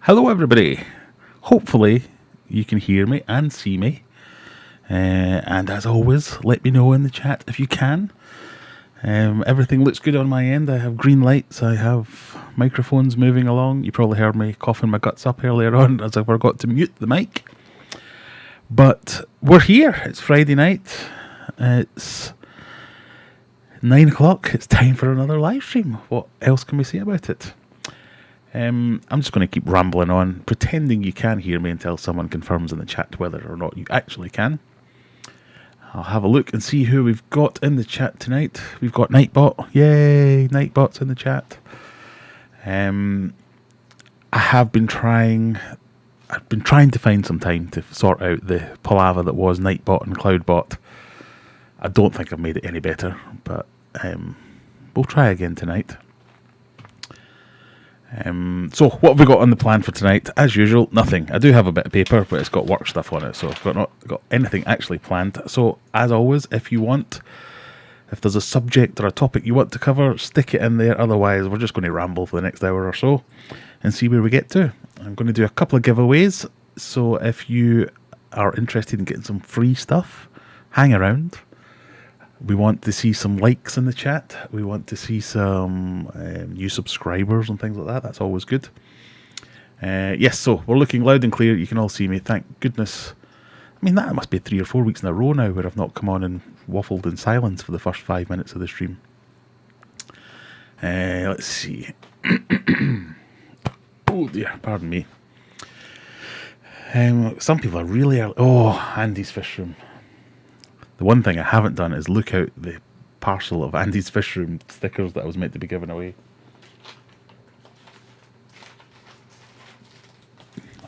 Hello everybody, hopefully you can hear me and see me, and as always let me know in the chat if you can. Everything looks good on my end. I have green lights, I have microphones moving along. You probably heard me coughing my guts up earlier on as I forgot to mute the mic. But we're here, it's Friday night, it's 9 o'clock, it's time for another live stream. What else can we say about it? I'm just going to keep rambling on, pretending you can hear me until someone confirms in the chat whether or not you actually can. I'll have a look and see who we've got in the chat tonight. We've got Nightbot. Yay, Nightbot's in the chat. I've been trying to find some time to sort out the palaver that was Nightbot and Cloudbot. I don't think I've made it any better, but we'll try again tonight. So what have we got on the plan for tonight? As usual, nothing. I do have a bit of paper, but it's got work stuff on it, so I've not got anything actually planned. So as always, if there's a subject or a topic you want to cover, stick it in there. Otherwise, we're just going to ramble for the next hour or so and see where we get to. I'm going to do a couple of giveaways, so if you are interested in getting some free stuff, hang around. We want to see some likes in the chat. We want to see some new subscribers and things like that. That's always good. Yes, so we're looking loud and clear. You can all see me. Thank goodness. I mean, that must be 3 or 4 weeks in a row now where I've not come on and waffled in silence for the first 5 minutes of the stream. Let's see. Oh dear, pardon me. Some people are really early. Oh, Andy's Fish Room. The one thing I haven't done is look out the parcel of Andy's Fish Room stickers that I was meant to be giving away.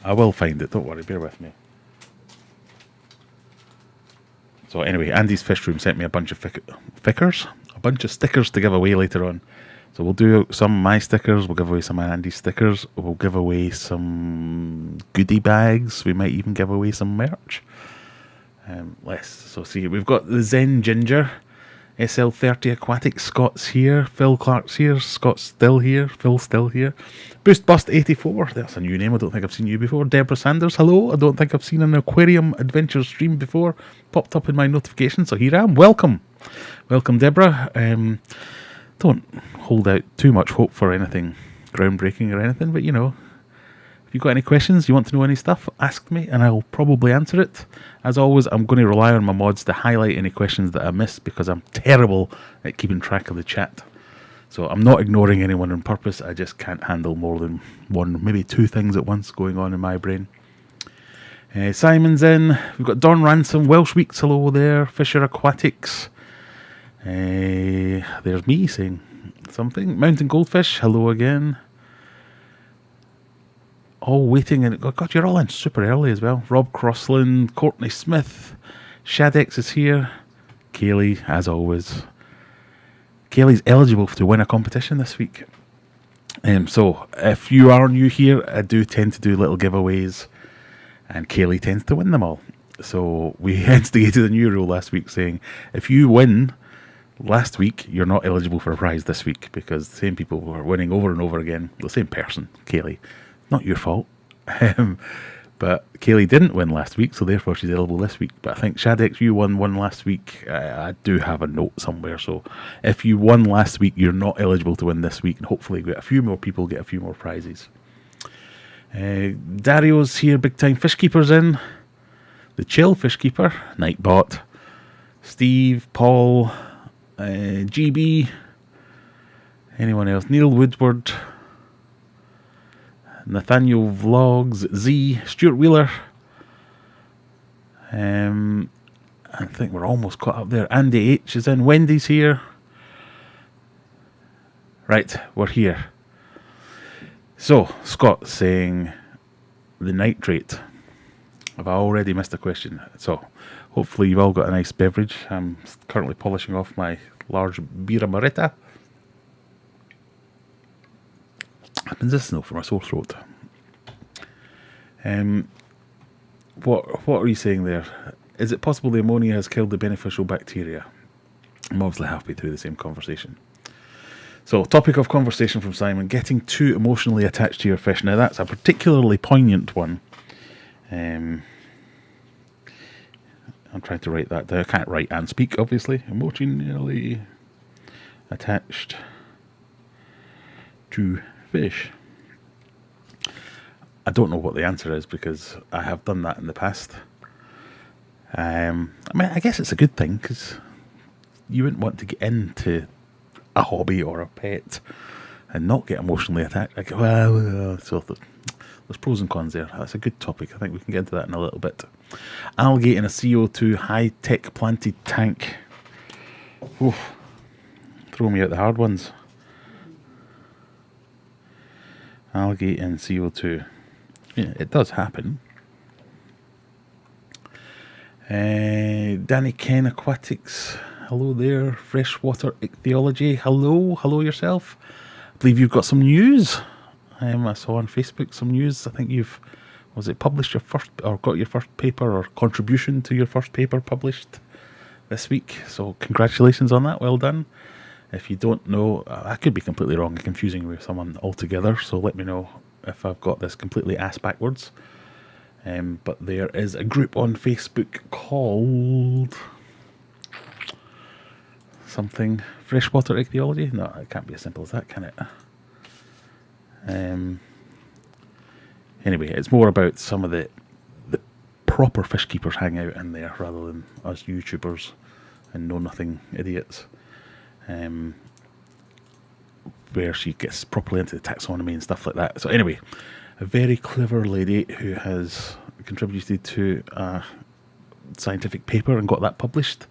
I will find it, don't worry, bear with me. So anyway, Andy's Fish Room sent me a bunch of stickers to give away later on. So we'll do some of my stickers, we'll give away some of Andy's stickers, we'll give away some goodie bags, we might even give away some merch. So see, we've got the Zen Ginger, SL30 Aquatic, Scott's here, Phil Clark's here, Scott's still here, Phil's still here, Boost Bust 84, that's a new name, I don't think I've seen you before, Deborah Sanders, hello, I don't think I've seen an Aquarium Adventure stream before, popped up in my notifications, so here I am, welcome Deborah. Don't hold out too much hope for anything groundbreaking or anything, but you know, if you've got any questions, you want to know any stuff, ask me and I'll probably answer it. As always, I'm going to rely on my mods to highlight any questions that I miss because I'm terrible at keeping track of the chat. So I'm not ignoring anyone on purpose, I just can't handle more than one, maybe 2 things at once going on in my brain. Simon's in, we've got Don Ransom, Welsh Weeks, hello there, Fisher Aquatics. There's me saying something. Mountain Goldfish, hello again. All waiting, and God, you're all in super early as well. Rob Crossland, Courtney Smith, Shadex is here. Kaylee, as always. Kaylee's eligible to win a competition this week. So if you are new here, I do tend to do little giveaways, and Kaylee tends to win them all. So we instigated a new rule last week saying if you win last week, you're not eligible for a prize this week because the same people were winning over and over again. The same person, Kaylee. Not your fault. But Kaylee didn't win last week, so therefore she's eligible this week. But I think Shadex, you won one last week. I do have a note somewhere. So if you won last week, you're not eligible to win this week. And hopefully get a few more people get a few more prizes. Dario's here, Big Time Fishkeeper's in. The Chill Fishkeeper, Nightbot. Steve, Paul, GB. Anyone else? Neil Woodward. Nathaniel Vlogs, Z, Stuart Wheeler. I think we're almost caught up there. Andy H is in. Wendy's here. Right, we're here. So, Scott saying the nitrate. Have I already missed a question? So, hopefully you've all got a nice beverage. I'm currently polishing off my large Birra Moretta. Happens this though for my sore throat. What are you saying there? Is it possible the ammonia has killed the beneficial bacteria? I'm obviously happy to do the same conversation. So, topic of conversation from Simon: getting too emotionally attached to your fish. Now, that's a particularly poignant one. I'm trying to write that down. I can't write and speak, obviously. Emotionally attached to fish. I don't know what the answer is because I have done that in the past. I mean, I guess it's a good thing because you wouldn't want to get into a hobby or a pet and not get emotionally attached. Like, so there's pros and cons there. That's a good topic. I think we can get into that in a little bit. Algae in a CO2 high-tech planted tank. Oof. Throw me out the hard ones. Algae in CO2. Yeah, it does happen. Danny Ken Aquatics. Hello there. Freshwater ichthyology. Hello yourself. I believe you've got some news. I saw on Facebook some news. I think was it published your first, or got your first paper or contribution to your first paper published this week. So congratulations on that. Well done. If you don't know, I could be completely wrong and confusing with someone altogether. So let me know if I've got this completely ass backwards. But there is a group on Facebook called something freshwater ichthyology. No, it can't be as simple as that, can it? Anyway, it's more about some of the proper fish keepers hang out in there rather than us YouTubers and know-nothing idiots. Where she gets properly into the taxonomy and stuff like that. So anyway, a very clever lady who has contributed to a scientific paper and got that published.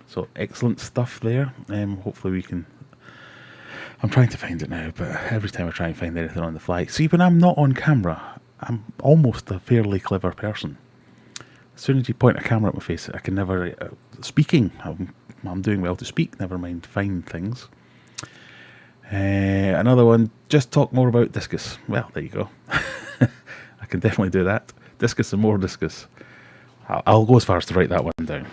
So excellent stuff there. Hopefully we can... I'm trying to find it now, but every time I try and find anything on the fly... See, when I'm not on camera, I'm almost a fairly clever person. As soon as you point a camera at my face, I can never... speaking, I'm doing well to speak, never mind find things. Another one, just talk more about discus. Well, there you go. I can definitely do that. Discus and more discus. I'll go as far as to write that one down.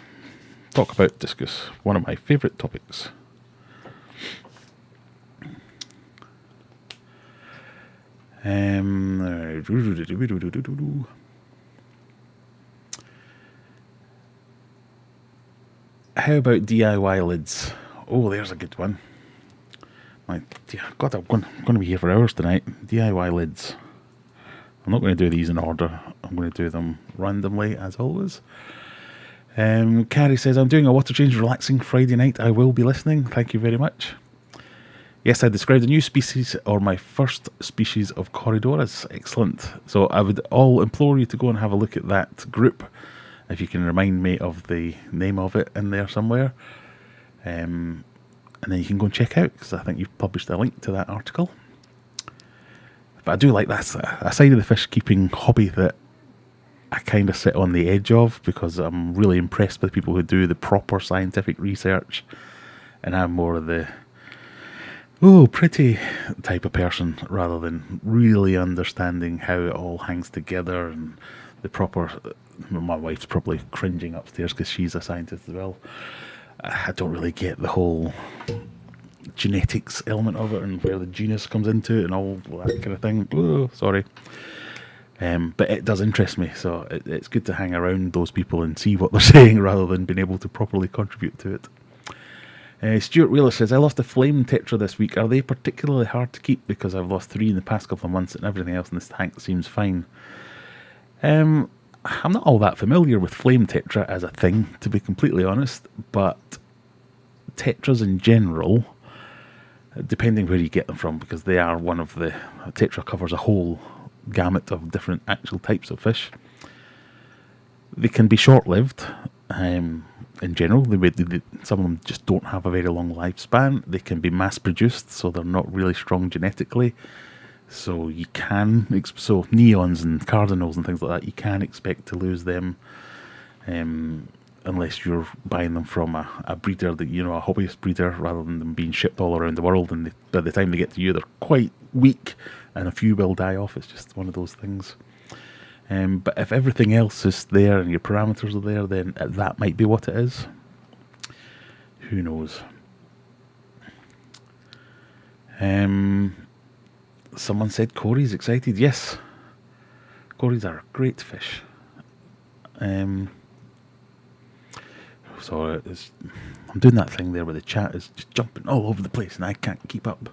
Talk about discus, one of my favourite topics. How about DIY lids? Oh, there's a good one. God, I'm going to be here for hours tonight. DIY lids. I'm not going to do these in order. I'm going to do them randomly, as always. Carrie says, I'm doing a water change relaxing Friday night. I will be listening. Thank you very much. Yes, I described a new species, or my first species of Corridoras. Excellent. So I would all implore you to go and have a look at that group. If you can remind me of the name of it in there somewhere. And then you can go and check out, because I think you've published a link to that article. But I do like that a side of the fish keeping hobby that I kind of sit on the edge of, because I'm really impressed with people who do the proper scientific research, and I'm more of the pretty type of person rather than really understanding how it all hangs together and the proper... My wife's probably cringing upstairs because she's a scientist as well. I don't really get the whole genetics element of it and where the genus comes into it and all that kind of thing. Oh, sorry. But it does interest me, so it's good to hang around those people and see what they're saying rather than being able to properly contribute to it. Stuart Wheeler says, I lost a flame tetra this week. Are they particularly hard to keep? Because I've lost 3 in the past couple of months and everything else in this tank seems fine. I'm not all that familiar with flame tetra as a thing, to be completely honest, but tetras in general, depending where you get them from, because they are one of the... Tetra covers a whole gamut of different actual types of fish. They can be short-lived. In general, some of them just don't have a very long lifespan. They can be mass-produced, so they're not really strong genetically. So you can, so neons and cardinals and things like that, you can expect to lose them unless you're buying them from a breeder that, a hobbyist breeder, rather than them being shipped all around the world. And by the time they get to you, they're quite weak and a few will die off. It's just one of those things. But if everything else is there and your parameters are there, then that might be what it is. Who knows? Someone said Corey's excited. Yes, Corey's are a great fish. So I'm doing that thing there where the chat is just jumping all over the place and I can't keep up.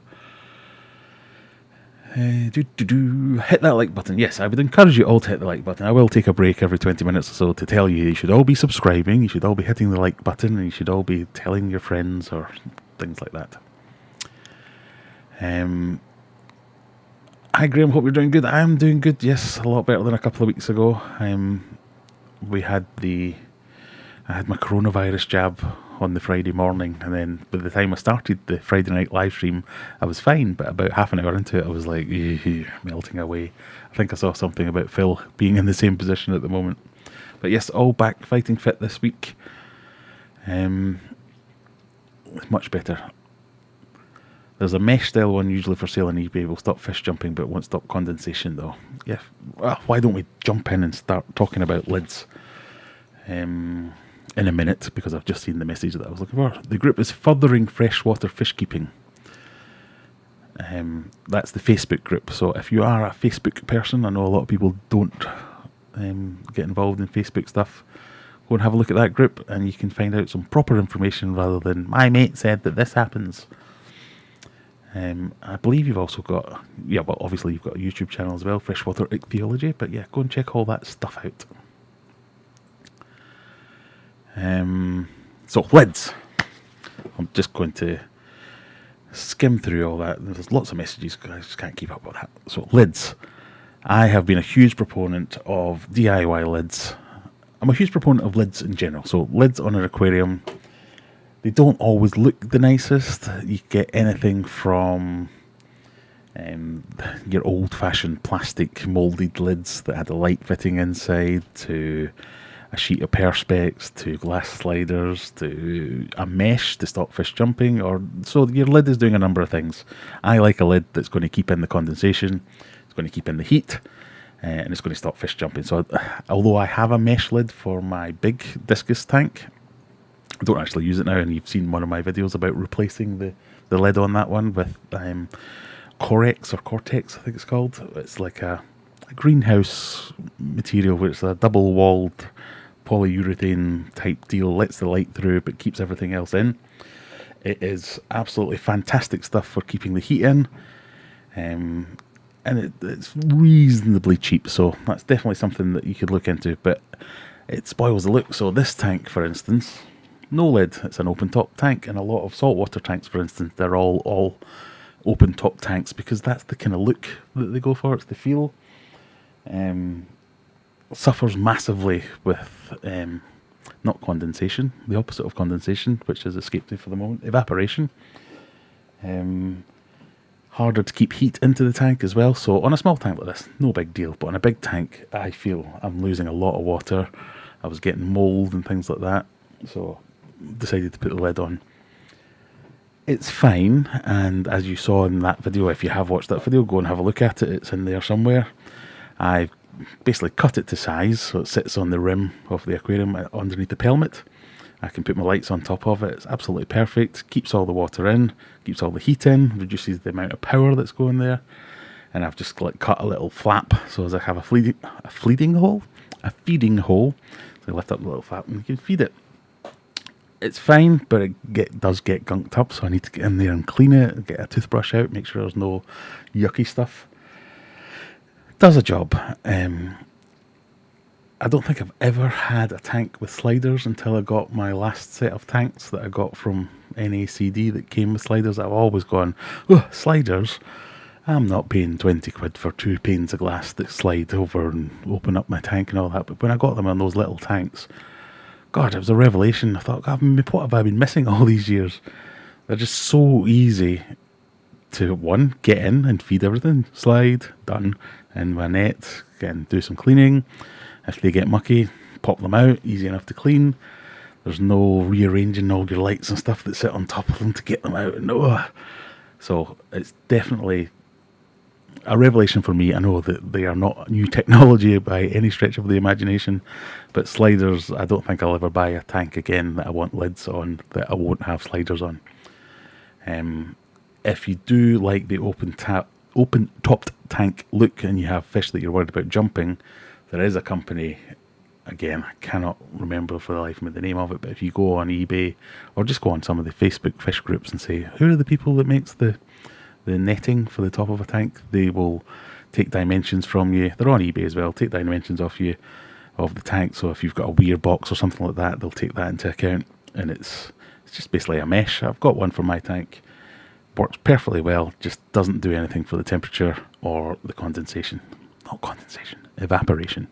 Hit that like button. Yes, I would encourage you all to hit the like button. I will take a break every 20 minutes or so to tell you should all be subscribing, you should all be hitting the like button, and you should all be telling your friends or things like that. Hi Graham, hope you're doing good. I am doing good, yes, a lot better than a couple of weeks ago. I had my coronavirus jab on the Friday morning, and then by the time I started the Friday night live stream, I was fine, but about half an hour into it, I was like, melting away. I think I saw something about Phil being in the same position at the moment. But yes, all back fighting fit this week. Much better. There's a mesh style one usually for sale on eBay. Will stop fish jumping, but won't stop condensation though. Yeah, well, why don't we jump in and start talking about lids? In a minute, because I've just seen the message that I was looking for. The group is Furthering Freshwater Fish Keeping. That's the Facebook group. So if you are a Facebook person, I know a lot of people don't get involved in Facebook stuff. Go and have a look at that group and you can find out some proper information rather than my mate said that this happens. I believe you've also got, obviously you've got a YouTube channel as well, Freshwater Ichthyology, but yeah, go and check all that stuff out. So lids. I'm just going to skim through all that. There's lots of messages, I just can't keep up with that. So lids. I have been a huge proponent of DIY lids. I'm a huge proponent of lids in general. So lids on an aquarium, they don't always look the nicest. You get anything from your old-fashioned plastic moulded lids that had a light fitting inside, to a sheet of perspex, to glass sliders, to a mesh to stop fish jumping. Or so your lid is doing a number of things. I like a lid that's going to keep in the condensation, it's going to keep in the heat, and it's going to stop fish jumping. So although I have a mesh lid for my big discus tank, I don't actually use it now, and you've seen one of my videos about replacing the lid on that one with Cortex, I think it's called. It's like a greenhouse material where it's a double-walled polyurethane type deal, lets the light through but keeps everything else in. It is absolutely fantastic stuff for keeping the heat in, and it's reasonably cheap, so that's definitely something that you could look into, but it spoils the look. So this tank, for instance, no lid, it's an open top tank, and a lot of saltwater tanks, for instance, they're all open top tanks because that's the kind of look that they go for, it's the feel. Suffers massively with not condensation, the opposite of condensation, which has escaped me for the moment, evaporation. Harder to keep heat into the tank as well. So on a small tank like this, no big deal, but on a big tank, I feel I'm losing a lot of water. I was getting mold and things like that, so decided to put the lid on. It's fine, and as you saw in that video, if you have watched that video, go and have a look at it, it's in there somewhere. I've basically cut it to size so it sits on the rim of the aquarium underneath the pelmet. I can put my lights on top of it. It's absolutely perfect, keeps all the water in, keeps all the heat in, reduces the amount of power that's going there. And I've just cut a little flap so as I have a feeding hole. So I lift up the little flap and you can feed it. It's fine, but it does get gunked up, so I need to get in there and clean it, get a toothbrush out, make sure there's no yucky stuff. Does a job. I don't think I've ever had a tank with sliders until I got my last set of tanks that I got from Nacd that came with sliders. I've always gone, oh, sliders? I'm not paying 20 quid for 2 panes of glass that slide over and open up my tank and all that. But when I got them on those little tanks, God, it was a revelation. I thought, God, what have I been missing all these years? They're just so easy to, one, get in and feed everything, slide, done, in my net, and do some cleaning. If they get mucky, pop them out, easy enough to clean. There's no rearranging all your lights and stuff that sit on top of them to get them out. So it's definitely a revelation for me. I know that they are not new technology by any stretch of the imagination, but sliders, I don't think I'll ever buy a tank again that I want lids on that I won't have sliders on. if you do like the open topped tank look and you have fish that you're worried about jumping, there is a company, again, I cannot remember for the life of me the name of it, but if you go on eBay or just go on some of the Facebook fish groups and say, who are the people that makes the netting for the top of a tank, they will take dimensions from you. They're on eBay as well, take dimensions off you of the tank. So if you've got a weir box or something like that, they'll take that into account, and it's just basically a mesh. I've got one for my tank, works perfectly well, just doesn't do anything for the temperature or the evaporation.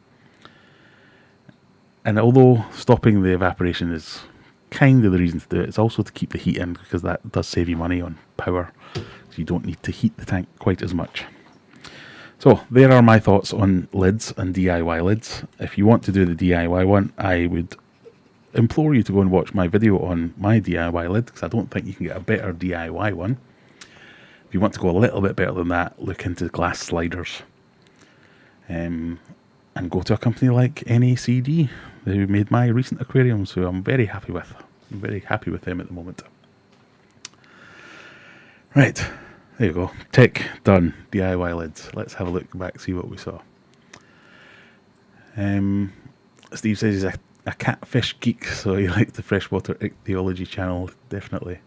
And although stopping the evaporation is kind of the reason to do it, it's also to keep the heat in, because that does save you money on power, so you don't need to heat the tank quite as much. So there are my thoughts on lids and DIY lids. If you want to do the DIY one, I would implore you to go and watch my video on my DIY lid, because I don't think you can get a better DIY one. If you want to go a little bit better than that, look into glass sliders. And go to a company like Nacd, who made my recent aquariums, who I'm very happy with. I'm very happy with them at the moment. Right, there you go. Tick, done. DIY lids. Let's have a look back, see what we saw. Steve says he's a catfish geek, so he likes the freshwater ichthyology channel, definitely.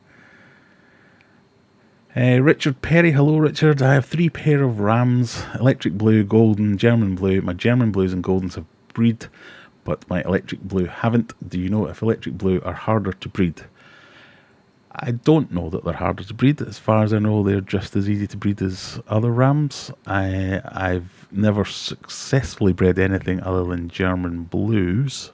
Richard Perry, hello Richard. I have 3 pair of rams, electric blue, golden, German blue. My German blues and goldens have breed, but my electric blue haven't. Do you know if electric blue are harder to breed? I don't know that they're harder to breed. As far as I know, they're just as easy to breed as other rams. I've never successfully bred anything other than German blues.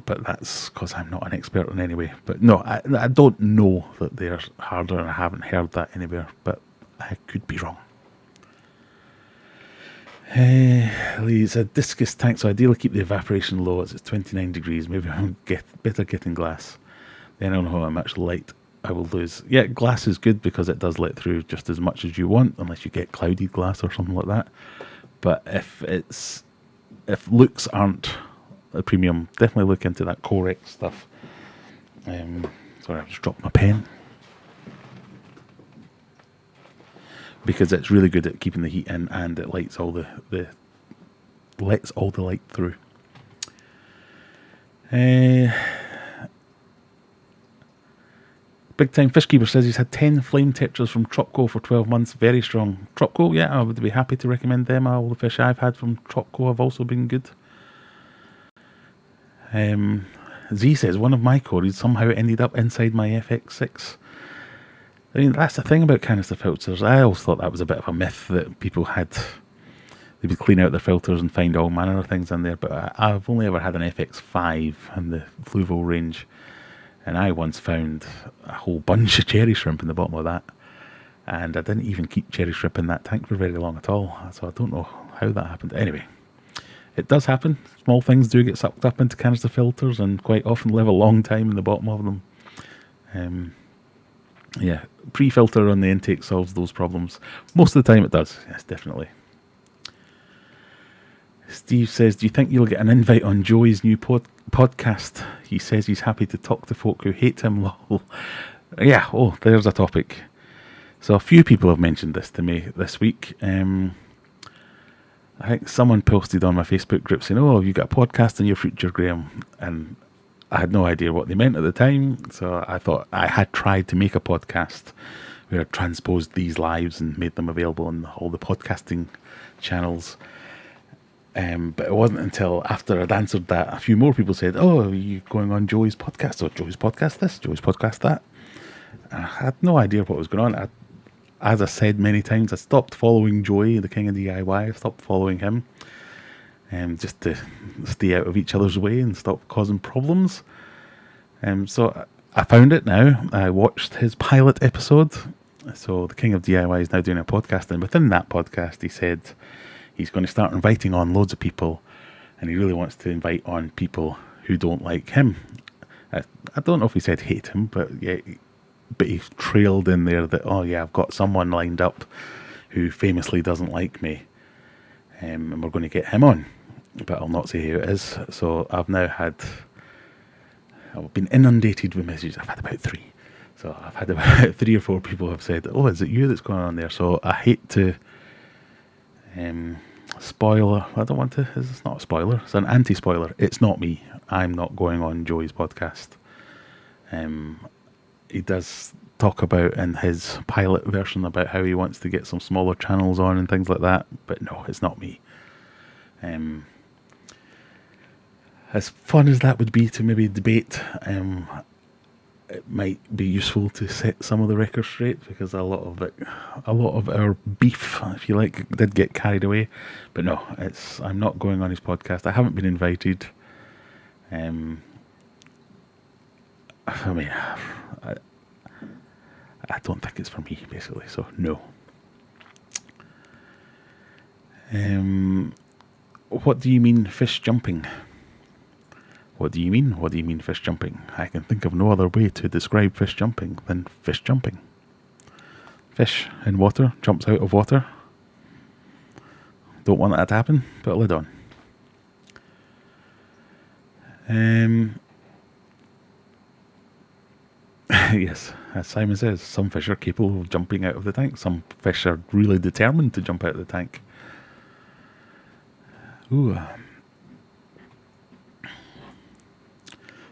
But that's because I'm not an expert in any way. But no, I don't know that they're harder, and I haven't heard that anywhere, but I could be wrong. Lee said, discus tank, so ideally keep the evaporation low as it's 29 degrees. Maybe I'll better get in glass. Then I don't know how much light I will lose. Yeah, glass is good because it does let through just as much as you want, unless you get clouded glass or something like that. But if looks aren't a premium, definitely look into that Corex stuff. Sorry, I just dropped my pen. Because it's really good at keeping the heat in, and it lets all the light through. Big Time Fish Keeper says he's had 10 flame tetras from Tropco for 12 months. Very strong. Tropco, yeah, I would be happy to recommend them. All the fish I've had from Tropco have also been good. Z says, one of my cories somehow ended up inside my FX6. I mean, that's the thing about canister filters. I always thought that was a bit of a myth that people had. They would clean out their filters and find all manner of things in there, but I've only ever had an FX5 in the Fluval range, and I once found a whole bunch of cherry shrimp in the bottom of that, and I didn't even keep cherry shrimp in that tank for very long at all, so I don't know how that happened. Anyway, it does happen. Small things do get sucked up into canister filters and quite often live a long time in the bottom of them. Yeah, pre-filter on the intake solves those problems. Most of the time it does, yes, definitely. Steve says, do you think you'll get an invite on Joey's new podcast? He says he's happy to talk to folk who hate him, lol. Yeah, oh, there's a topic. So a few people have mentioned this to me this week. I think someone posted on my Facebook group saying, oh, have you got a podcast in your future, Graham? And I had no idea what they meant at the time, so I thought I had tried to make a podcast where I transposed these lives and made them available on all the podcasting channels. But it wasn't until after I'd answered that, a few more people said, oh, are you going on Joey's podcast? Or Joey's podcast this, Joey's podcast that. And I had no idea what was going on. As I said many times, I stopped following Joey, the king of DIY. I stopped following him. Just to stay out of each other's way and stop causing problems. So I found it now. I watched his pilot episode. So the King of DIY is now doing a podcast, and within that podcast he said he's going to start inviting on loads of people, and he really wants to invite on people who don't like him. I don't know if he said hate him, but yeah, but he trailed in there that, oh yeah, I've got someone lined up who famously doesn't like me, and we're going to get him on. But I'll not say who it is. So I've been inundated with messages. I've had about 3. So So I've had about 3 or 4 people have said, "Oh, is it you that's going on there?" So I hate to spoiler. I don't want to. It's not a spoiler. It's an anti-spoiler. It's not me. I'm not going on Joey's podcast. He does talk about in his pilot version about how he wants to get some smaller channels on and things like that. But no, it's not me. As fun as that would be to maybe debate, it might be useful to set some of the records straight, because a lot of our beef, if you like, did get carried away. But no, I'm not going on his podcast. I haven't been invited. I mean, I don't think it's for me, basically. So no. What do you mean fish jumping? What do you mean? What do you mean fish jumping? I can think of no other way to describe fish jumping than fish jumping. Fish in water jumps out of water. Don't want that to happen. Put a lid on. Yes, as Simon says, some fish are capable of jumping out of the tank. Some fish are really determined to jump out of the tank. Ooh.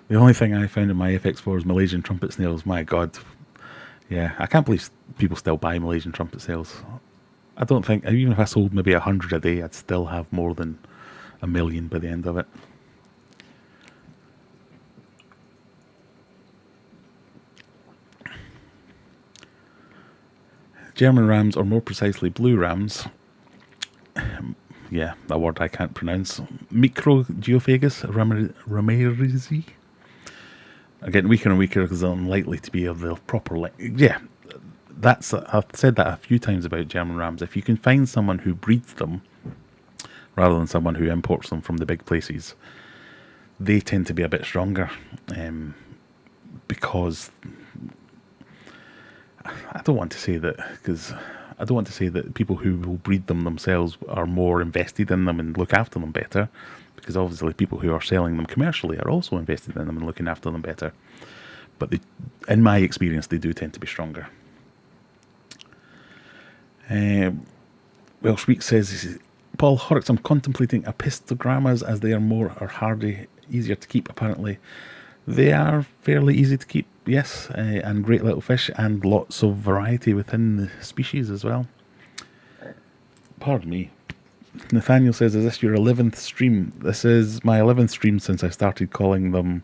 The only thing I found in my FX4 is Malaysian trumpet snails. My God. Yeah, I can't believe people still buy Malaysian trumpet snails. I don't think, even if I sold maybe 100 a day, I'd still have more than 1 million by the end of it. German rams, or more precisely blue rams, yeah, a word I can't pronounce, Microgeophagus ramirezi, are getting weaker and weaker because they're unlikely to be of the proper length. Yeah, I've said that a few times about German rams. If you can find someone who breeds them, rather than someone who imports them from the big places, they tend to be a bit stronger, because I don't want to say that people who will breed them themselves are more invested in them and look after them better, because obviously people who are selling them commercially are also invested in them and looking after them better. But in my experience, they do tend to be stronger. Welsh Week says, Paul Horrocks, I'm contemplating apistogrammas as they are more or hardy, easier to keep apparently. They are fairly easy to keep, yes, and great little fish, and lots of variety within the species as well. Pardon me. Nathaniel says, is this your 11th stream? This is my 11th stream since I started calling them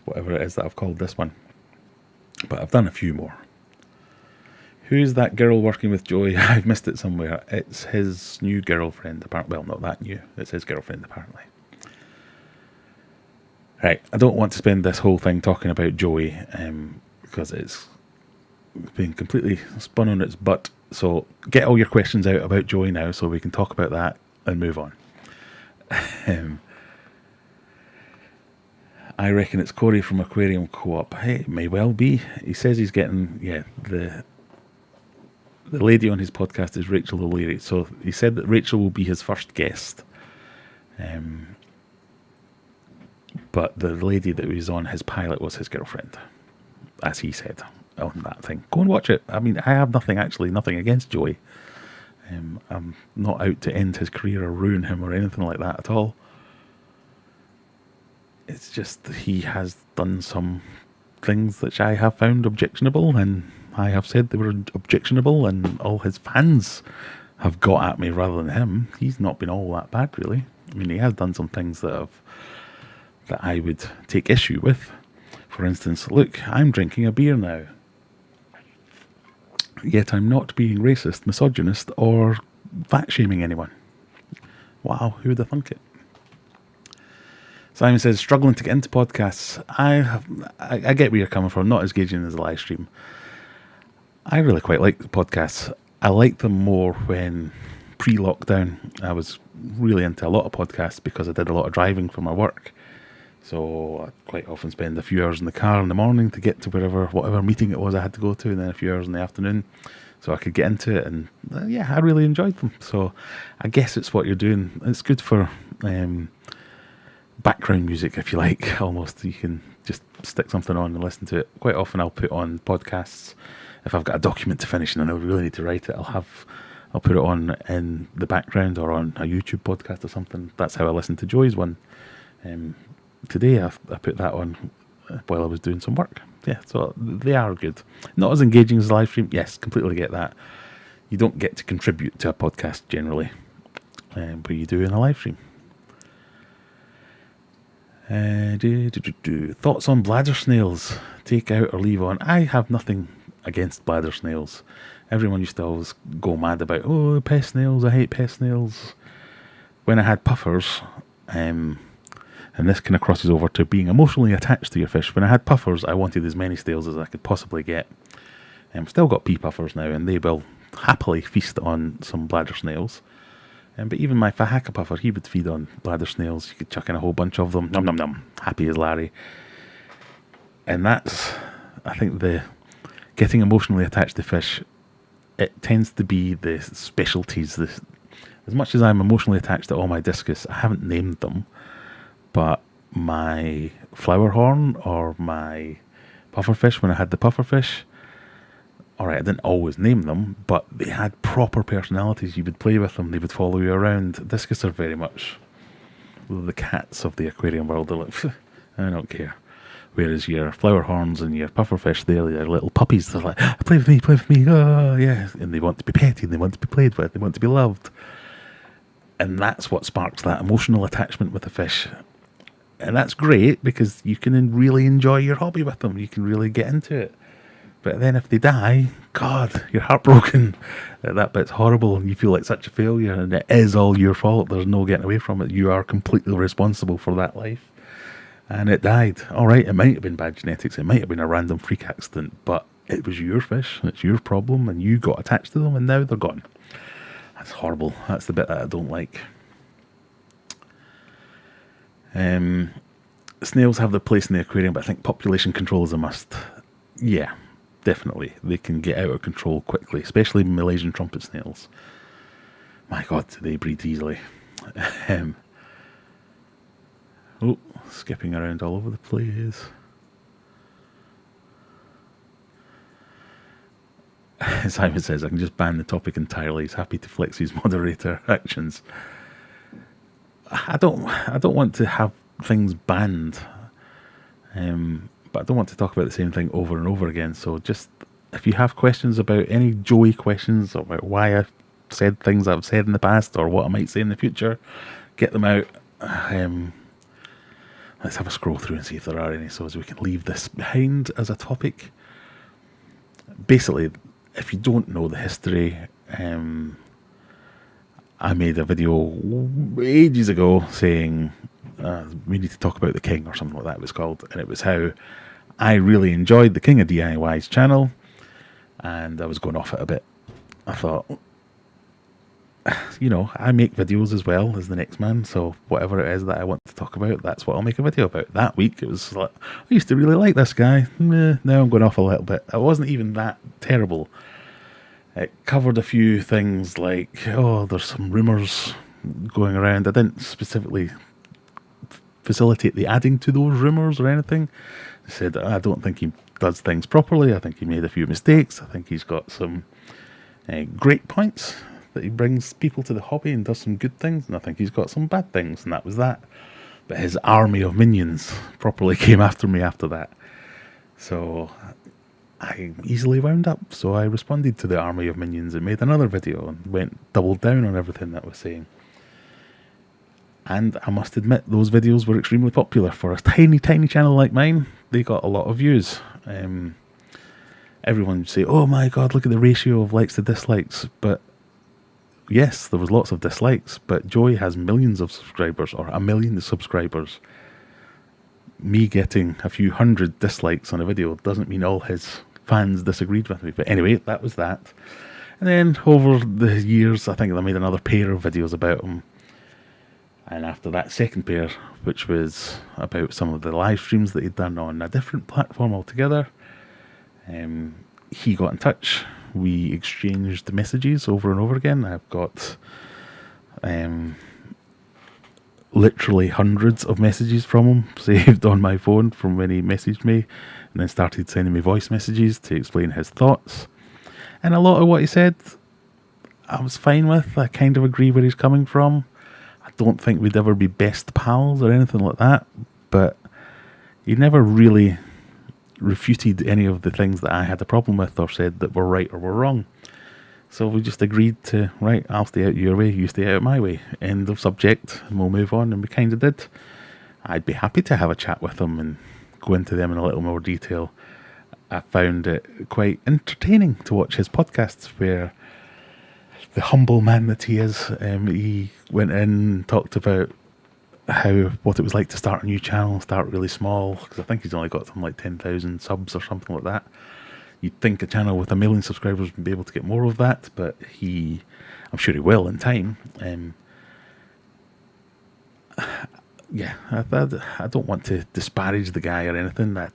whatever it is that I've called this one. But I've done a few more. Who's that girl working with Joey? I've missed it somewhere. It's his new girlfriend, apparently. Well, not that new. It's his girlfriend, apparently. Right, I don't want to spend this whole thing talking about Joey, because it's been completely spun on its butt. So get all your questions out about Joey now so we can talk about that and move on. I reckon it's Corey from Aquarium Co2. Hey, it may well be. He says he's getting, the lady on his podcast is Rachel O'Leary. So he said that Rachel will be his first guest. But the lady that was on his pilot was his girlfriend, as he said on that thing. Go and watch it. I mean, I have nothing against Joey. I'm not out to end his career or ruin him or anything like that at all. It's just he has done some things which I have found objectionable, and I have said they were objectionable, and all his fans have got at me rather than him. He's not been all that bad, really. I mean, he has done some things that I would take issue with. For instance, look, I'm drinking a beer now. Yet I'm not being racist, misogynist, or fat-shaming anyone. Wow, who would have thunk it? Simon says, struggling to get into podcasts. I get where you're coming from, not as engaging as a live stream. I really quite like the podcasts. I like them more when pre-lockdown. I was really into a lot of podcasts because I did a lot of driving for my work. So I quite often spend a few hours in the car in the morning to get to whatever meeting it was I had to go to, and then a few hours in the afternoon so I could get into it. And I really enjoyed them. So I guess it's what you're doing. It's good for background music, if you like. Almost, you can just stick something on and listen to it. Quite often I'll put on podcasts if I've got a document to finish and I really need to write it. I'll put it on in the background or on a YouTube podcast or something. That's how I listen to Joy's one. Today I put that on while I was doing some work. Yeah, so they are good. Not as engaging as a live stream. Yes, completely get that. You don't get to contribute to a podcast generally, but you do in a live stream. Thoughts on bladder snails? Take out or leave on? I have nothing against bladder snails. Everyone used to always go mad about, oh, pest snails, I hate pest snails. When I had puffers, and this kind of crosses over to being emotionally attached to your fish. When I had puffers, I wanted as many snails as I could possibly get. Still got pea puffers now, and they will happily feast on some bladder snails. But even my Fahaka puffer, he would feed on bladder snails. You could chuck in a whole bunch of them. Nom nom nom. Happy as Larry. And that's, I think, the getting emotionally attached to fish. It tends to be the specialties. As much as I'm emotionally attached to all my discus, I haven't named them. But my flower horn or my pufferfish, when I had the pufferfish, alright, I didn't always name them, but they had proper personalities. You would play with them, they would follow you around. Discus are very much the cats of the aquarium world. They're like, I don't care. Whereas your flower horns and your pufferfish, they're little puppies. They're like, play with me, oh yeah. And they want to be petted, they want to be played with, they want to be loved. And that's what sparks that emotional attachment with the fish. And that's great because you can really enjoy your hobby with them. You can really get into it. But then if they die, God, you're heartbroken. That bit's horrible and you feel like such a failure and it is all your fault. There's no getting away from it. You are completely responsible for that life. And it died. Alright, it might have been bad genetics. It might have been a random freak accident. But it was your fish. It's your problem. And you got attached to them and now they're gone. That's horrible. That's the bit that I don't like. Snails have their place in the aquarium, but I think population control is a must. Yeah, definitely. They can get out of control quickly, especially Malaysian trumpet snails. My God, they breed easily. Skipping around all over the place. Simon says, I can just ban the topic entirely. He's happy to flex his moderator actions. I don't want to have things banned, but I don't want to talk about the same thing over and over again. So just, if you have questions about any Joey questions about why I've said things I've said in the past or what I might say in the future, get them out. Let's have a scroll through and see if there are any, so as we can leave this behind as a topic. Basically, if you don't know the history, I made a video ages ago saying we need to talk about the King or something like that it was called, and it was how I really enjoyed the King of DIY's channel, and I was going off it a bit. I thought, I make videos as well as the next man, so whatever it is that I want to talk about, that's what I'll make a video about. That week it was like, I used to really like this guy. Now I'm going off a little bit. It wasn't even that terrible. It covered a few things like, there's some rumours going around. I didn't specifically facilitate the adding to those rumours or anything. I said, I don't think he does things properly. I think he made a few mistakes. I think he's got some great points that he brings people to the hobby and does some good things. And I think he's got some bad things, and that was that. But his army of minions properly came after me after that. So I easily wound up, so I responded to the army of minions and made another video and doubled down on everything that I was saying. And I must admit, those videos were extremely popular. For a tiny, tiny channel like mine, they got a lot of views. Everyone would say, oh my God, look at the ratio of likes to dislikes. But yes, there was lots of dislikes, but Joey has millions of subscribers, or 1 million subscribers. Me getting a few hundred dislikes on a video doesn't mean all his fans disagreed with me. But anyway, that was that. And then over the years, I think I made another pair of videos about him. And after that second pair, which was about some of the live streams that he'd done on a different platform altogether, he got in touch. We exchanged messages over and over again. I've got literally hundreds of messages from him saved on my phone from when he messaged me, and then started sending me voice messages to explain his thoughts. And a lot of what he said, I was fine with. I kind of agree where he's coming from. I don't think we'd ever be best pals or anything like that, but he never really refuted any of the things that I had a problem with or said that were right or were wrong. So we just agreed to, right, I'll stay out your way, you stay out my way. End of subject, and we'll move on, and we kind of did. I'd be happy to have a chat with him and go into them in a little more detail. I found it quite entertaining to watch his podcasts where the humble man that he is, he went in and talked about what it was like to start a new channel, start really small, because I think he's only got something like 10,000 subs or something like that. You'd think a channel with 1 million subscribers would be able to get more of that, but I'm sure he will in time. Yeah, I don't want to disparage the guy or anything. I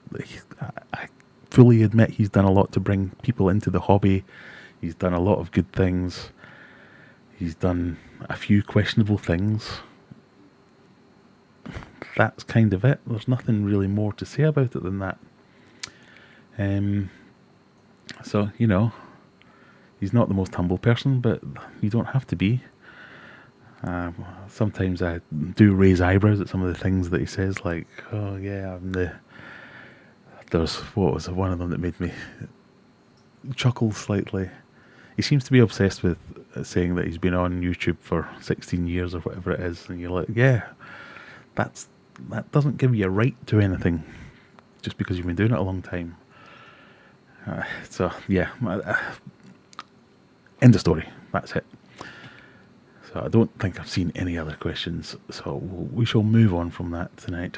fully admit he's done a lot to bring people into the hobby. He's done a lot of good things. He's done a few questionable things. That's kind of it. There's nothing really more to say about it than that. So, you know, he's not the most humble person, but you don't have to be. Sometimes I do raise eyebrows at some of the things that he says, like, oh yeah, what was one of them that made me chuckle slightly? He seems to be obsessed with saying that he's been on YouTube for 16 years or whatever it is, and you're like, yeah, that doesn't give you a right to anything just because you've been doing it a long time. So yeah, end of story. That's it. So I don't think I've seen any other questions, so we shall move on from that tonight.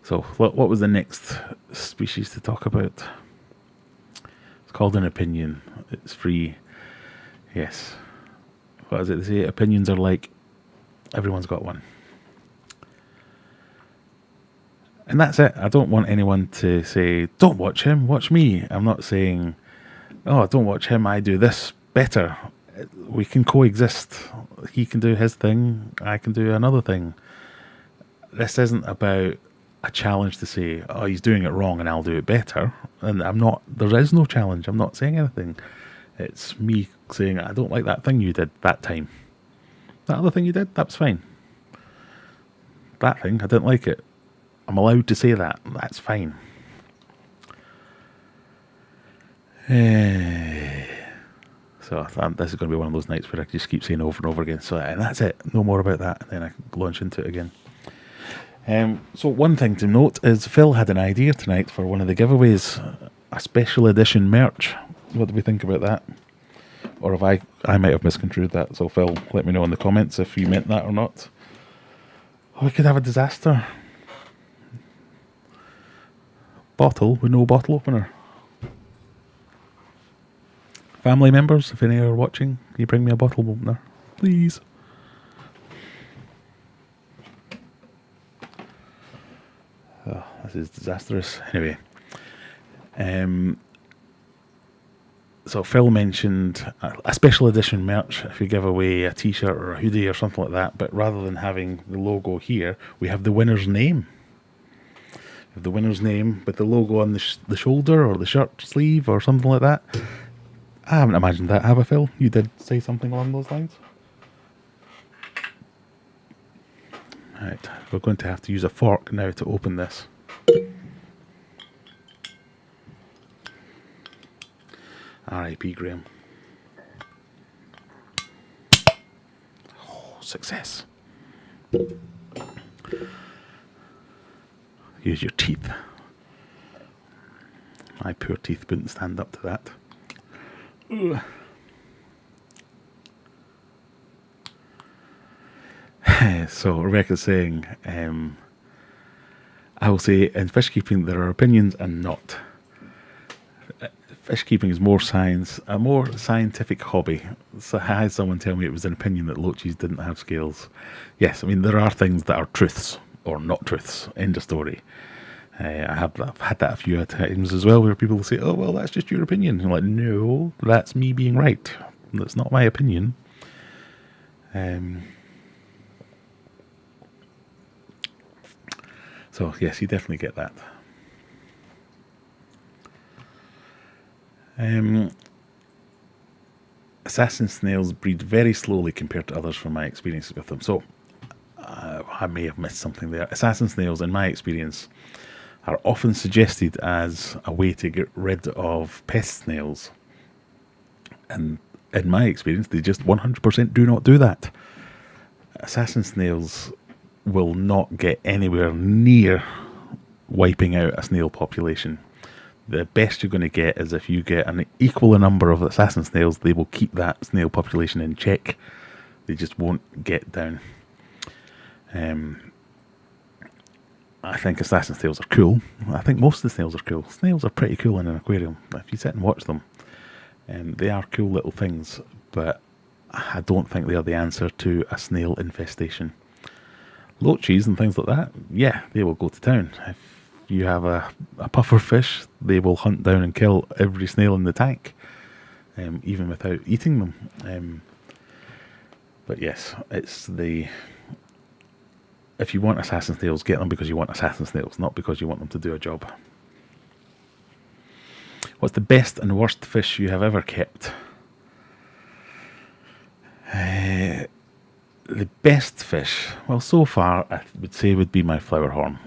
So what was the next species to talk about? It's called an opinion. It's free. Yes. What does it say? Opinions are like, everyone's got one. And that's it. I don't want anyone to say, don't watch him, watch me. I'm not saying, oh, don't watch him, I do this better. We can coexist. He can do his thing, I can do another thing. This isn't about a challenge to say, oh, he's doing it wrong and I'll do it better. And there is no challenge. I'm not saying anything. It's me saying, I don't like that thing you did that time. That other thing you did, that was fine. That thing, I didn't like it. I'm allowed to say that. That's fine. So this is going to be one of those nights where I just keep saying over and over again. So, and that's it. No more about that. And then I can launch into it again. So one thing to note is Phil had an idea tonight for one of the giveaways, a special edition merch. What do we think about that? Or if I might have misconstrued that. So Phil, let me know in the comments if you meant that or not. Oh, we could have a disaster. Bottle with no bottle opener. Family members, if any are watching, can you bring me a bottle opener, please? Oh, this is disastrous. Anyway, so Phil mentioned a special edition merch. If you give away a t-shirt or a hoodie or something like that, but rather than having the logo here, we have the winner's name. The winner's name with the logo on the shoulder or the shirt sleeve or something like that. I haven't imagined that, have I, Phil? You did say something along those lines? Right, we're going to have to use a fork now to open this. R.I.P. Graham. Oh, success. Use your teeth. My poor teeth wouldn't stand up to that. Ugh. So Rebecca's saying, I will say in fish keeping there are opinions and not. Fish keeping is more science, a more scientific hobby. So I had someone tell me it was an opinion that loaches didn't have scales. Yes, I mean there are things that are truths or not truths. End of story. I've had that a few times as well, where people say, "Oh, well, that's just your opinion." And I'm like, no, that's me being right. That's not my opinion. So yes, you definitely get that. Assassin snails breed very slowly compared to others from my experiences with them. So I may have missed something there. Assassin snails, in my experience, are often suggested as a way to get rid of pest snails. And in my experience, they just 100% do not do that. Assassin snails will not get anywhere near wiping out a snail population. The best you're going to get is if you get an equal number of assassin snails, they will keep that snail population in check. They just won't get down. I think assassin snails are cool. I think most of the snails are cool. Snails are pretty cool in an aquarium. If you sit and watch them, they are cool little things, but I don't think they are the answer to a snail infestation. Loaches and things like that, yeah, they will go to town. If you have a puffer fish, they will hunt down and kill every snail in the tank, even without eating them. But yes, it's the... If you want assassin snails, get them because you want assassin snails, not because you want them to do a job. What's the best and worst fish you have ever kept? The best fish, well, so far, I would say would be my flowerhorn.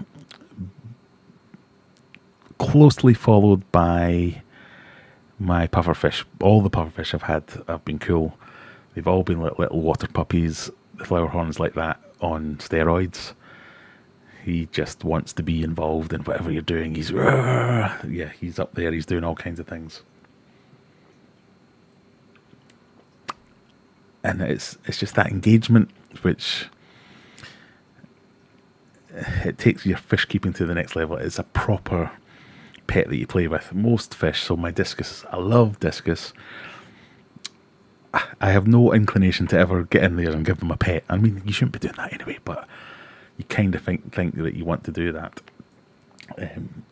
Closely followed by my pufferfish. All the pufferfish I've had have been cool. They've all been like little water puppies. The flowerhorn's like that on steroids. He just wants to be involved in whatever you're doing. He's up there. He's doing all kinds of things. And it's just that engagement which it takes your fish keeping to the next level. It's a proper pet that you play with. Most fish, so my discus, I love discus. I have no inclination to ever get in there and give them a pet. I mean, you shouldn't be doing that anyway, but you kind of think that you want to do that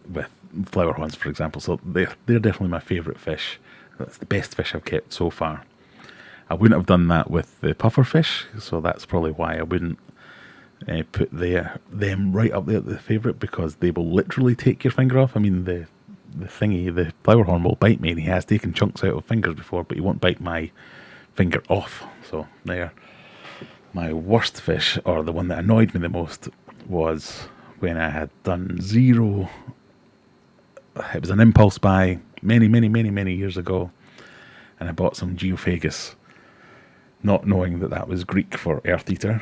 with flowerhorns, for example. So they're definitely my favourite fish. That's the best fish I've kept so far. I wouldn't have done that with the pufferfish, so that's probably why I wouldn't put them right up there at the favourite, because they will literally take your finger off. I mean, the flowerhorn will bite me, and he has taken chunks out of fingers before, but he won't bite my finger off. So there. My worst fish, or the one that annoyed me the most, was when I had done zero. It was an impulse buy many years ago, and I bought some geophagus, not knowing that was Greek for earth eater,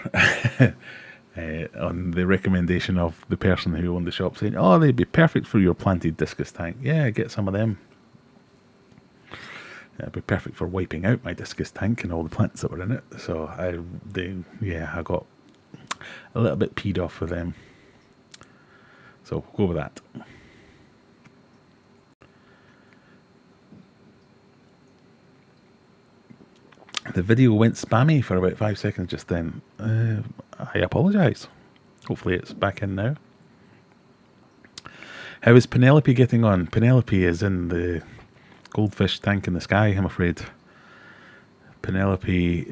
on the recommendation of the person who owned the shop, saying, "Oh, they'd be perfect for your planted discus tank. Yeah, get some of them. It'd be perfect for wiping out my discus tank and all the plants that were in it." So I got a little bit peed off with them. So we'll go with that. The video went spammy for about 5 seconds just then. I apologise. Hopefully it's back in now. How is Penelope getting on? Penelope is in the goldfish tank in the sky, I'm afraid. Penelope,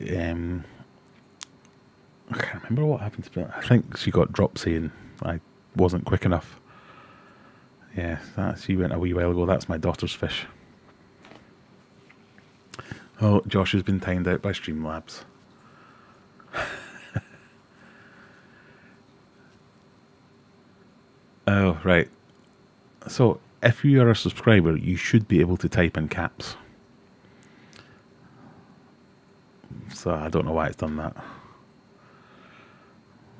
I can't remember what happened to Penelope. I think she got dropsy and I wasn't quick enough. Yeah, she went a wee while ago. That's my daughter's fish. Oh, Josh has been timed out by Streamlabs. Oh, right. So, if you are a subscriber, you should be able to type in caps. So, I don't know why it's done that.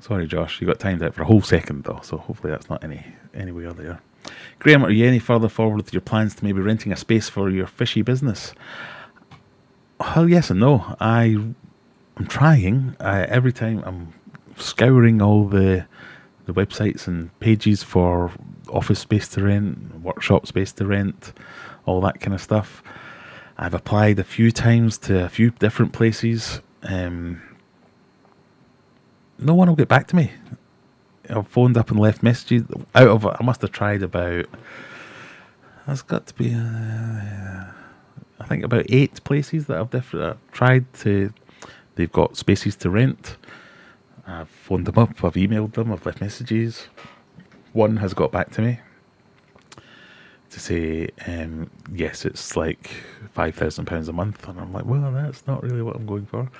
Sorry, Josh, you got timed out for a whole second, though, so hopefully that's not any weird there. Graham, are you any further forward with your plans to maybe renting a space for your fishy business? Well, yes and no. I'm trying. Every time I'm scouring all the websites and pages for office space to rent, workshop space to rent, all that kind of stuff. I've applied a few times to a few different places. No one will get back to me. I've phoned up and left messages. Out of I must have tried about. There's got to be, I think about 8 places that I've tried to. They've got spaces to rent. I've phoned them up. I've emailed them. I've left messages. One has got back to me to say, yes, it's like £5,000 a month, and I'm like, well, that's not really what I'm going for.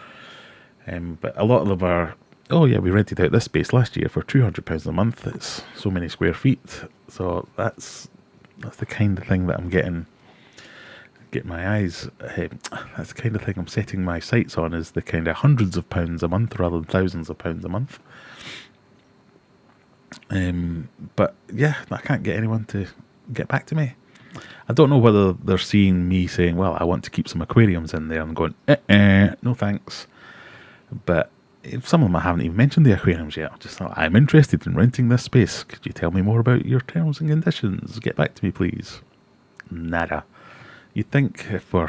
But a lot of them are, oh yeah, we rented out this space last year for £200 a month. It's so many square feet. So that's the kind of thing that I'm getting my eyes. That's the kind of thing I'm setting my sights on, is the kind of hundreds of pounds a month rather than thousands of pounds a month. But yeah, I can't get anyone to get back to me. I don't know whether they're seeing me saying, well, I want to keep some aquariums in there, and going, no thanks. But if some of them I haven't even mentioned the aquariums yet, I'm just thought, I'm interested in renting this space. Could you tell me more about your terms and conditions? Get back to me, please. Nada. You'd think if we're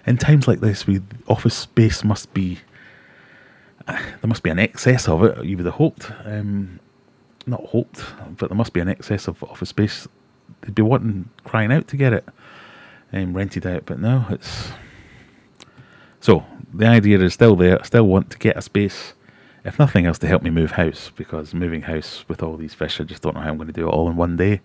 in times like this, office space must be, there must be an excess of it. You would have hoped, not hoped, but there must be an excess of office space. They'd be crying out to get it rented out, but no, it's. So the idea is still there. I still want to get a space, if nothing else, to help me move house, because moving house with all these fish, I just don't know how I'm going to do it all in one day.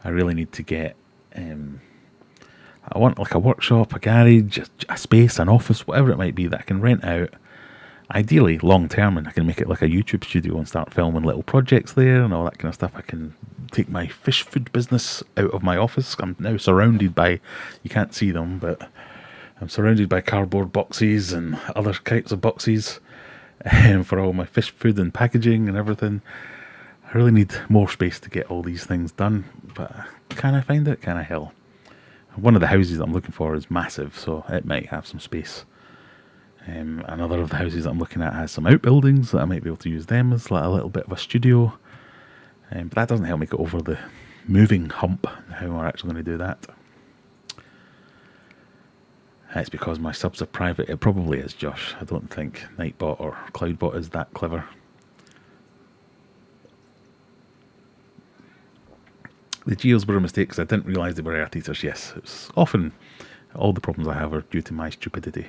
I really need to get. I want like a workshop, a garage, a space, an office, whatever it might be that I can rent out. Ideally, long term, and I can make it like a YouTube studio and start filming little projects there and all that kind of stuff. I can take my fish food business out of my office. I'm now surrounded by, you can't see them, but I'm surrounded by cardboard boxes and other types of boxes for all my fish food and packaging and everything. I really need more space to get all these things done, but can I find it? Can I? Hell. One of the houses that I'm looking for is massive, so it might have some space. Another of the houses that I'm looking at has some outbuildings that I might be able to use them as like a little bit of a studio. But that doesn't help me get over the moving hump, how we're actually going to do that. It's because my subs are private. It probably is, Josh. I don't think Nightbot or Cloudbot is that clever. The geos were a mistake because I didn't realise they were earth eaters. Yes, it's often all the problems I have are due to my stupidity.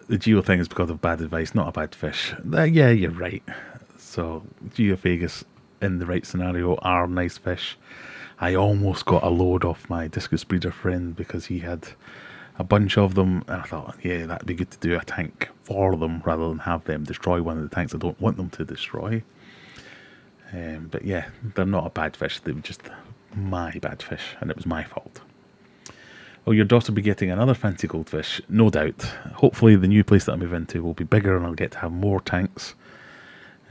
The geo thing is because of bad advice, not a bad fish. Yeah, you're right. So Geophagus in the right scenario are nice fish. I almost got a load off my discus breeder friend because he had a bunch of them, and I thought, yeah, that'd be good to do a tank for them rather than have them destroy one of the tanks I don't want them to destroy. But yeah, they're not a bad fish. They were just my bad fish, and it was my fault. Will your daughter be getting another fancy goldfish? No doubt. Hopefully the new place that I move into will be bigger and I'll get to have more tanks.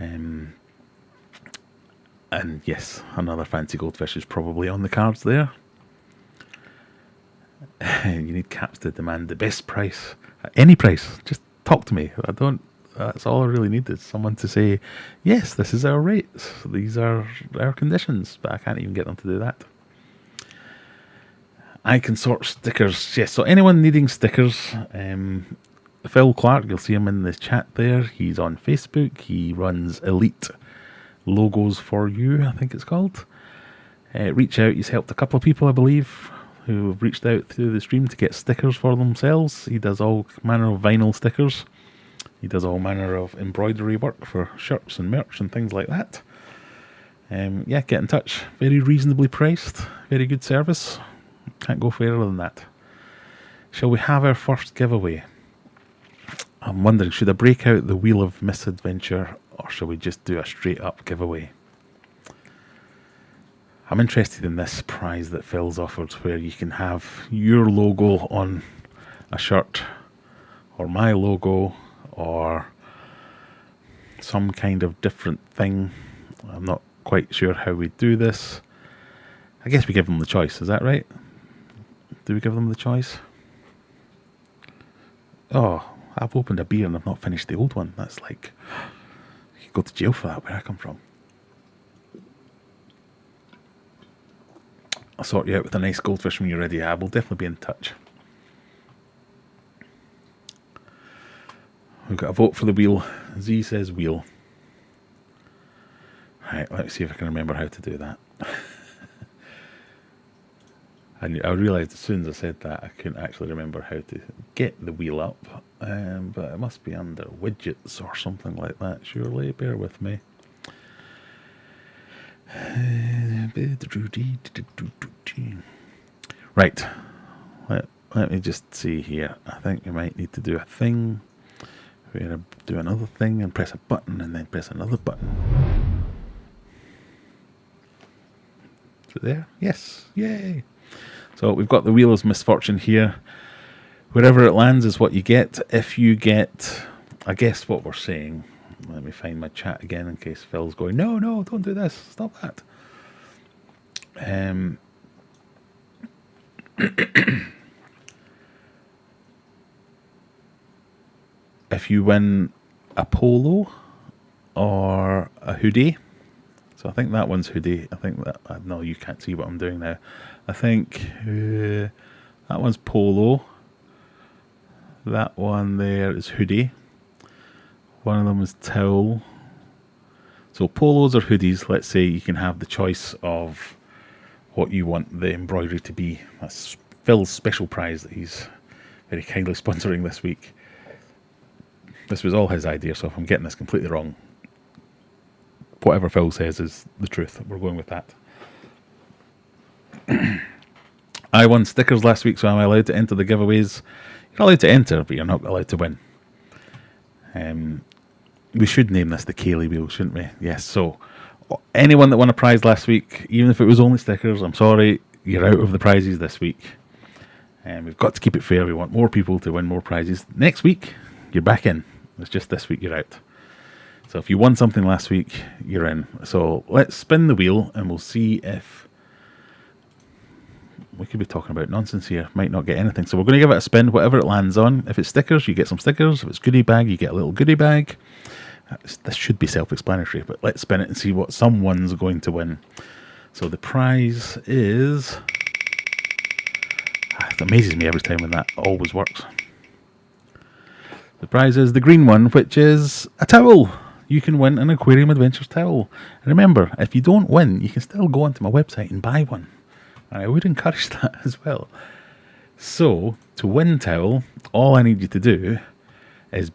And yes, another fancy goldfish is probably on the cards there. You need caps to demand the best price. Any price. Just talk to me. That's all I really need, is someone to say, yes, this is our rates. These are our conditions. But I can't even get them to do that. I can sort stickers. Yes, so anyone needing stickers, Phil Clark, you'll see him in the chat there. He's on Facebook. He runs Elite Logos for You, I think it's called. Reach out. He's helped a couple of people, I believe, who have reached out through the stream to get stickers for themselves. He does all manner of vinyl stickers. He does all manner of embroidery work for shirts and merch and things like that. Yeah, get in touch. Very reasonably priced. Very good service. Can't go further than that. Shall we have our first giveaway? I'm wondering, should I break out the Wheel of Misadventure, or shall we just do a straight up giveaway? I'm interested in this prize that Phil's offered, where you can have your logo on a shirt, or my logo, or some kind of different thing. I'm not quite sure how we do this. I guess we give them the choice, is that right? Do we give them the choice? Oh, I've opened a beer and I've not finished the old one. That's like, you could go to jail for that, where I come from. I'll sort you out with a nice goldfish when you're ready. I will definitely be in touch. We've got a vote for the wheel. Z says wheel. Right, let's see if I can remember how to do that. I realised as soon as I said that I couldn't actually remember how to get the wheel up, but it must be under widgets or something like that, surely. Bear with me. Right, let me just see here. I think we might need to do a thing. We're going to do another thing and press a button and then press another button. Is it there? Yes, yay! So we've got the wheel of misfortune here. Wherever it lands is what you get. If you get, I guess what we're saying, let me find my chat again in case Phil's going, no, don't do this, stop that. If you win a polo or a hoodie, so I think that one's hoodie. I think that, no, you can't see what I'm doing now. I think that one's polo. That one there is hoodie. One of them is towel. So polos or hoodies, let's say you can have the choice of what you want the embroidery to be. That's Phil's special prize that he's very kindly sponsoring this week. This was all his idea, so if I'm getting this completely wrong, whatever Phil says is the truth. We're going with that. I won stickers last week, so I'm allowed to enter the giveaways. You're allowed to enter, but you're not allowed to win. We should name this the Kaylee Wheel, shouldn't we? Yes, so anyone that won a prize last week, even if it was only stickers, I'm sorry, you're out of the prizes this week. We've got to keep it fair. We want more people to win more prizes. Next week, you're back in. It's just this week you're out. So if you won something last week, you're in. So let's spin the wheel and we'll see if... We could be talking about nonsense here. Might not get anything. So we're going to give it a spin, whatever it lands on. If it's stickers, you get some stickers. If it's goodie bag, you get a little goodie bag. This should be self-explanatory, but let's spin it and see what someone's going to win. So the prize is... It amazes me every time when that always works. The prize is the green one, which is a towel. You can win an Aquarium Adventures towel. And remember, if you don't win, you can still go onto my website and buy one. And I would encourage that as well. So, to win towel, all I need you to do is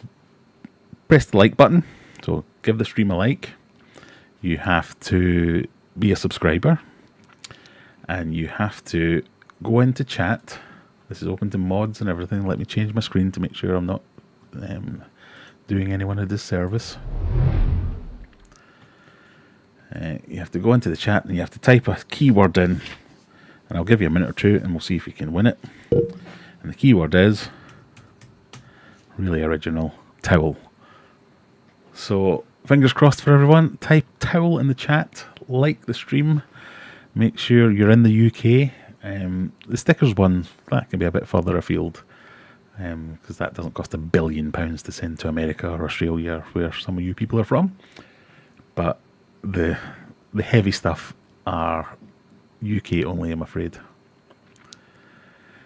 press the like button. So, give the stream a like. You have to be a subscriber. And you have to go into chat. This is open to mods and everything. Let me change my screen to make sure I'm not doing anyone a disservice. You have to go into the chat and you have to type a keyword in. And I'll give you a minute or two and we'll see if you can win it. And the keyword is really original towel. So fingers crossed for everyone. Type towel in the chat. Like the stream. Make sure you're in the UK. The stickers one, that can be a bit further afield. Because that doesn't cost £1 billion to send to America or Australia, where some of you people are from. But the heavy stuff are UK only, I'm afraid.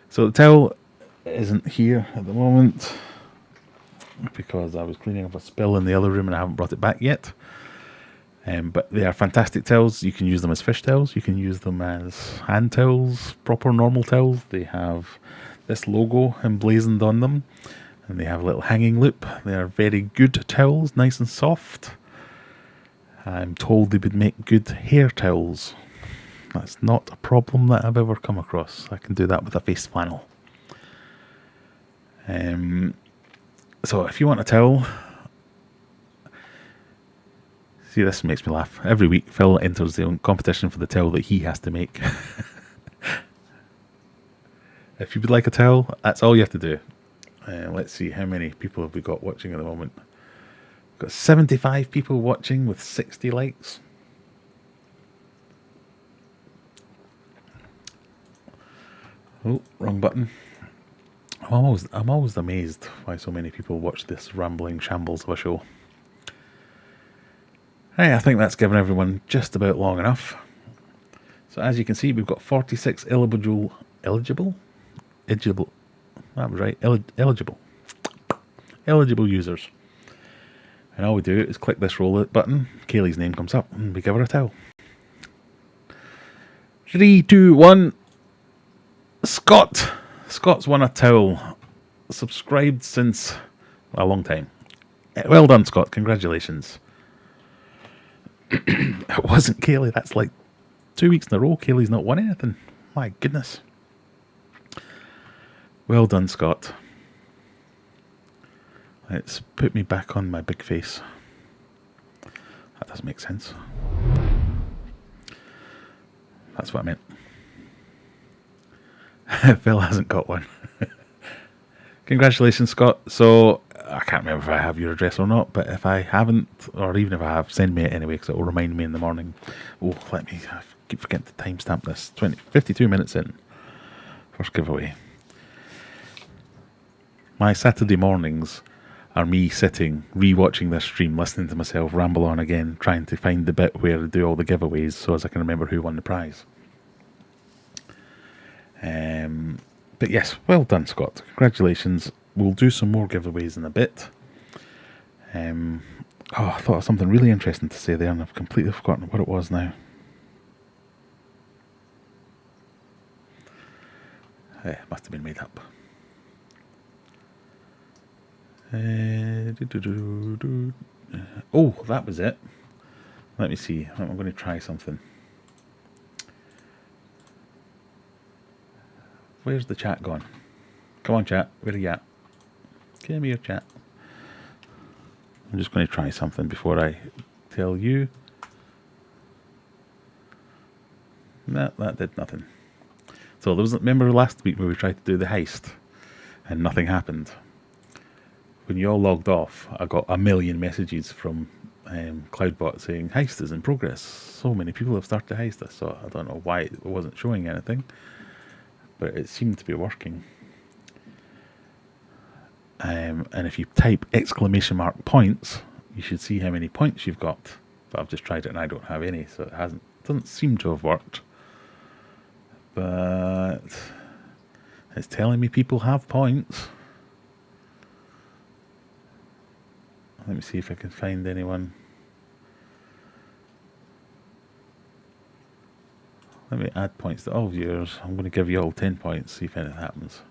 So the towel isn't here at the moment because I was cleaning up a spill in the other room and I haven't brought it back yet. But they are fantastic towels. You can use them as fish towels. You can use them as hand towels, proper normal towels. They have this logo emblazoned on them. And they have a little hanging loop. They are very good towels, nice and soft. I'm told they would make good hair towels. That's not a problem that I've ever come across. I can do that with a face flannel. So if you want a towel... See, this makes me laugh. Every week, Phil enters the own competition for the towel that he has to make. If you would like a towel, that's all you have to do. Let's see, how many people have we got watching at the moment? We've got 75 people watching with 60 likes. Oh, wrong button. I'm always amazed why so many people watch this rambling shambles of a show. Hey, I think that's given everyone just about long enough. So as you can see, we've got 46 eligible. That was right, eligible eligible users. And all we do is click this roll it button, Kaylee's name comes up, and we give her a towel. 3, 2, 1. Scott! Scott's won a towel. Subscribed since a long time. Well done, Scott. Congratulations. It wasn't Kaylee. That's like 2 weeks in a row. Kaylee's not won anything. My goodness. Well done, Scott. Let's put me back on my big face. That doesn't make sense. That's what I meant. Phil hasn't got one. Congratulations, Scott. So, I can't remember if I have your address or not, but if I haven't, or even if I have, send me it anyway, because it will remind me in the morning. Oh, I keep forgetting to timestamp this. 52 minutes in. First giveaway. My Saturday mornings are me sitting, re-watching this stream, listening to myself ramble on again, trying to find the bit where I do all the giveaways so as I can remember who won the prize. But yes, well done, Scott. Congratulations. We'll do some more giveaways in a bit. I thought of something really interesting to say there, and I've completely forgotten what it was now. It must have been made up. Oh, that was it. Let me see. I'm going to try something. Where's the chat gone? Come on, chat. Where are you at? Come here, chat. I'm just going to try something before I tell you. No, that did nothing. So remember last week where we tried to do the heist and nothing happened? When you all logged off, I got a million messages from Cloudbot saying heist is in progress. So many people have started to heist us, so I don't know why it wasn't showing anything, but it seemed to be working. And if you type !points, you should see how many points you've got. But I've just tried it and I don't have any, so it doesn't seem to have worked. But it's telling me people have points. Let me see if I can find anyone. Let me add points to all viewers. I'm going to give you all 10 points, see if anything happens.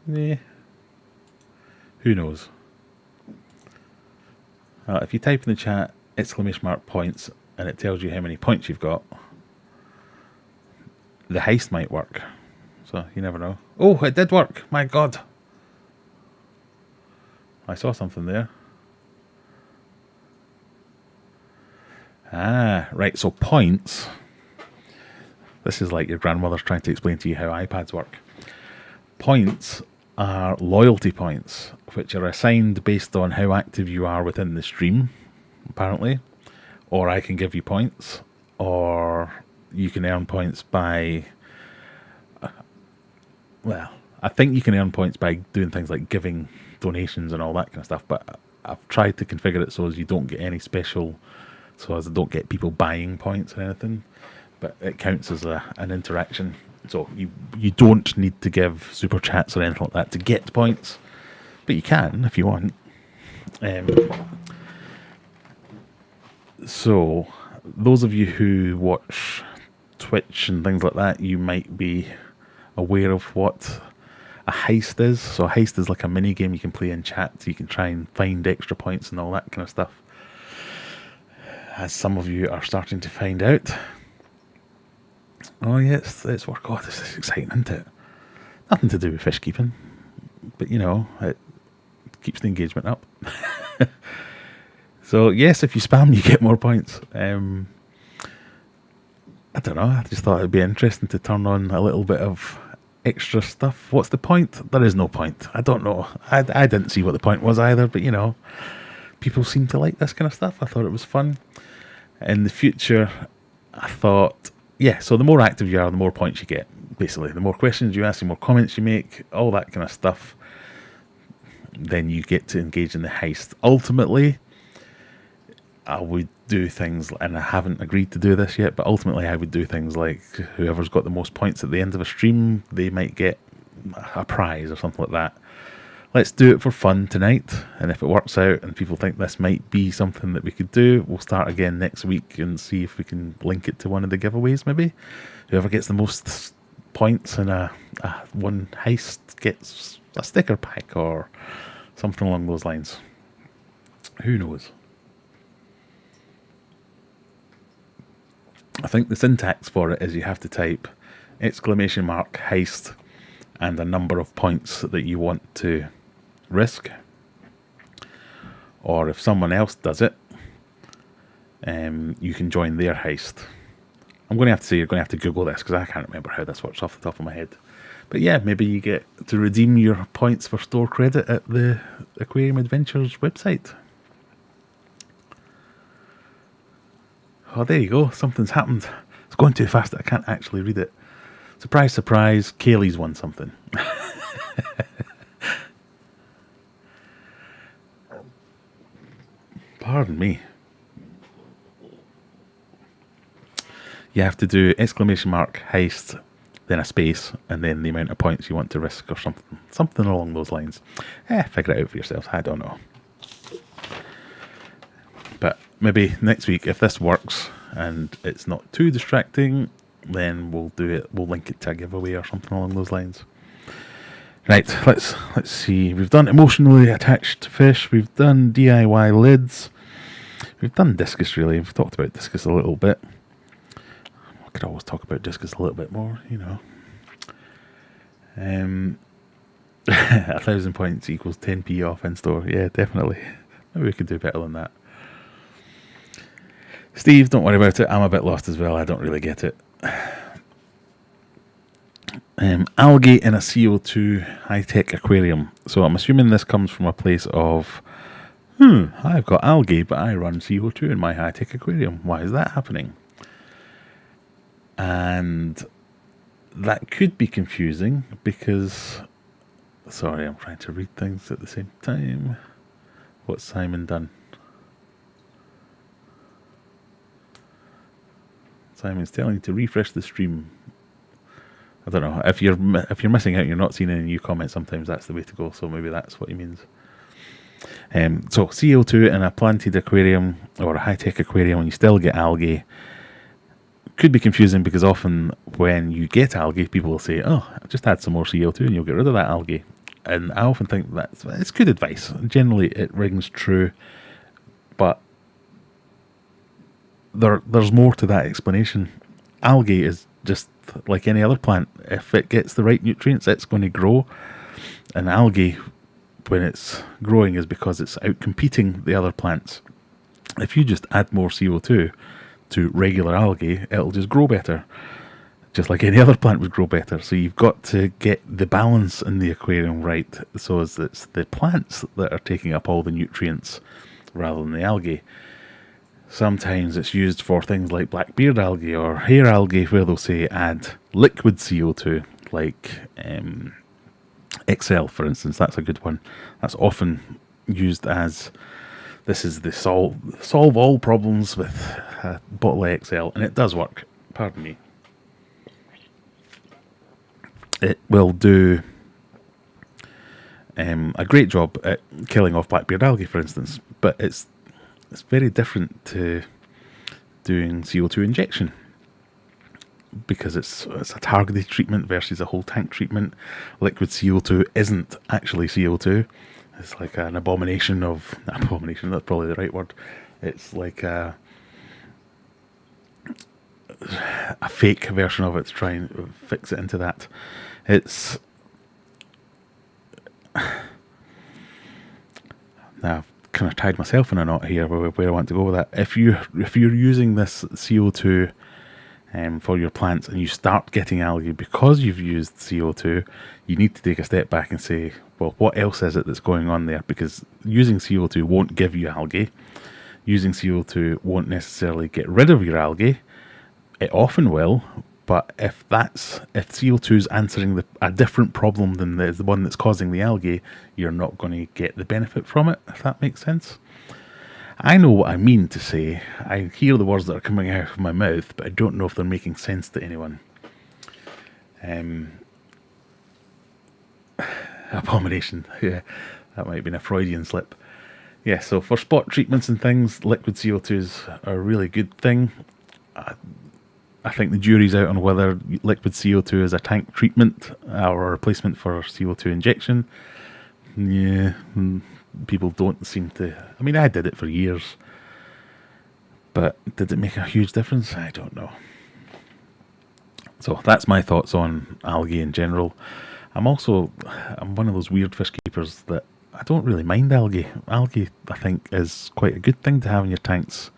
Nah. Who knows? If you type in the chat !points and it tells you how many points you've got, the heist might work. So you never know. Oh, it did work! My God! I saw something there. Ah, right, so points. This is like your grandmother's trying to explain to you how iPads work. Points are loyalty points, which are assigned based on how active you are within the stream, apparently. Or I can give you points, or you can earn points by... well, I think you can earn points by doing things like giving donations and all that kind of stuff, but I've tried to configure it so as you don't get any special, so as I don't get people buying points or anything, but it counts as an interaction. So you don't need to give super chats or anything like that to get points, but you can if you want. So those of you who watch Twitch and things like that, you might be aware of what a heist is. So a heist is like a mini game you can play in chat, so you can try and find extra points and all that kind of stuff, as some of you are starting to find out. Oh yes, it's work. Oh, this is exciting, isn't it? Nothing to do with fish keeping, but you know, it keeps the engagement up. So yes, if you spam, you get more points. I don't know, I just thought it'd be interesting to turn on a little bit of extra stuff. What's the point? There is no point. I don't know. I didn't see what the point was either, but you know, people seem to like this kind of stuff. I thought it was fun. In the future, I thought, yeah, so the more active you are, the more points you get, basically. The more questions you ask, the more comments you make, all that kind of stuff, then you get to engage in the heist. Ultimately, I would do things, and I haven't agreed to do this yet, but ultimately I would do things like whoever's got the most points at the end of a stream, they might get a prize or something like that. Let's do it for fun tonight, and if it works out and people think this might be something that we could do, we'll start again next week and see if we can link it to one of the giveaways maybe. Whoever gets the most points in a one heist gets a sticker pack or something along those lines. Who knows? I think the syntax for it is you have to type !heist and a number of points that you want to risk. Or if someone else does it, you can join their heist. I'm going to have to say you're going to have to Google this because I can't remember how this works off the top of my head. But yeah, maybe you get to redeem your points for store credit at the Aquarium Adventures website. Oh, there you go. Something's happened. It's going too fast that I can't actually read it. Surprise, surprise, Kaylee's won something. Pardon me. You have to do ! heist, then a space, and then the amount of points you want to risk or something. Something along those lines. Figure it out for yourselves. I don't know. But maybe next week, if this works and it's not too distracting, then we'll do it. We'll link it to a giveaway or something along those lines. Right, let's see. We've done emotionally attached fish. We've done DIY lids. We've done discus, really. We've talked about discus a little bit. I could always talk about discus a little bit more, you know. 1,000 points equals 10p off in store. Yeah, definitely. Maybe we could do better than that. Steve, don't worry about it. I'm a bit lost as well. I don't really get it. Algae in a CO2 high-tech aquarium. So I'm assuming this comes from a place of, I've got algae, but I run CO2 in my high-tech aquarium. Why is that happening? And that could be confusing because... Sorry, I'm trying to read things at the same time. What's Simon done? Simon's telling you to refresh the stream. I don't know. If you're missing out, you're not seeing any new comments, sometimes that's the way to go. So maybe that's what he means. So CO2 in a planted aquarium or a high-tech aquarium, and you still get algae. Could be confusing because often when you get algae, people will say, "Oh, just add some more CO2 and you'll get rid of that algae." And I often think it's good advice. Generally, it rings true, but there's more to that explanation. Algae is just like any other plant. If it gets the right nutrients, it's going to grow. And algae, when it's growing, is because it's out-competing the other plants. If you just add more CO2 to regular algae, it'll just grow better. Just like any other plant would grow better. So you've got to get the balance in the aquarium right, so as it's the plants that are taking up all the nutrients rather than the algae. Sometimes it's used for things like blackbeard algae or hair algae, where they'll say add liquid CO2, like XL, for instance. That's a good one. That's often used as, this is the solve all problems with a bottle of XL, and it does work. Pardon me. It will do a great job at killing off blackbeard algae, for instance, but it's very different to doing CO2 injection because it's a targeted treatment versus a whole tank treatment. Liquid CO2 isn't actually CO2. It's like an abomination, that's probably the right word. It's like a fake version of it to try and fix it into that. It's... Now, I've kind of tied myself in a knot here where I want to go with that. If you're using this CO2 for your plants and you start getting algae because you've used CO2, you need to take a step back and say, well, what else is it that's going on there? Because using CO2 won't give you algae. Using CO2 won't necessarily get rid of your algae. It often will, but if CO2 is answering a different problem than the one that's causing the algae, you're not going to get the benefit from it, if that makes sense. I know what I mean to say. I hear the words that are coming out of my mouth, but I don't know if they're making sense to anyone. Abomination. Yeah, that might have been a Freudian slip. Yeah, so for spot treatments and things, liquid CO2 is a really good thing. I think the jury's out on whether liquid CO2 is a tank treatment or a replacement for CO2 injection. Yeah, people don't seem to... I mean, I did it for years. But did it make a huge difference? I don't know. So that's my thoughts on algae in general. I'm one of those weird fish keepers that I don't really mind algae. Algae, I think, is quite a good thing to have in your tanks.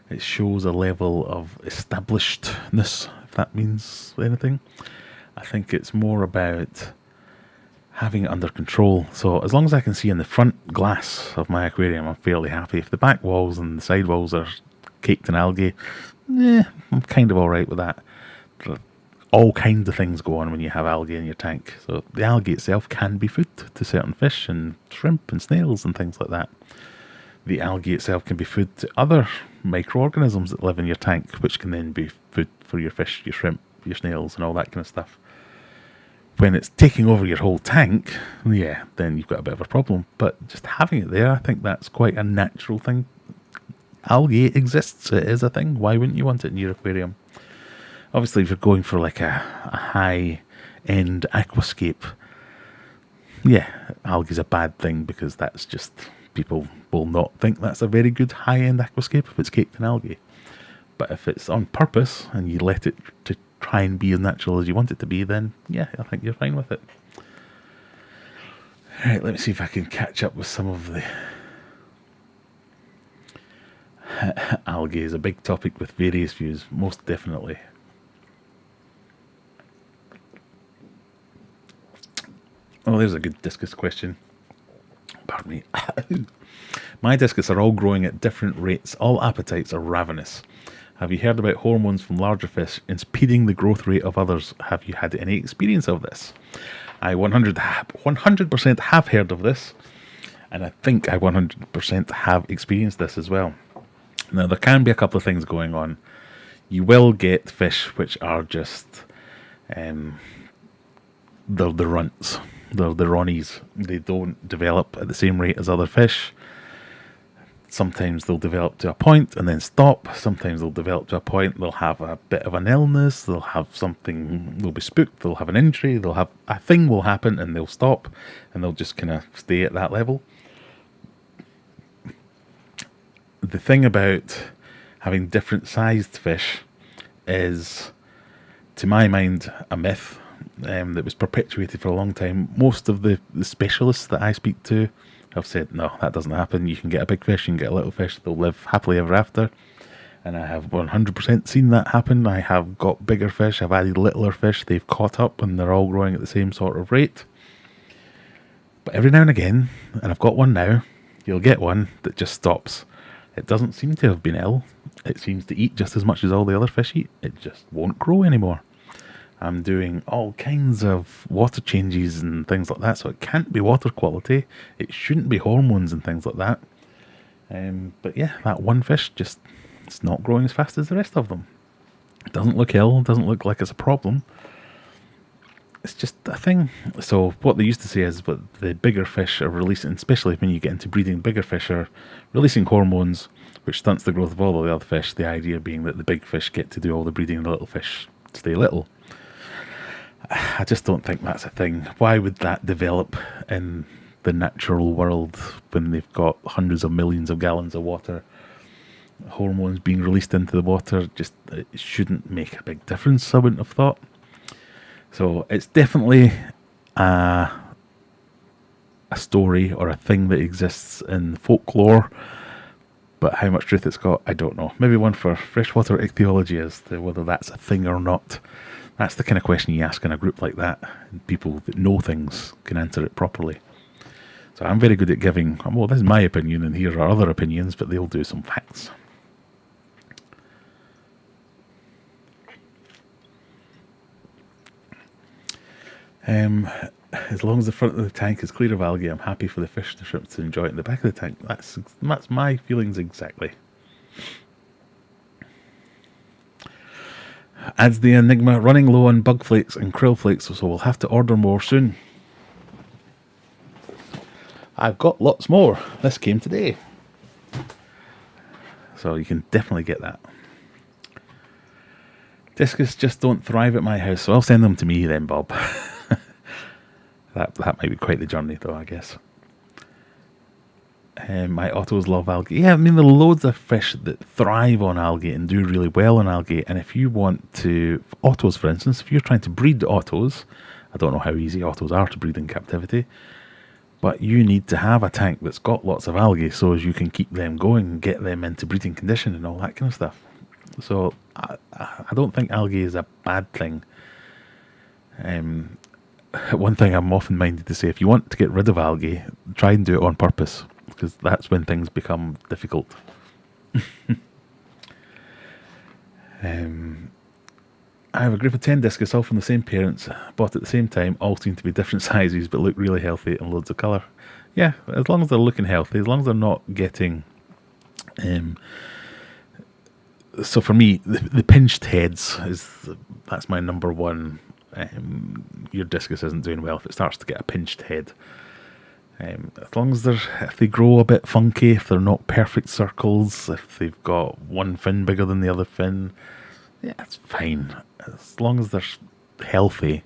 It shows a level of establishedness, if that means anything. I think it's more about having it under control. So as long as I can see in the front glass of my aquarium, I'm fairly happy. If the back walls and the side walls are caked in algae, I'm kind of alright with that. All kinds of things go on when you have algae in your tank. So the algae itself can be food to certain fish and shrimp and snails and things like that. The algae itself can be food to other microorganisms that live in your tank, which can then be food for your fish, your shrimp, your snails and all that kind of stuff. When it's taking over your whole tank, yeah, then you've got a bit of a problem. But just having it there, I think that's quite a natural thing. Algae exists, it is a thing. Why wouldn't you want it in your aquarium? Obviously, if you're going for like a high-end aquascape, yeah, algae's a bad thing because that's just... people will not think that's a very good high-end aquascape if it's caked in algae. But if it's on purpose and you let it to try and be as natural as you want it to be, then yeah, I think you're fine with it. Alright, let me see if I can catch up with some of the... Algae is a big topic with various views, most definitely. Oh, there's a good discus question. Pardon me. My discus are all growing at different rates. All appetites are ravenous. Have you heard about hormones from larger fish impeding the growth rate of others? Have you had any experience of this? I 100% have heard of this, and I think I 100% have experienced this as well. Now, there can be a couple of things going on. You will get fish which are just... they're the runts. They're the Ronnies. They don't develop at the same rate as other fish. Sometimes they'll develop to a point and then stop. Sometimes they'll develop to a point, they'll have a bit of an illness, they'll have something, they'll be spooked, they'll have an injury, they'll have a thing will happen and they'll stop and they'll just kind of stay at that level. The thing about having different sized fish is, to my mind, a myth that was perpetuated for a long time. Most of the specialists that I speak to have said, no, that doesn't happen. You can get a big fish, you can get a little fish, they'll live happily ever after. And I have 100% seen that happen. I have got bigger fish, I've added littler fish, they've caught up and they're all growing at the same sort of rate. But every now and again, and I've got one now, you'll get one that just stops. It doesn't seem to have been ill. It seems to eat just as much as all the other fish eat. It just won't grow anymore. I'm doing all kinds of water changes and things like that, so it can't be water quality. It shouldn't be hormones and things like that. But yeah, that one fish just, it's not growing as fast as the rest of them. It doesn't look ill, doesn't look like it's a problem. It's just a thing. So what they used to say is, but the bigger fish are releasing, especially when you get into breeding, bigger fish are releasing hormones, which stunts the growth of all of the other fish. The idea being that the big fish get to do all the breeding and the little fish stay little. I just don't think that's a thing. Why would that develop in the natural world when they've got hundreds of millions of gallons of water? Hormones being released into the water, just it shouldn't make a big difference, I wouldn't have thought. So it's definitely a story or a thing that exists in folklore, but how much truth it's got, I don't know. Maybe one for freshwater ichthyology as to whether that's a thing or not. That's the kind of question you ask in a group like that, and people that know things can answer it properly. So I'm very good at giving, well, this is my opinion, and here are other opinions, but they'll do some facts. As long as the front of the tank is clear of algae, I'm happy for the fish and shrimp to enjoy it in the back of the tank. That's my feelings exactly. Adds the Enigma, running low on bug flakes and krill flakes, so we'll have to order more soon. I've got lots more. This came today. So you can definitely get that. Discus just don't thrive at my house, so I'll send them to me then, Bob. That might be quite the journey, though, I guess. My autos love algae. Yeah, I mean, there are loads of fish that thrive on algae and do really well on algae. And if you want to... Autos, for instance, if you're trying to breed autos... I don't know how easy autos are to breed in captivity. But you need to have a tank that's got lots of algae so as you can keep them going and get them into breeding condition and all that kind of stuff. So I don't think algae is a bad thing. One thing I'm often minded to say, if you want to get rid of algae, try and do it on purpose, because that's when things become difficult. I have a group of 10 discus, all from the same parents, bought at the same time, all seem to be different sizes, but look really healthy and loads of colour. Yeah, as long as they're looking healthy, as long as they're not getting... so for me, the pinched heads, that's my number one. Your discus isn't doing well if it starts to get a pinched head. As long as if they grow a bit funky, if they're not perfect circles, if they've got one fin bigger than the other fin, yeah, it's fine. As long as they're healthy,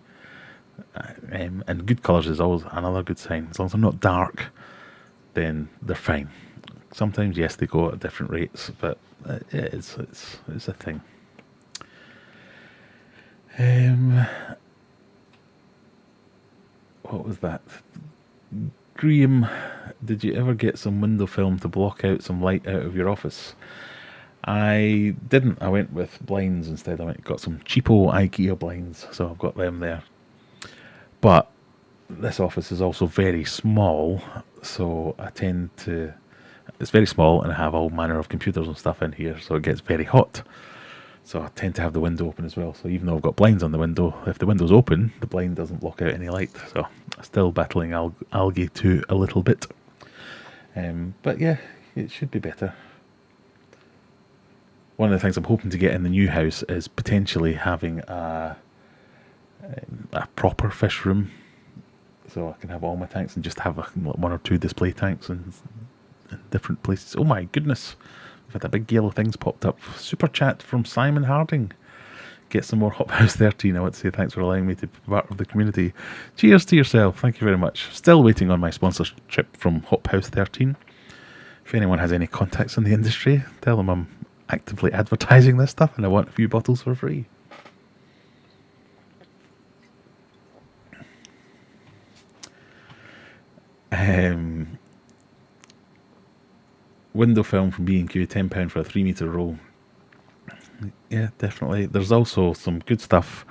and good colours is always another good sign. As long as they're not dark, then they're fine. Sometimes, yes, they go at different rates, but it's a thing. What was that? Graham, did you ever get some window film to block out some light out of your office? I didn't. I went with blinds instead. I went and got some cheapo IKEA blinds, so I've got them there. But this office is also very small, so I tend to... It's very small, and I have all manner of computers and stuff in here, so it gets very hot. So I tend to have the window open as well. So even though I've got blinds on the window, if the window's open, the blind doesn't block out any light. So still battling algae too a little bit. But yeah, it should be better. One of the things I'm hoping to get in the new house is potentially having a proper fish room. So I can have all my tanks and just have one or two display tanks in different places. Oh my goodness. We've had a big yellow things popped up. Super chat from Simon Harding. Get some more Hop House 13. I want to say thanks for allowing me to be part of the community. Cheers to yourself. Thank you very much. Still waiting on my sponsorship from Hop House 13. If anyone has any contacts in the industry, tell them I'm actively advertising this stuff and I want a few bottles for free. Window film from B&Q, £10 for a 3 metre roll. Yeah, definitely. There's also some good stuff.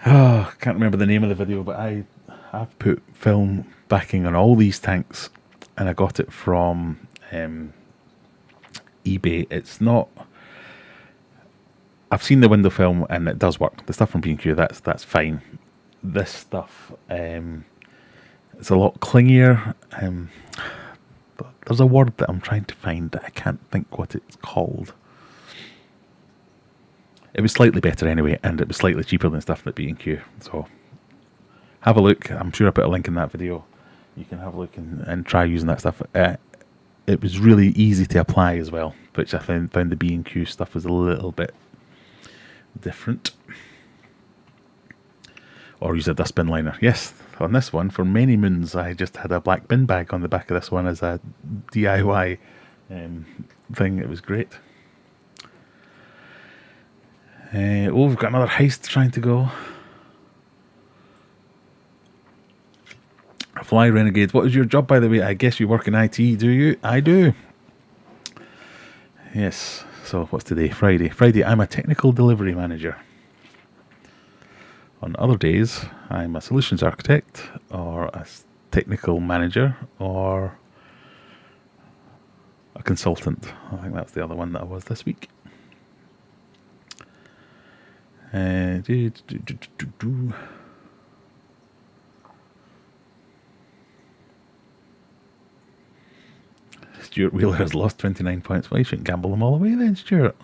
Oh, I can't remember the name of the video, but I've put film backing on all these tanks, and I got it from eBay. It's not... I've seen the window film, and it does work. The stuff from B&Q, that's fine. This stuff, it's a lot clingier. There's a word that I'm trying to find that I can't think what it's called. It was slightly better anyway, and it was slightly cheaper than stuff at B&Q. So have a look. I'm sure I put a link in that video. You can have a look and try using that stuff. It was really easy to apply as well, which I found the B&Q stuff was a little bit different. Or use a dustbin liner. Yes, on this one, for many moons, I just had a black bin bag on the back of this one as a DIY thing. It was great. We've got another heist trying to go. Fly Renegade. What is your job, by the way? I guess you work in IT, do you? I do. Yes. So what's today? Friday. Friday, I'm a technical delivery manager. On other days, I'm a solutions architect, or a technical manager, or a consultant. I think that's the other one that I was this week. Stuart Wheeler has lost 29 points. Well, you shouldn't gamble them all away then, Stuart.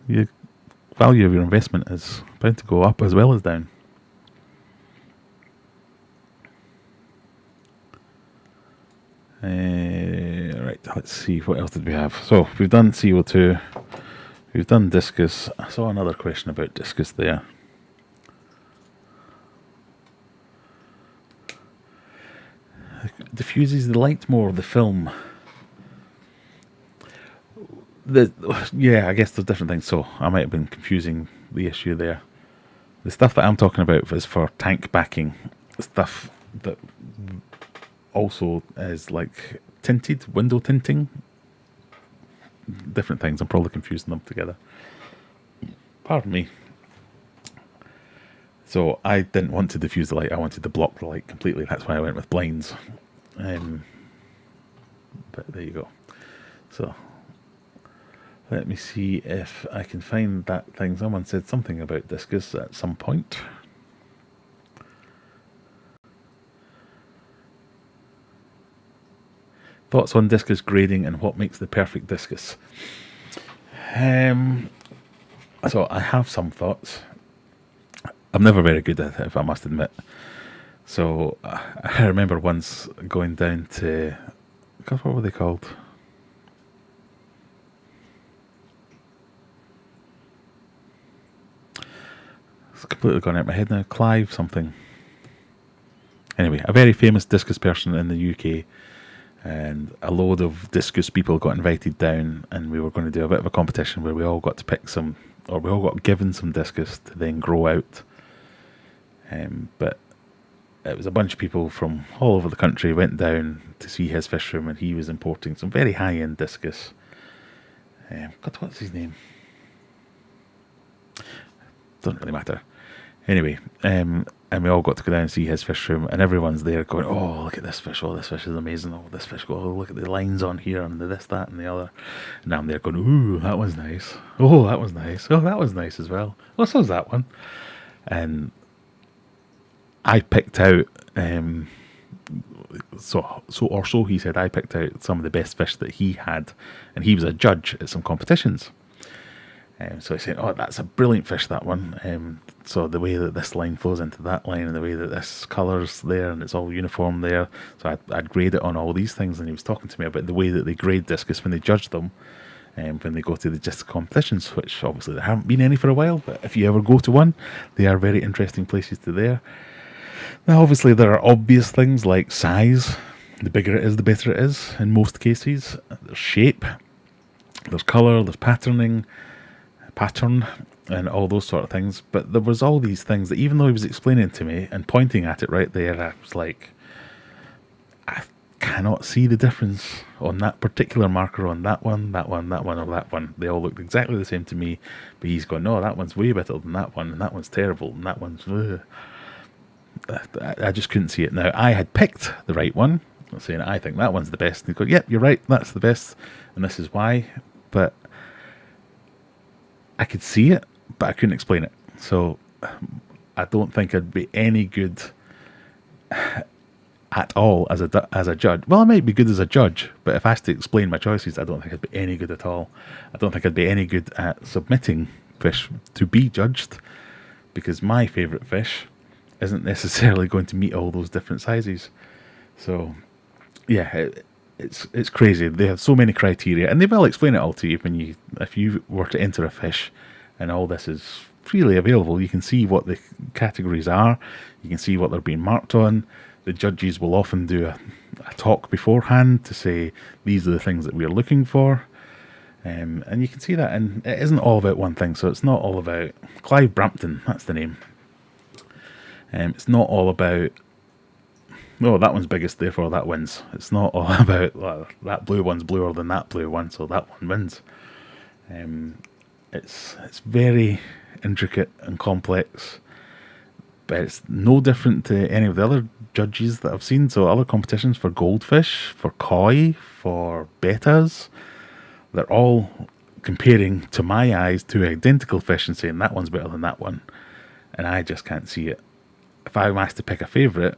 The value of your investment is bound to go up as well as down. Right, let's see, what else did we have? So, we've done CO2, we've done discus. I saw another question about discus there. Diffuses the light more, the film. Yeah, I guess there's different things, so I might have been confusing the issue there. The stuff that I'm talking about is for tank backing, stuff that also is like tinted, window tinting, different things. I'm probably confusing them together. Pardon me. So I didn't want to diffuse the light, I wanted to block the light completely. That's why I went with blinds. But there you go. So let me see if I can find that thing. Someone said something about discus at some point. Thoughts on discus grading and what makes the perfect discus? So I have some thoughts. I'm never very good at it, if I must admit. So I remember once going down to, God, what were they called? It's completely gone out of my head now. Clive something. Anyway, a very famous discus person in the UK, and a load of discus people got invited down, and we were going to do a bit of a competition where we all got to pick some, or we all got given some discus to then grow out. But it was a bunch of people from all over the country went down to see his fish room, and he was importing some very high-end discus. God, what's his name? Doesn't really matter. Anyway, and we all got to go down and see his fish room, and everyone's there going, oh, look at this fish, oh, this fish is amazing, oh, this fish, oh, look at the lines on here, and the this, that, and the other. And I'm there going, ooh, that was nice. Oh, that was nice. Oh, that was nice as well. Oh, so was that one. And I picked out, so he said, I picked out some of the best fish that he had, and he was a judge at some competitions. So I said, oh, that's a brilliant fish, that one. So the way that this line flows into that line, and the way that this colour's there, and it's all uniform there. So I'd grade it on all these things, and he was talking to me about the way that they grade discus when they judge them, when they go to the discus competitions, which obviously there haven't been any for a while, but if you ever go to one, they are very interesting places to there. Now, obviously, there are obvious things like size. The bigger it is, the better it is, in most cases. There's shape, there's colour, there's pattern, and all those sort of things. But there was all these things that, even though he was explaining to me and pointing at it right there, I was like, I cannot see the difference on that particular marker, on that one, or that one. They all looked exactly the same to me, but he's going, no, that one's way better than that one, and that one's terrible, and that one's... I just couldn't see it. Now, I had picked the right one, saying I think that one's the best. And he goes, yep, you're right, that's the best, and this is why. But I could see it, but I couldn't explain it. So I don't think I'd be any good at all as a judge. Well, I might be good as a judge, but if I had to explain my choices, I don't think I'd be any good at all. I don't think I'd be any good at submitting fish to be judged, because my favourite fish isn't necessarily going to meet all those different sizes. So yeah, it's crazy. They have so many criteria, and they will explain it all to you if you were to enter a fish, and all this is freely available. You can see what the categories are, you can see what they're being marked on. The judges will often do a talk beforehand to say these are the things that we're looking for, and you can see that. And it isn't all about one thing. So it's not all about Clive Brampton, that's the name. It's not all about, oh, that one's biggest, therefore that wins. It's not all about, well, that blue one's bluer than that blue one, so that one wins. It's very intricate and complex, but it's no different to any of the other judges that I've seen. So other competitions for goldfish, for koi, for bettas, they're all comparing, to my eyes, two identical fish and saying that one's better than that one, and I just can't see it. If I'm asked to pick a favourite,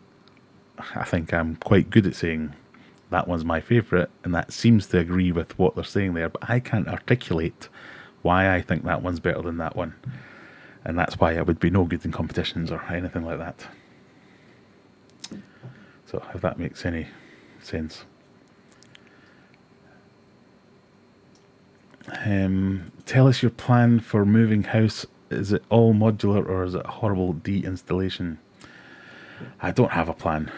I think I'm quite good at saying that one's my favourite, and that seems to agree with what they're saying there, but I can't articulate why I think that one's better than that one. And that's why I would be no good in competitions or anything like that. So if that makes any sense. Tell us your plan for moving house. Is it all modular or is it a horrible de-installation? I don't have a plan.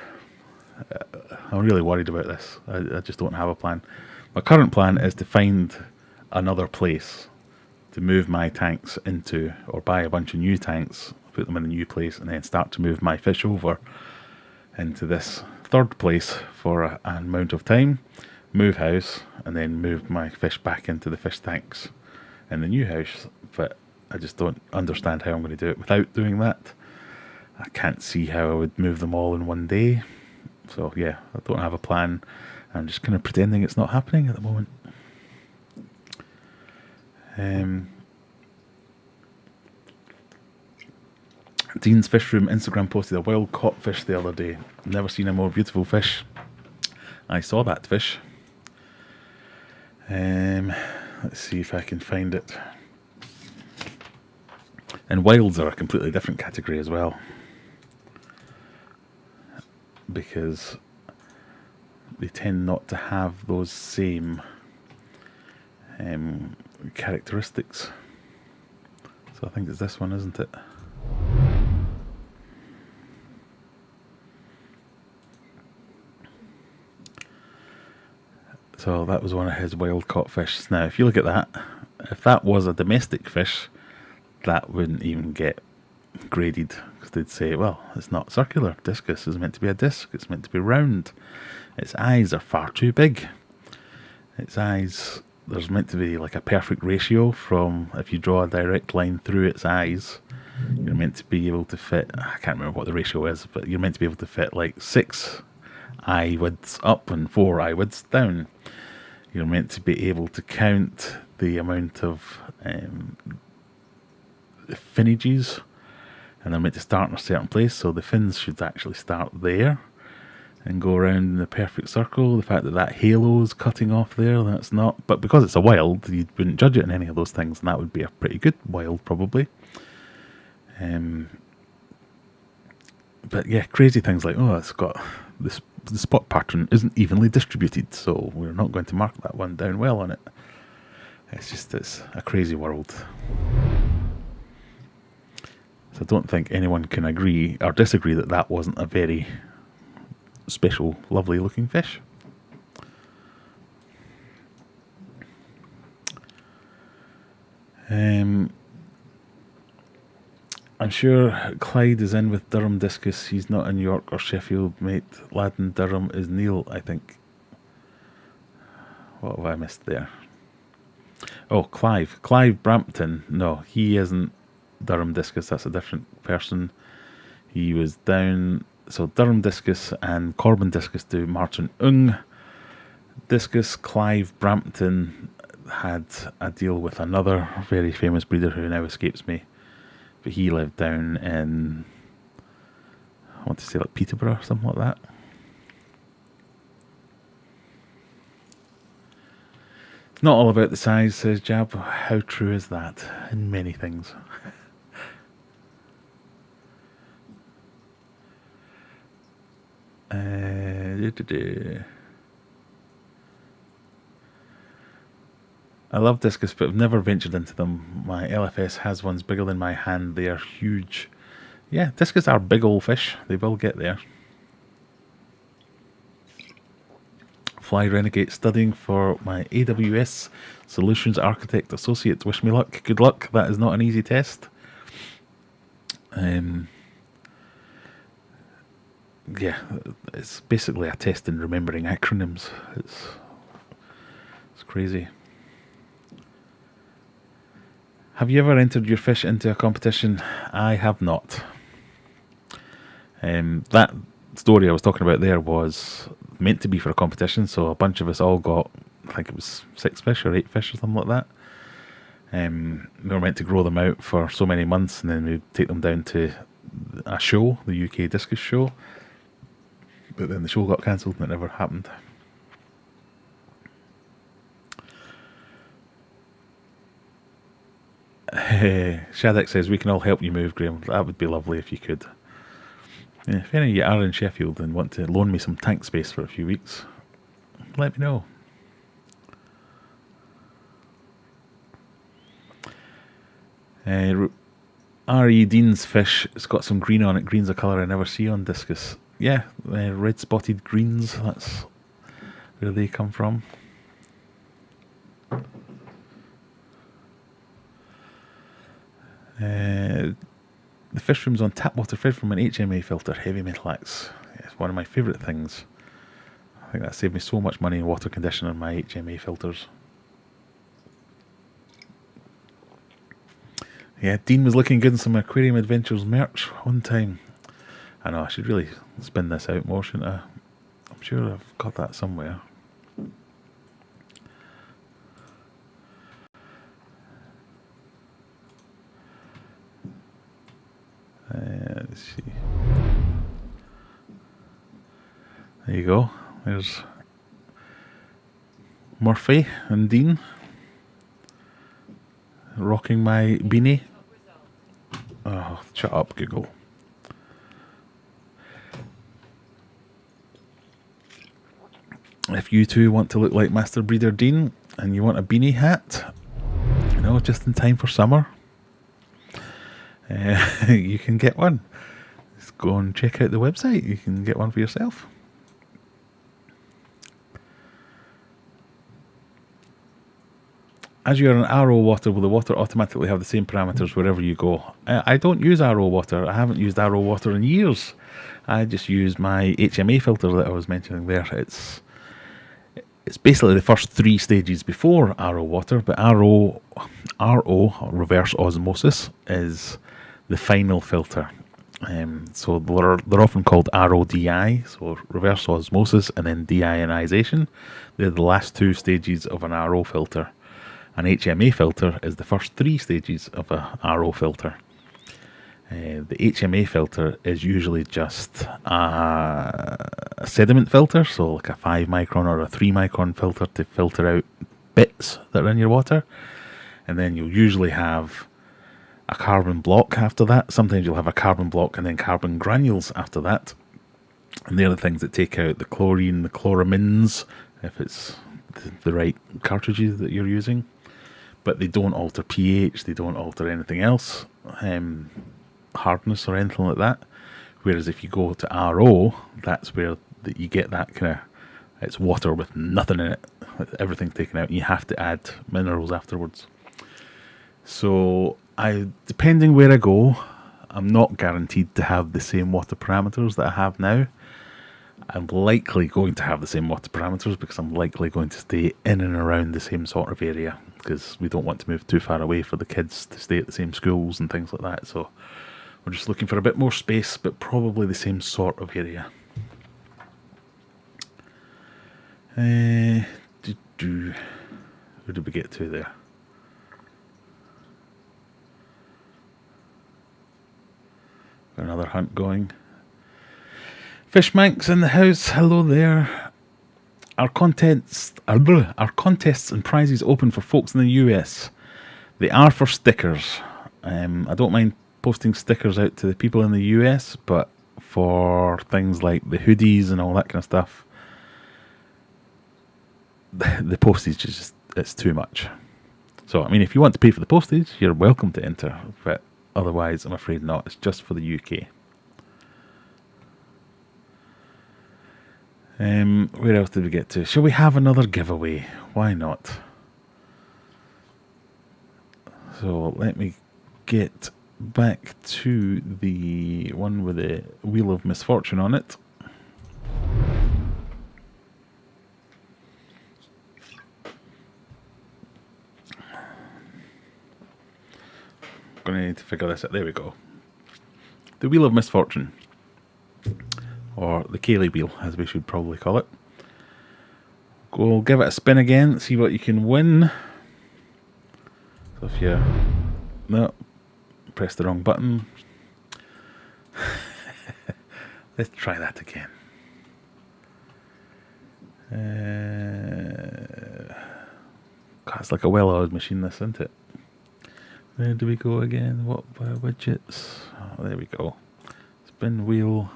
I'm really worried about this. I just don't have a plan. My current plan is to find another place to move my tanks into, or buy a bunch of new tanks, put them in a new place, and then start to move my fish over into this third place for an amount of time, move house, and then move my fish back into the fish tanks in the new house. But I just don't understand how I'm going to do it without doing that. I can't see how I would move them all in one day. So yeah, I don't have a plan. I'm just kind of pretending it's not happening at the moment. Dean's Fish Room Instagram posted a wild caught fish the other day. Never seen a more beautiful fish. I saw that fish. Let's see if I can find it. And wilds are a completely different category as well, because they tend not to have those same characteristics. So I think it's this one, isn't it? So that was one of his wild caught fish. Now if you look at that, if that was a domestic fish, that wouldn't even get graded, because they'd say, well, it's not circular. Discus is meant to be a disc. It's meant to be round. Its eyes are far too big. Its eyes, there's meant to be like a perfect ratio from, if you draw a direct line through its eyes, you're meant to be able to fit, I can't remember what the ratio is, but you're meant to be able to fit like 6 eye widths up and 4 eye widths down. You're meant to be able to count the amount of finnages, and they're meant to start in a certain place, so the fins should actually start there and go around in the perfect circle. The fact that that halo is cutting off there, that's not, but because it's a wild, you wouldn't judge it in any of those things, and that would be a pretty good wild probably. But yeah, crazy things like, oh, it's got this, the spot pattern isn't evenly distributed, so we're not going to mark that one down well on it. It's just, it's a crazy world. So I don't think anyone can agree or disagree that that wasn't a very special, lovely looking fish. I'm sure Clyde is in with Durham Discus. He's not in York or Sheffield, mate. Lad in Durham is Neil, I think. What have I missed there? Oh, Clive. Clive Brampton. No, he isn't Durham Discus. That's a different person. He was down... So Durham Discus and Corbin Discus do Martin Ung Discus. Clive Brampton had a deal with another very famous breeder who now escapes me. But he lived down in, I want to say like Peterborough or something like that. It's not all about the size, says Jab. How true is that? In many things. I love discus, but I've never ventured into them. My LFS has ones bigger than my hand. They are huge. Yeah, discus are big old fish. They will get there. Fly Renegade studying for my AWS Solutions Architect Associate. Wish me luck. Good luck. That is not an easy test. Yeah, it's basically a test in remembering acronyms. It's crazy. Have you ever entered your fish into a competition? I have not. That story I was talking about there was meant to be for a competition, so a bunch of us all got, I think it was 6 fish or 8 fish or something like that. We were meant to grow them out for so many months, and then we'd take them down to a show, the UK Discus Show. But then the show got cancelled and it never happened. Shadek says, we can all help you move, Graham. That would be lovely if you could. Yeah, if any of you are in Sheffield and want to loan me some tank space for a few weeks, let me know. R.E. Dean's fish, it's got some green on it. Green's a colour I never see on discus. Yeah, red spotted greens, that's where they come from. The fish room's on tap water fed from an HMA filter, heavy metalax. It's one of my favourite things. I think that saved me so much money in water conditioner on my HMA filters. Yeah, Dean was looking good in some Aquarium Adventures merch one time. I know, I should really spin this out more, shouldn't I? I'm sure I've got that somewhere. Let's see. There you go. There's Murphy and Dean rocking my beanie. Oh, shut up, Google. If you too want to look like Master Breeder Dean and you want a beanie hat, you know, just in time for summer, you can get one. Just go and check out the website. You can get one for yourself. As you're in RO water, will the water automatically have the same parameters wherever you go? I don't use RO water. I haven't used RO water in years. I just use my HMA filter that I was mentioning there. It's basically the first 3 stages before RO water, but RO, reverse osmosis, is the final filter. So they're often called RODI, so reverse osmosis and then deionization. They're the last 2 stages of an RO filter. An HMA filter is the first 3 stages of a RO filter. The HMA filter is usually just a sediment filter, so like a 5 micron or a 3 micron filter to filter out bits that are in your water. And then you'll usually have a carbon block after that. Sometimes you'll have a carbon block and then carbon granules after that. And they're the things that take out the chlorine, the chloramines, if it's the right cartridges that you're using. But they don't alter pH, they don't alter anything else, hardness or anything like that. Whereas if you go to RO, that's where you get that kind of, it's water with nothing in it, everything's taken out, and you have to add minerals afterwards. So depending where I go, I'm not guaranteed to have the same water parameters that I have now. I'm likely going to have the same water parameters because I'm likely going to stay in and around the same sort of area, because we don't want to move too far away for the kids to stay at the same schools and things like that. So we're just looking for a bit more space, but probably the same sort of area. Who did we get to there? Got another hunt going. Fishmanx in the house, hello there. Our contests and prizes open for folks in the US. They are for stickers. I don't mind posting stickers out to the people in the US, but for things like the hoodies and all that kind of stuff, the postage is just, it's too much. So, I mean, if you want to pay for the postage, you're welcome to enter, but otherwise, I'm afraid not. It's just for the UK. Where else did we get to? Shall we have another giveaway? Why not? So let me get back to the one with the Wheel of Misfortune on it. I'm going to need to figure this out. There we go. The Wheel of Misfortune. Or the Cayley wheel, as we should probably call it. We'll give it a spin again, see what you can win. So if you... No, press the wrong button. Let's try that again. God, it's like a well-oiled machine, this, isn't it? Where do we go again? What widgets? Oh, there we go. Spin wheel.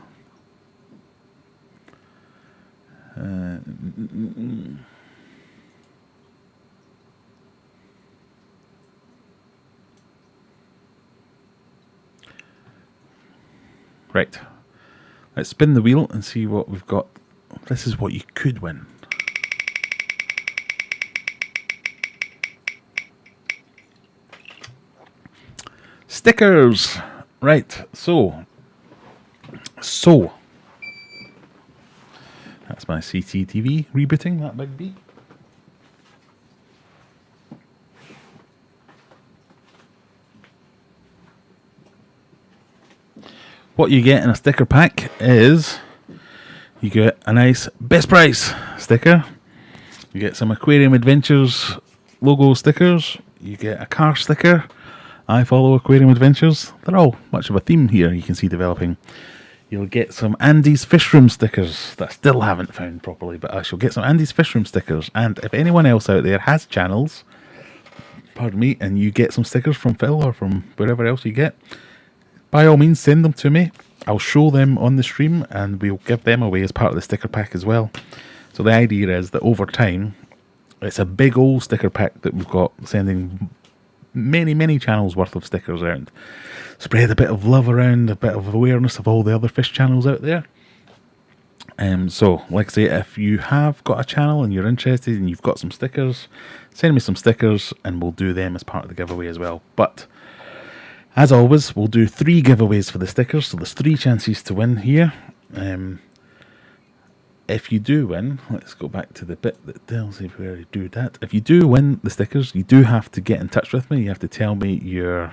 Right. Let's spin the wheel and see what we've got. This is what you could win. Stickers. Right. So that's my CCTV rebooting, that big beep. What you get in a sticker pack is you get a nice best price sticker. You get some Aquarium Adventures logo stickers. You get a car sticker. I follow Aquarium Adventures. They're all much of a theme here you can see developing. You'll get some Andy's Fish Room stickers that I still haven't found properly, but I shall get some Andy's Fish Room stickers. And if anyone else out there has channels, pardon me, and you get some stickers from Phil or from wherever else you get, by all means send them to me. I'll show them on the stream and we'll give them away as part of the sticker pack as well. So the idea is that over time, it's a big old sticker pack that we've got, sending many channels worth of stickers around. Spread a bit of love around, a bit of awareness of all the other fish channels out there. So, like I say, if you have got a channel and you're interested and you've got some stickers, send me some stickers and we'll do them as part of the giveaway as well. But as always, we'll do 3 giveaways for the stickers, so there's 3 chances to win here. If you do win, let's go back to the bit that tells you where you do that. If you do win the stickers, you do have to get in touch with me. You have to tell me your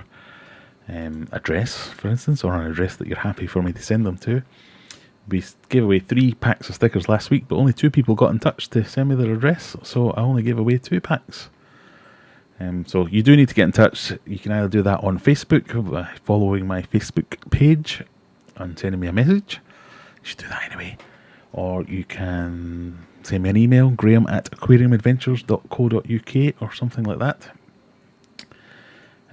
address, for instance, or an address that you're happy for me to send them to. We gave away 3 packs of stickers last week, but only 2 people got in touch to send me their address, so I only gave away 2 packs. So you do need to get in touch. You can either do that on Facebook by following my Facebook page and sending me a message. You should do that anyway. Or you can send me an email, graham@aquariumadventures.co.uk or something like that.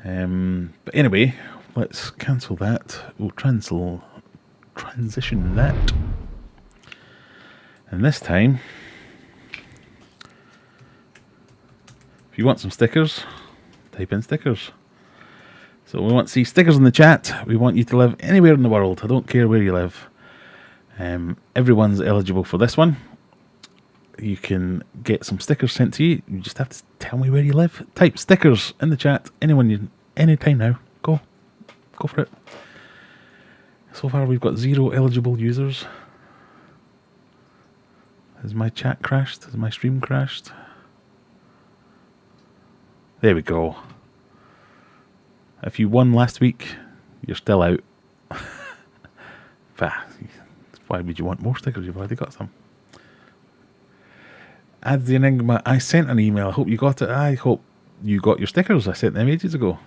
But anyway, let's cancel that. We'll transition that. And this time, if you want some stickers, type in stickers. So we want to see stickers in the chat. We want you to live anywhere in the world. I don't care where you live. Everyone's eligible for this one. You can get some stickers sent to you. You just have to tell me where you live. Type stickers in the chat. Anytime now. Go for it. So far we've got 0 eligible users. Has my chat crashed? Has my stream crashed? There we go. If you won last week, you're still out. Why would you want more stickers? You've already got some. Add the Enigma. I sent an email. I hope you got it. I hope you got your stickers. I sent them ages ago.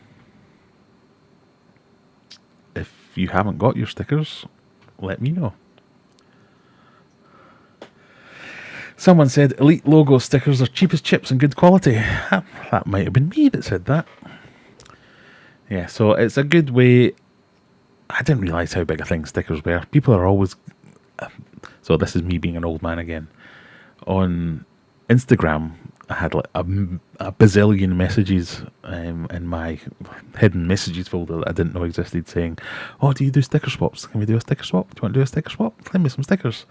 If you haven't got your stickers, let me know. Someone said Elite logo stickers are cheap as chips and good quality. That might have been me that said that. Yeah, so it's a good way. I didn't realise how big a thing stickers were. People are always... So this is me being an old man again. On Instagram, I had like a bazillion messages in my hidden messages folder that I didn't know existed saying, "Oh, do you do sticker swaps? Can we do a sticker swap? Do you want to do a sticker swap? Send me some stickers."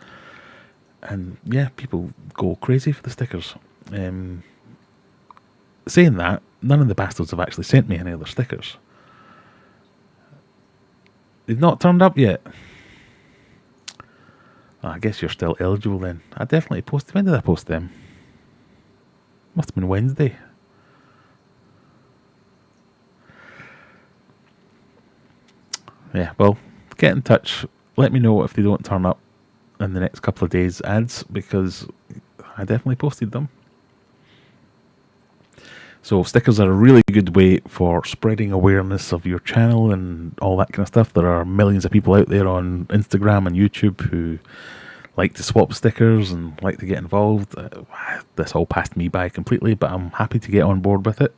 And yeah, people go crazy for the stickers. Saying that, none of the bastards have actually sent me any other stickers. They've not turned up yet. Oh, I guess you're still eligible then. I definitely posted. When did I post them? Must have been Wednesday. Yeah, well, get in touch. Let me know if they don't turn up in the next couple of days' ads, because I definitely posted them. So stickers are a really good way for spreading awareness of your channel and all that kind of stuff. There are millions of people out there on Instagram and YouTube who like to swap stickers and like to get involved. This all passed me by completely, but I'm happy to get on board with it.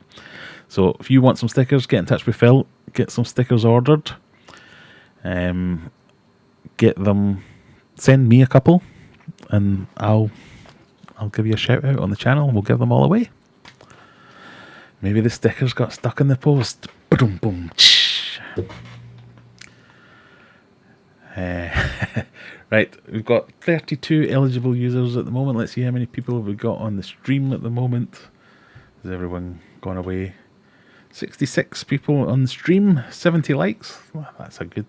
So if you want some stickers, get in touch with Phil. Get some stickers ordered. Get them. Send me a couple, and I'll give you a shout out on the channel, and we'll give them all away. Maybe the stickers got stuck in the post. Boom, boom. Right, we've got 32 eligible users at the moment. Let's see how many people have we got on the stream at the moment. Has everyone gone away? 66 people on the stream, 70 likes. Well, that's a good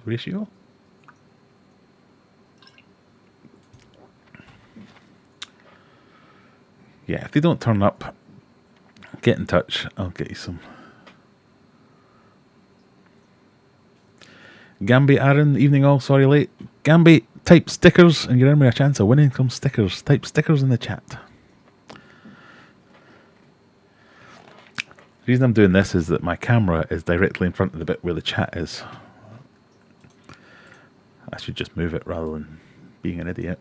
ratio. Yeah, if they don't turn up, get in touch. I'll get you some. Gamby Aaron, evening all, sorry late. Gamby, type stickers and you're in with a chance of winning some stickers. Type stickers in the chat. The reason I'm doing this is that my camera is directly in front of the bit where the chat is. I should just move it rather than being an idiot.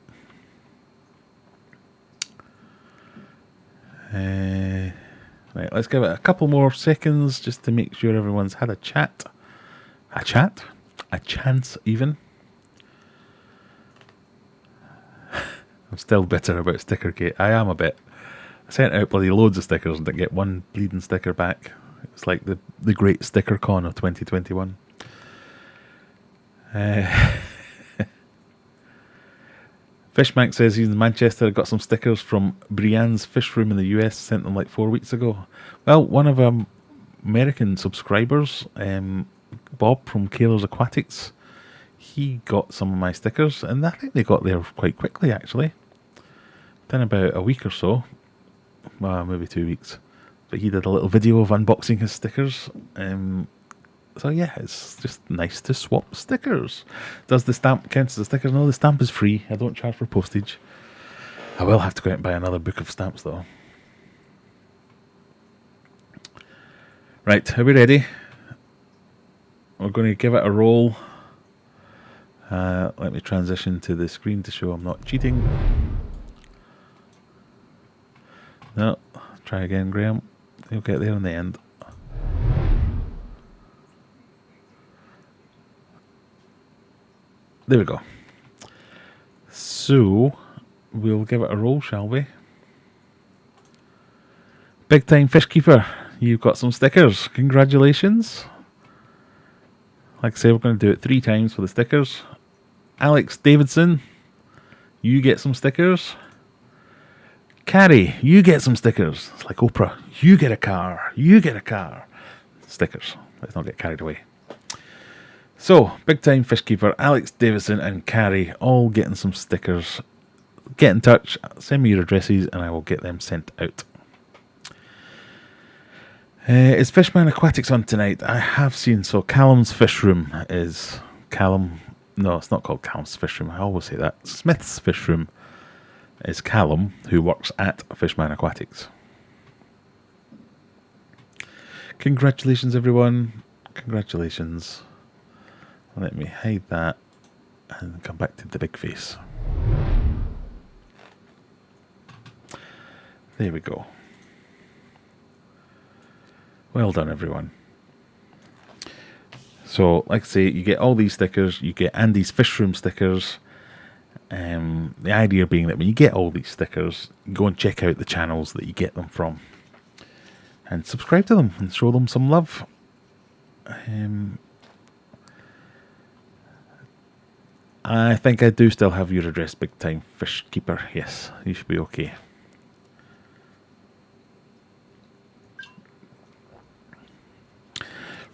Right, let's give it a couple more seconds just to make sure everyone's had a chat. A chat? A chance even. I'm still bitter about Stickergate. I am a bit. I sent out bloody loads of stickers and didn't get one bleeding sticker back. It's like the great sticker con of 2021. Fishmank says he's in Manchester. Got some stickers from Brienne's Fish Room in the US. Sent them like 4 weeks ago. Well, one of American subscribers, Bob from Kaler's Aquatics, he got some of my stickers, and I think they got there quite quickly actually. Within about a week or so. Well, maybe 2 weeks. But he did a little video of unboxing his stickers. So yeah, it's just nice to swap stickers. Does the stamp count as a sticker? No, the stamp is free. I don't charge for postage. I will have to go out and buy another book of stamps though. Right, are we ready? We're going to give it a roll. Let me transition to the screen to show I'm not cheating. No, try again, Graham. You'll get there in the end. There we go. So, we'll give it a roll, shall we? Big Time Fish Keeper, you've got some stickers. Congratulations. Like I say, we're going to do it 3 times for the stickers. Alex Davidson, you get some stickers. Carrie, you get some stickers. It's like Oprah. You get a car. You get a car. Stickers. Let's not get carried away. So, Big Time Fish Keeper, Alex Davison and Carrie all getting some stickers. Get in touch, send me your addresses and I will get them sent out. Is Fishman Aquatics on tonight? I have seen, so Callum's Fish Room is... Callum... No, it's not called Callum's Fish Room, I always say that. Smith's Fish Room is Callum, who works at Fishman Aquatics. Congratulations everyone. Congratulations. Let me hide that and come back to the big face. There we go. Well done, everyone. So, like I say, you get all these stickers. You get Andy's Fish Room stickers. The idea being that when you get all these stickers, you go and check out the channels that you get them from. And subscribe to them and show them some love. I think I do still have your address, Big Time Fish Keeper. Yes, you should be okay.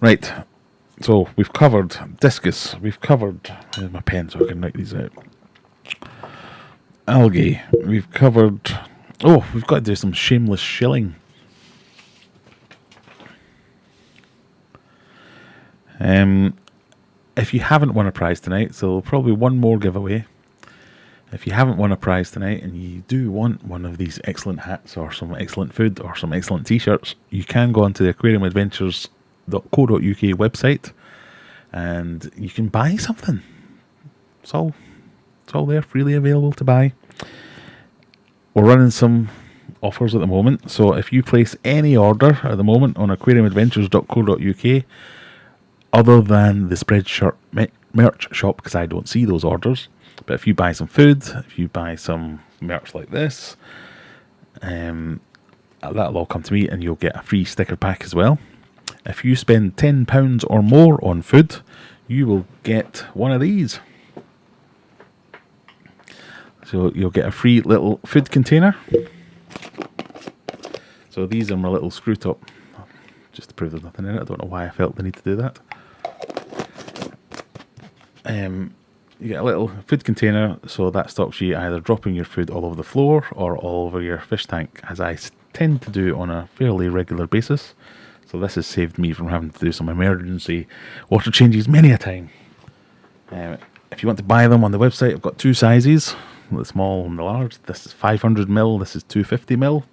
Right, so we've covered discus, we've covered, here's my pen so I can write these out. Algae, we've covered, oh, we've got to do some shameless shilling. If you haven't won a prize tonight, so probably one more giveaway. If you haven't won a prize tonight and you do want one of these excellent hats or some excellent food or some excellent t-shirts, you can go onto the aquariumadventures.co.uk website and you can buy something. It's all there, freely available to buy. We're running some offers at the moment. So if you place any order at the moment on aquariumadventures.co.uk, other than the Spreadshirt merch shop, because I don't see those orders, but if you buy some food, if you buy some merch like this, that'll all come to me and you'll get a free sticker pack as well. If you spend £10 or more on food, you will get one of these. So you'll get a free little food container. So these are my little screw top, just to prove there's nothing in it. I don't know why I felt the need to do that. You get a little food container, so that stops you either dropping your food all over the floor or all over your fish tank, as I tend to do on a fairly regular basis. So this has saved me from having to do some emergency water changes many a time. If you want to buy them on the website, I've got two sizes, the small and the large. This is 500ml, this is 250ml.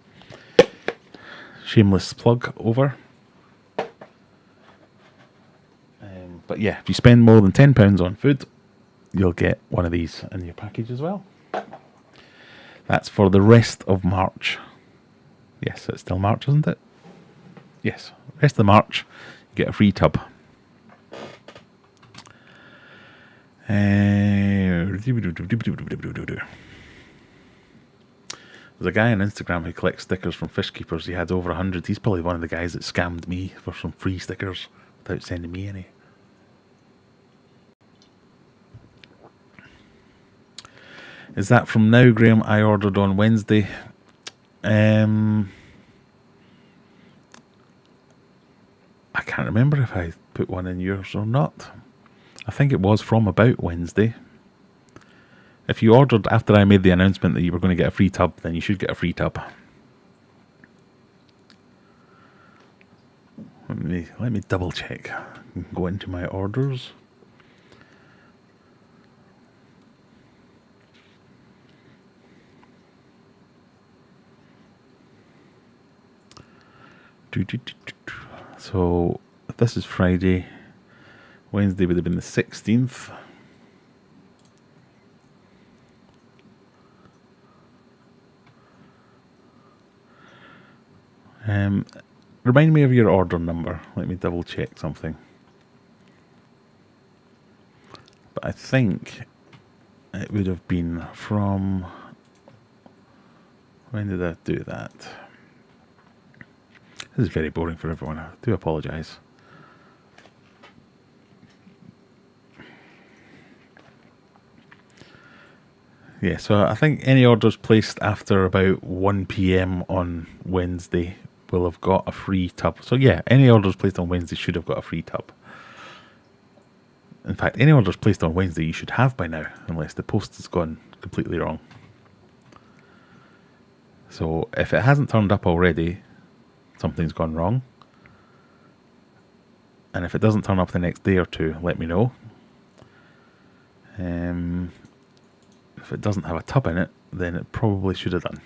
Shameless plug over. But yeah, if you spend more than £10 on food, you'll get one of these in your package as well. That's for the rest of March. Yes, it's still March, isn't it? Yes, rest of March, you get a free tub. There's a guy on Instagram who collects stickers from fish keepers. He had over 100. He's probably one of the guys that scammed me for some free stickers without sending me any. Is that from now, Graham? I ordered on Wednesday. I can't remember if I put one in yours or not. I think it was from about Wednesday. If you ordered after I made the announcement that you were going to get a free tub, then you should get a free tub. Let me double check. Go into my orders. So this is Friday. Wednesday would have been the 16th. Remind me of your order number. Let me double check something. But I think it would have been from... When did I do that? This is very boring for everyone. I do apologise. Yeah, so I think any orders placed after about 1 PM on Wednesday will have got a free tub. So yeah, any orders placed on Wednesday should have got a free tub. In fact, any orders placed on Wednesday you should have by now, unless the post has gone completely wrong. So if it hasn't turned up already, something's gone wrong. And if it doesn't turn up the next day or two, let me know. If it doesn't have a tub in it, then it probably should have done.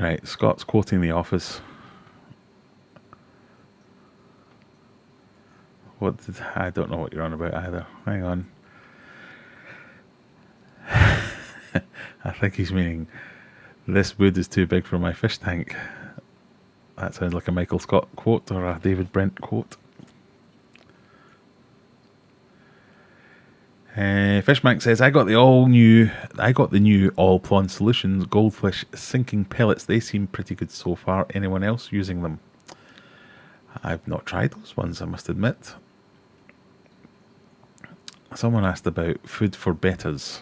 Right, Scott's quoting The Office. I don't know what you're on about either. Hang on. I think he's meaning, this wood is too big for my fish tank. That sounds like a Michael Scott quote or a David Brent quote. Fishmank says, I got the new All Pond Solutions goldfish sinking pellets. They seem pretty good so far. Anyone else using them? I've not tried those ones, I must admit. Someone asked about food for bettas.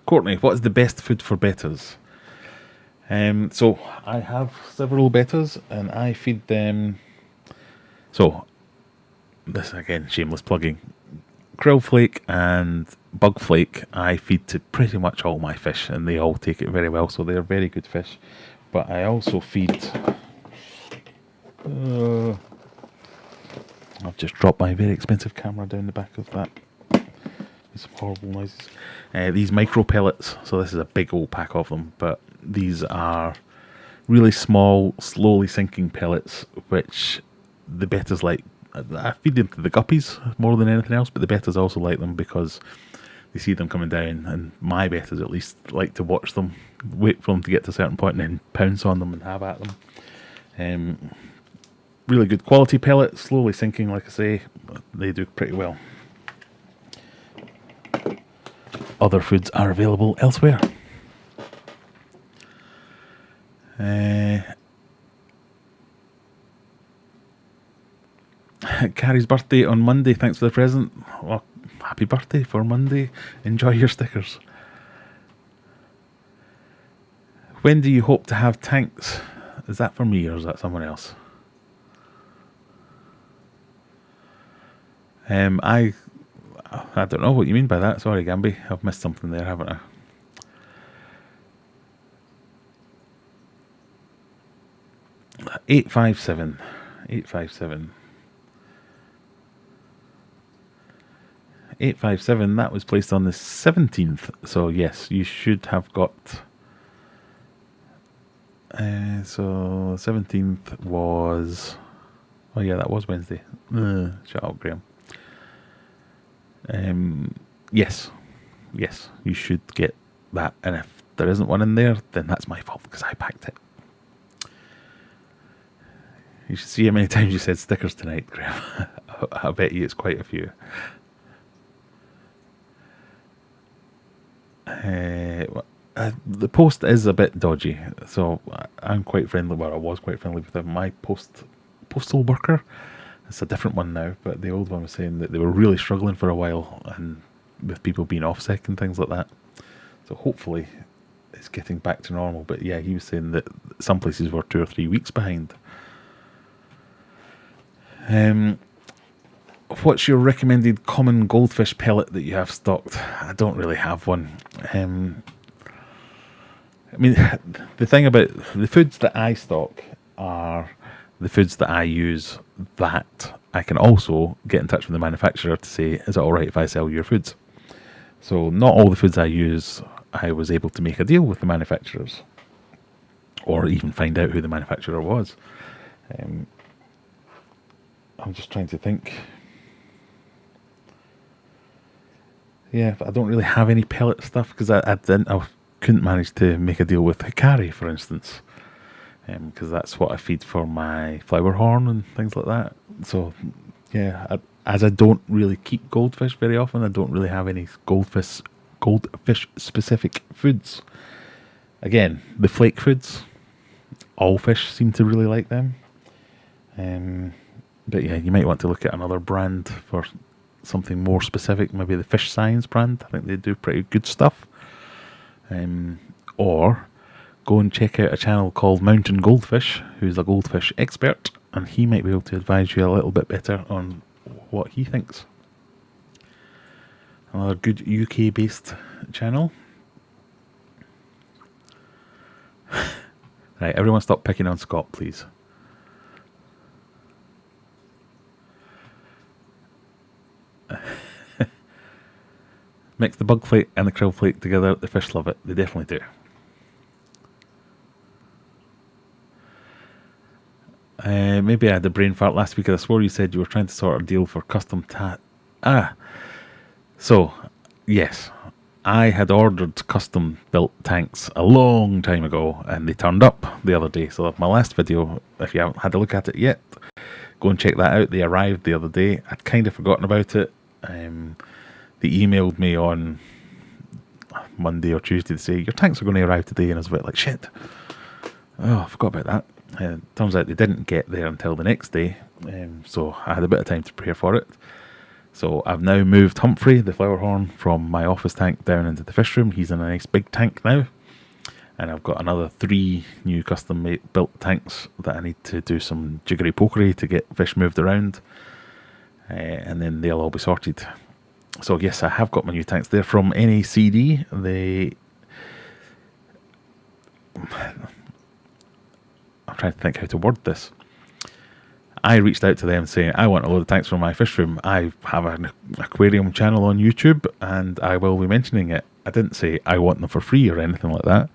Courtney, what is the best food for bettas? So I have several bettas and I feed them. So this again, shameless plugging. Krill flake and bug flake I feed to pretty much all my fish and they all take it very well, so they're very good fish. But I also feed I've just dropped my very expensive camera down the back of that. There's some horrible noises. These micro pellets, so this is a big old pack of them, but these are really small, slowly sinking pellets, which the bettas like. I feed them to the guppies more than anything else, but the bettas also like them because they see them coming down, and my bettas at least like to watch them, wait for them to get to a certain point and then pounce on them and have at them. Really good quality pellets, slowly sinking, like I say, they do pretty well. Other foods are available elsewhere. Carrie's birthday on Monday. Thanks for the present. Well, happy birthday for Monday. Enjoy your stickers. When do you hope to have tanks? Is that for me or is that someone else? I don't know what you mean by that. Sorry, Gamby. I've missed something there, haven't I? Eight five seven. That was placed on the 17th. So yes, you should have got. So 17th was. Oh yeah, that was Wednesday. Shut up, Graham. Yes, you should get that. And if there isn't one in there, then that's my fault because I packed it. You should see how many times you said stickers tonight, Graham. I bet you it's quite a few. The post is a bit dodgy, so I'm quite friendly. Well, I was quite friendly with my postal worker. It's a different one now, but the old one was saying that they were really struggling for a while, and with people being off sick and things like that. So hopefully, it's getting back to normal. But yeah, he was saying that some places were 2 or 3 weeks behind. What's your recommended common goldfish pellet that you have stocked? I don't really have one. I mean, the thing about the foods that I stock are the foods that I use that I can also get in touch with the manufacturer to say, is it alright if I sell your foods? So not all the foods I use, I was able to make a deal with the manufacturers or even find out who the manufacturer was. I'm just trying to think. Yeah, I don't really have any pellet stuff because I couldn't manage to make a deal with Hikari, for instance, because that's what I feed for my flower horn and things like that. So, yeah, as I don't really keep goldfish very often, I don't really have any goldfish specific foods. Again, the flake foods, all fish seem to really like them. But yeah, you might want to look at another brand for something more specific, maybe the Fish Science brand. I think they do pretty good stuff. Or go and check out a channel called Mountain Goldfish, who's a goldfish expert, and he might be able to advise you a little bit better on what he thinks. Another good UK based channel. Right, everyone stop picking on Scott, please. Mix the bug flake and the krill flake together. The fish love it. They definitely do. Maybe I had a brain fart last week. I swore you said you were trying to sort a deal for custom So, yes. I had ordered custom built tanks a long time ago and they turned up the other day. So my last video, if you haven't had a look at it yet, go and check that out. They arrived the other day. I'd kind of forgotten about it. They emailed me on Monday or Tuesday to say, your tanks are going to arrive today, and I was a bit like, shit. Oh, I forgot about that. Turns out they didn't get there until the next day, so I had a bit of time to prepare for it. So I've now moved Humphrey, the flower horn, from my office tank down into the fish room. He's in a nice big tank now. And I've got another 3 new custom built tanks that I need to do some jiggery pokery to get fish moved around. And then they'll all be sorted. So yes, I have got my new tanks. They're from Nacd. I'm trying to think how to word this. I reached out to them saying, I want a load of tanks for my fish room. I have an aquarium channel on YouTube and I will be mentioning it. I didn't say I want them for free or anything like that.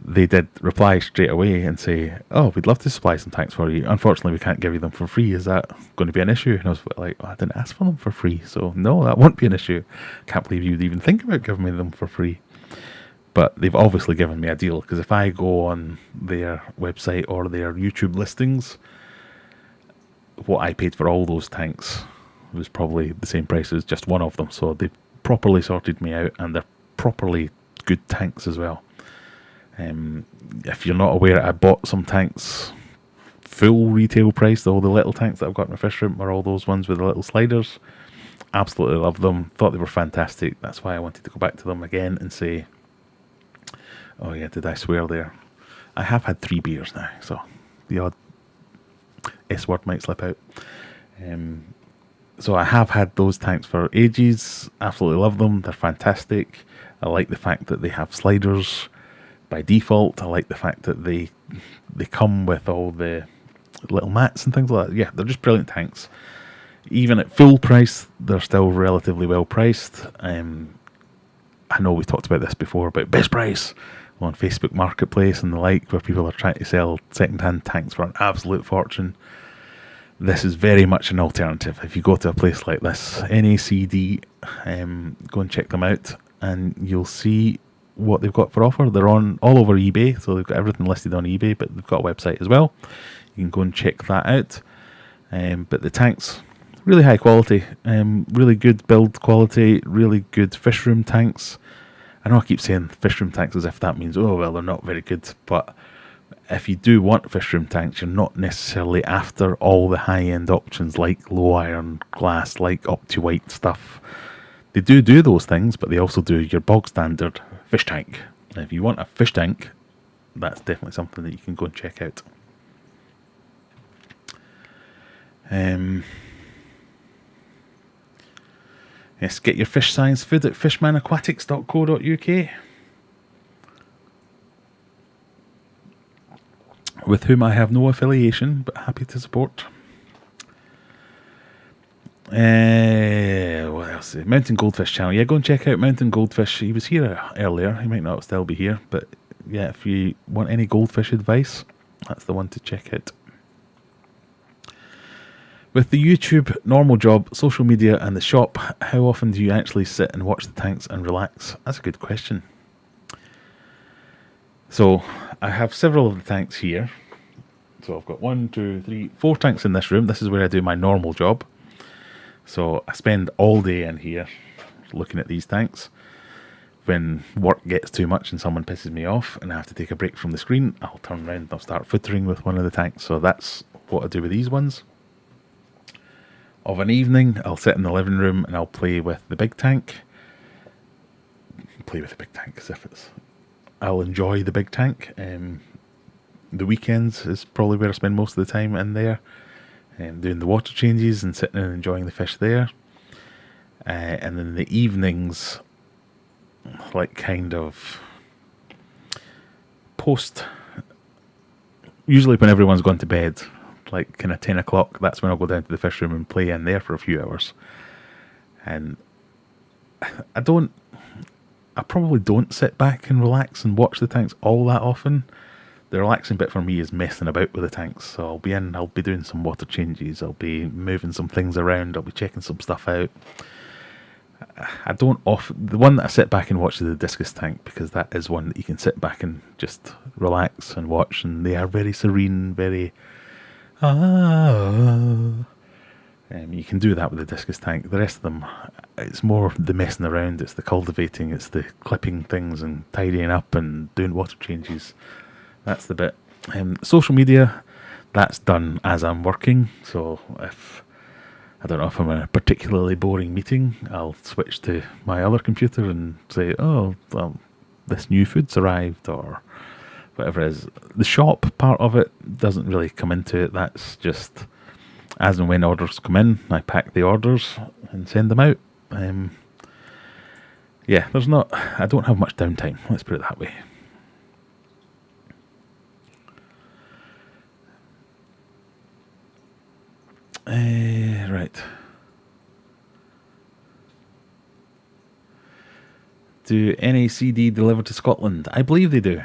they did reply straight away and say, "Oh, we'd love to supply some tanks for you. Unfortunately, we can't give you them for free. Is that going to be an issue?" And I was like, "Oh, I didn't ask for them for free, so no, that won't be an issue. Can't believe you'd even think about giving me them for free." But they've obviously given me a deal, because if I go on their website or their YouTube listings, what I paid for all those tanks was probably the same price as just one of them. So they've properly sorted me out, and they're properly good tanks as well. If you're not aware, I bought some tanks full retail price. All the little tanks that I've got in my fish room are all those ones with the little sliders. Absolutely love them. Thought they were fantastic. That's why I wanted to go back to them again and say, oh yeah, did I swear there? I have had 3 beers now, so the odd S word might slip out. So I have had those tanks for ages. Absolutely love them. They're fantastic. I like the fact that they have sliders by default. I like the fact that they come with all the little mats and things like that. Yeah, they're just brilliant tanks. Even at full price, they're still relatively well priced. I know we talked about this before, about best price on Facebook Marketplace and the like, where people are trying to sell second-hand tanks for an absolute fortune. This is very much an alternative. If you go to a place like this, Nacd, go and check them out, and you'll see what they've got for offer. They're on all over eBay, so they've got everything listed on eBay, but they've got a website as well. You can go and check that out. But the tanks, really high quality, really good build quality, really good fish room tanks. I know I keep saying fish room tanks as if that means, oh, well, they're not very good, but if you do want fish room tanks, you're not necessarily after all the high-end options like low iron glass, like OptiWhite stuff. They do those things, but they also do your bog standard fish tank. And if you want a fish tank, that's definitely something that you can go and check out. Yes, get your fish science food at fishmanaquatics.co.uk, with whom I have no affiliation, but happy to support. What else? Mountain Goldfish channel. Yeah, go and check out Mountain Goldfish. He was here earlier. He might not still be here, but yeah, if you want any goldfish advice, that's the one to check out. With the YouTube, normal job, social media and the shop, how often do you actually sit and watch the tanks and relax? That's a good question. So I have several of the tanks here. So I've got 1, 2, 3, 4 tanks in this room. This is where I do my normal job. So I spend all day in here looking at these tanks. When work gets too much and someone pisses me off and I have to take a break from the screen, I'll turn around and I'll start footering with one of the tanks. So that's what I do with these ones. Of an evening, I'll sit in the living room and I'll play with the big tank. Play with the big tank as if it's... I'll enjoy the big tank. The weekends is probably where I spend most of the time in there. Doing the water changes and sitting and enjoying the fish there. And then the evenings, like kind of post... Usually when everyone's gone to bed, like kind of 10 o'clock, that's when I'll go down to the fish room and play in there for a few hours. And I probably don't sit back and relax and watch the tanks all that often. The relaxing bit for me is messing about with the tanks. So I'll be doing some water changes, I'll be moving some things around, I'll be checking some stuff out. The one that I sit back and watch is the discus tank, because that is one that you can sit back and just relax and watch, and they are very serene, very... You can do that with the discus tank. The rest of them, it's more the messing around, it's the cultivating, it's the clipping things and tidying up and doing water changes. That's the bit. Social media, that's done as I'm working. So if I'm in a particularly boring meeting, I'll switch to my other computer and say, oh, well, this new food's arrived, or whatever it is. The shop part of it doesn't really come into it. That's just as and when orders come in, I pack the orders and send them out. Yeah, I don't have much downtime, let's put it that way. Right. Do Nacd deliver to Scotland? I believe they do.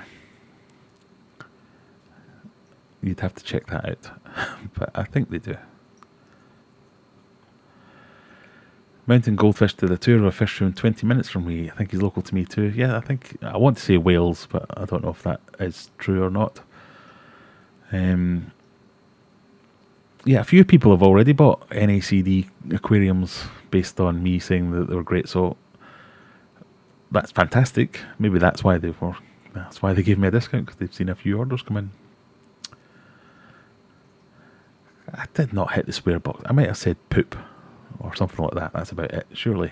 You'd have to check that out. But I think they do. Mountain goldfish to the tour of a fish room 20 minutes from me. I think he's local to me too. Yeah, I want to say Wales, but I don't know if that is true or not. Yeah, a few people have already bought NACD aquariums based on me saying that they were great, so that's fantastic. Maybe that's why they gave me a discount, because they've seen a few orders come in. I did not hit the swear box. I might have said poop or something like that. That's about it, surely.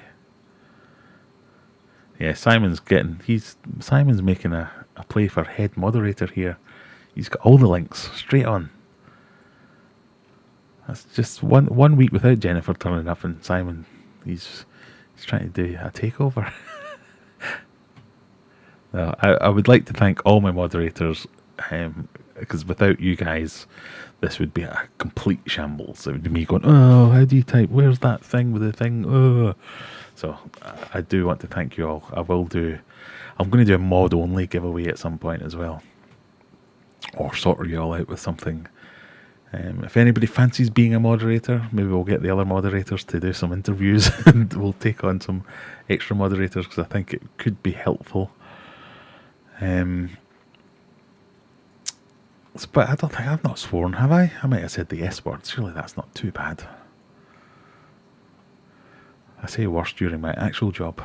Yeah, Simon's making a play for head moderator here. He's got all the links straight on. That's just one week without Jennifer turning up, and Simon, he's trying to do a takeover. No, I would like to thank all my moderators, because without you guys, this would be a complete shambles. It would be me going, oh, how do you type? Where's that thing with the thing? Oh. So I do want to thank you all. I'm going to do a mod only giveaway at some point as well, or sort you all out with something. If anybody fancies being a moderator, maybe we'll get the other moderators to do some interviews and we'll take on some extra moderators, because I think it could be helpful. But I don't think I've not sworn, have I? I might have said the S word. Surely that's not too bad. I say worse during my actual job.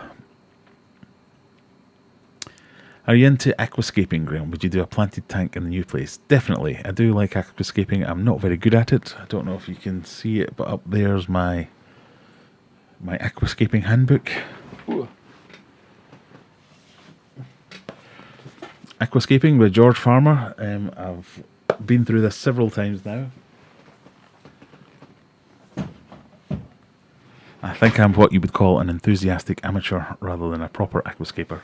Are you into aquascaping, Graham? Would you do a planted tank in the new place? Definitely. I do like aquascaping. I'm not very good at it. I don't know if you can see it, but up there's my aquascaping handbook. Ooh. Aquascaping with George Farmer. I've been through this several times now. I think I'm what you would call an enthusiastic amateur rather than a proper aquascaper.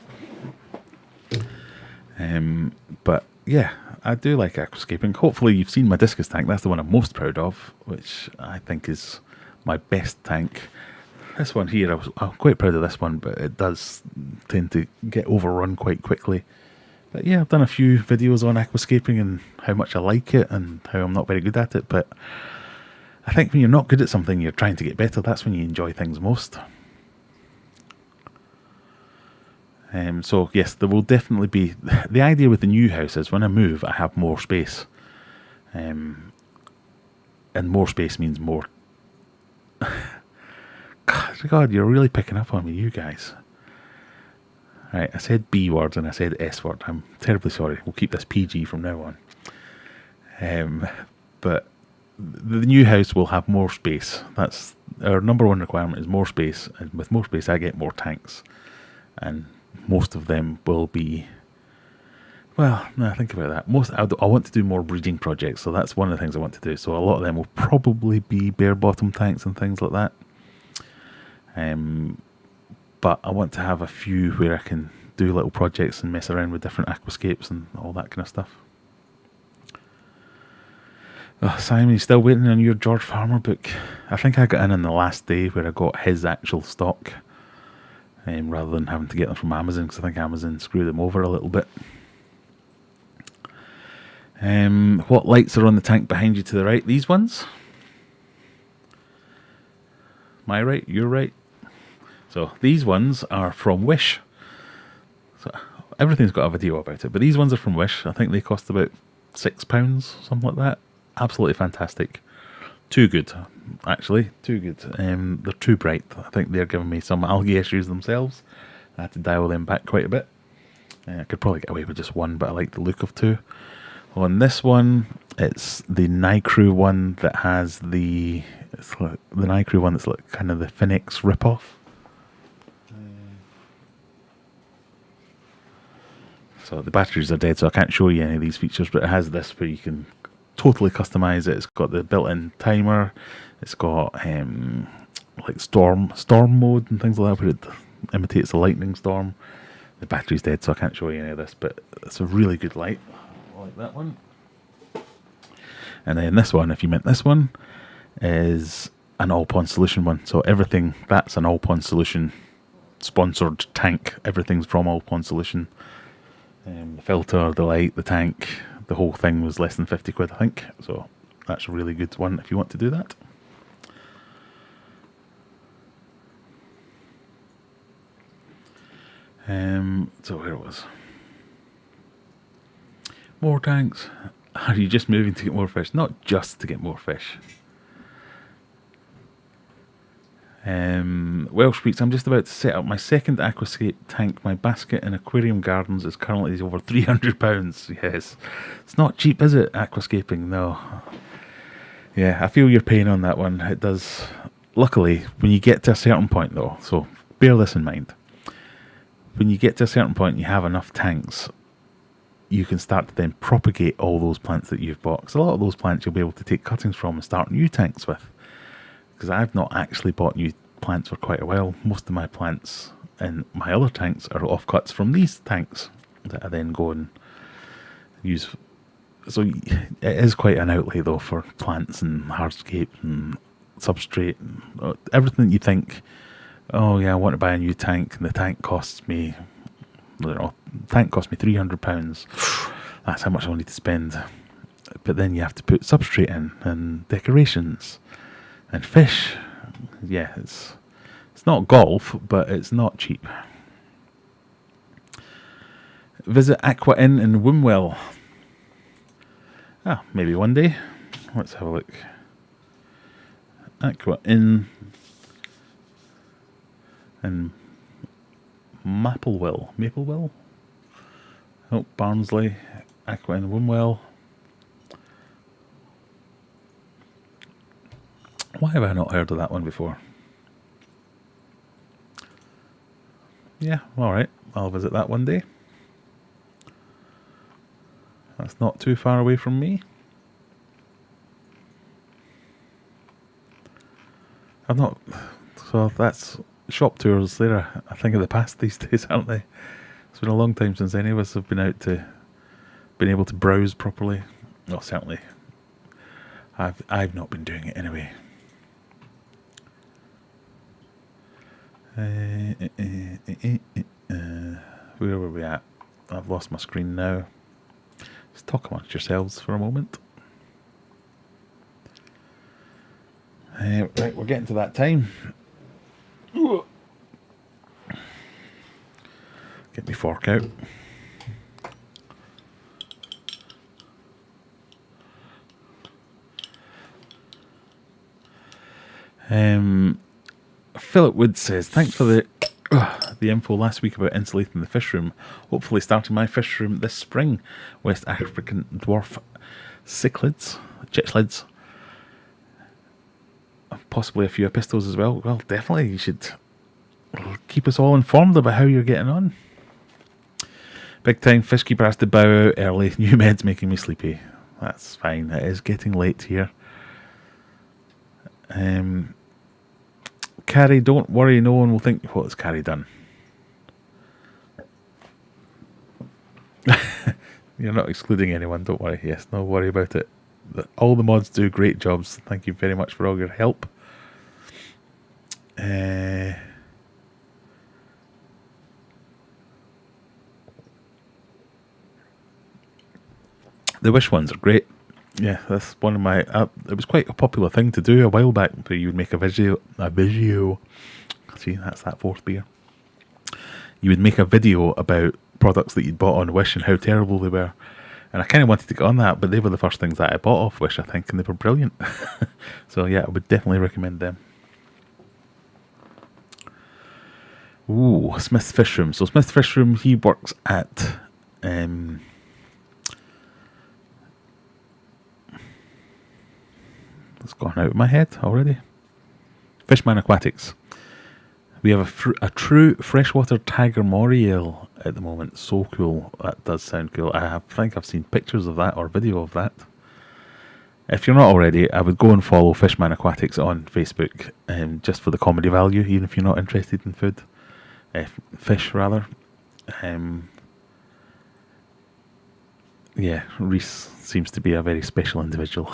But yeah, I do like aquascaping. Hopefully you've seen my discus tank. That's the one I'm most proud of, which I think is my best tank. This one here, I'm quite proud of this one, but it does tend to get overrun quite quickly. But yeah, I've done a few videos on aquascaping and how much I like it and how I'm not very good at it. But I think when you're not good at something, you're trying to get better. That's when you enjoy things most. So yes, there will definitely be... The idea with the new house is when I move, I have more space. And more space means more... God, you're really picking up on me, you guys. Right, I said B word and I said S word. I'm terribly sorry. We'll keep this PG from now on. But the new house will have more space. That's our number one requirement, is more space. And with more space, I get more tanks. And most of them will be... Well, no, think about that. I want to do more breeding projects, so that's one of the things I want to do. So a lot of them will probably be bare bottom tanks and things like that. But I want to have a few where I can do little projects and mess around with different aquascapes and all that kind of stuff. Oh, Simon, you still waiting on your George Farmer book? I think I got in on the last day where I got his actual stock, rather than having to get them from Amazon, because I think Amazon screwed them over a little bit. What lights are on the tank behind you to the right? These ones? My right? Your right? So these ones are from Wish. So everything's got a video about it, but these ones are from Wish. I think they cost about £6, something like that. Absolutely fantastic. Too good, actually. Too good. They're too bright. I think they're giving me some algae issues themselves. I had to dial them back quite a bit. I could probably get away with just one, but I like the look of two. On this one, it's the Nacd one that has the Nacd one that's like kind of the Phoenix ripoff. So the batteries are dead, so I can't show you any of these features, but it has this where you can totally customize it. It's got the built-in timer. It's got like storm mode and things like that, where it imitates a lightning storm. The battery's dead, so I can't show you any of this, but it's a really good light. I like that one. And then this one, if you meant this one, is an All Pond Solution one. So everything, that's an All Pond Solution sponsored tank. Everything's from All Pond Solution. The filter, the light, the tank, the whole thing was less than 50 quid, I think. So that's a really good one if you want to do that. So where it was. More tanks. Are you just moving to get more fish? Not just to get more fish. Welsh Speaks, I'm just about to set up my second aquascape tank. My basket in Aquarium Gardens is currently over £300. Yes. It's not cheap, is it, aquascaping? No. Yeah, I feel your pain on that one. It does. Luckily, when you get to a certain point though, so bear this in mind. When you get to a certain point and you have enough tanks, you can start to then propagate all those plants that you've bought. Because a lot of those plants you'll be able to take cuttings from and start new tanks with. Because I've not actually bought new plants for quite a while. Most of my plants in my other tanks are offcuts from these tanks that I then go and use. So it is quite an outlay though for plants and hardscape and substrate and everything that you think, oh yeah, I want to buy a new tank and the tank costs me, tank cost me £300. That's how much I'll need to spend. But then you have to put substrate in and decorations and fish. Yeah, it's not golf, but it's not cheap. Visit Aqua Inn in Wimwell. Maybe one day. Let's have a look. Aqua Inn in Maplewell. Oh, Barnsley. Aqua Inn Wimwell. Why have I not heard of that one before? Yeah, alright. I'll visit that one day. That's not too far away from me. So that's shop tours. They're a thing of the past these days, aren't they? It's been a long time since any of us have been able to browse properly. Well, certainly. I've not been doing it anyway. Where were we at? I've lost my screen now. Let's talk amongst yourselves for a moment. Right, we're getting to that time. Get my fork out. Philip Wood says, thanks for the info last week about insulating the fish room. Hopefully starting my fish room this spring. West African dwarf chitchlids. Possibly a few apistos as well. Well, definitely you should keep us all informed about how you're getting on. Big time fish keeper has to bow out early. New med's making me sleepy. That's fine. It is getting late here. Carrie, don't worry, no one will think, what has Carrie done? You're not excluding anyone, don't worry. Yes, no worry about it. All the mods do great jobs. Thank you very much for all your help. The wish ones are great. Yeah, that's one of my. It was quite a popular thing to do a while back, where you would make a video. See, that's that fourth beer. You would make a video about products that you'd bought on Wish and how terrible they were. And I kind of wanted to get on that, but they were the first things that I bought off Wish, I think, and they were brilliant. So yeah, I would definitely recommend them. Ooh, Smith's Fish Room. So Smith's Fish Room, he works at it's gone out of my head already. Fishman Aquatics. We have a true freshwater tiger moray ale at the moment. So cool. That does sound cool. I think I've seen pictures of that or video of that. If you're not already, I would go and follow Fishman Aquatics on Facebook, just for the comedy value, even if you're not interested in food. Fish, rather. Yeah, Reese seems to be a very special individual.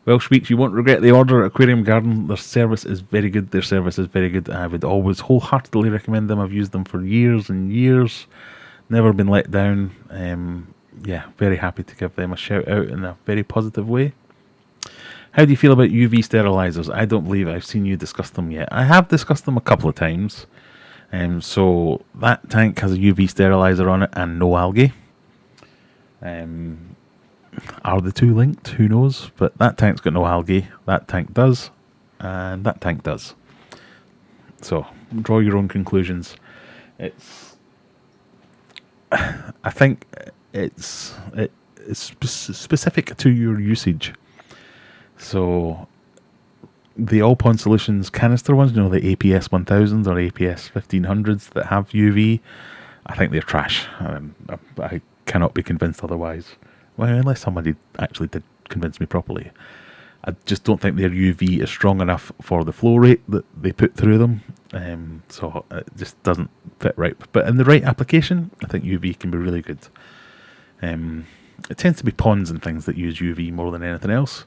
Welsh Speaks, you won't regret the order at Aquarium Garden. Their service is very good. I would always wholeheartedly recommend them. I've used them for years and years. Never been let down. Yeah, very happy to give them a shout out in a very positive way. How do you feel about UV sterilizers? I don't believe I've seen you discuss them yet. I have discussed them a couple of times. So that tank has a UV sterilizer on it and no algae. Are the two linked? Who knows? But that tank's got no algae. That tank does. And that tank does. So draw your own conclusions. I think it's specific to your usage. So the All Pond Solutions canister ones, you know, the APS 1000s or APS 1500s that have UV, I think they're trash. I cannot be convinced otherwise. Well, unless somebody actually did convince me properly. I just don't think their UV is strong enough for the flow rate that they put through them. So it just doesn't fit right. But in the right application, I think UV can be really good. It tends to be ponds and things that use UV more than anything else.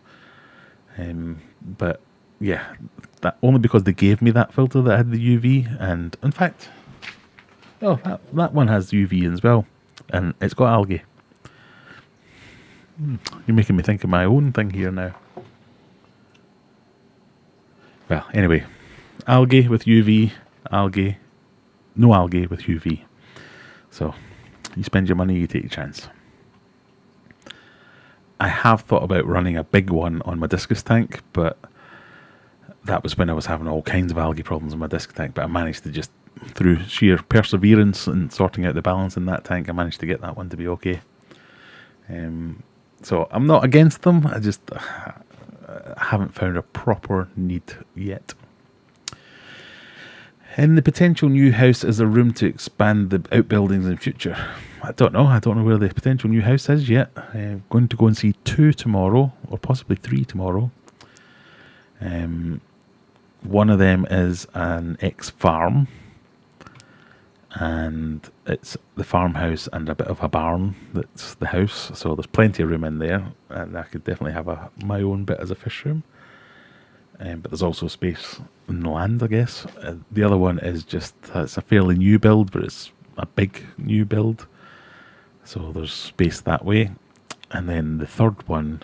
But yeah, that only because they gave me that filter that had the UV. And in fact, that one has UV as well. And it's got algae. You're making me think of my own thing here now. Well, anyway, algae with UV, algae, no algae with UV. So, you spend your money, you take your chance. I have thought about running a big one on my discus tank, but that was when I was having all kinds of algae problems in my discus tank, but I managed to just, through sheer perseverance and sorting out the balance in that tank, I managed to get that one to be okay. So, I'm not against them, I just haven't found a proper need yet. In the potential new house, is there room to expand the outbuildings in future? I don't know where the potential new house is yet. Going to go and see 2 tomorrow, or possibly 3 tomorrow. One of them is an ex-farm, and it's the farmhouse and a bit of a barn that's the house, so there's plenty of room in there, and I could definitely have my own bit as a fish room. But there's also space in the land, I guess. The other one is just, it's a fairly new build, but it's a big new build, so there's space that way. And then the third one,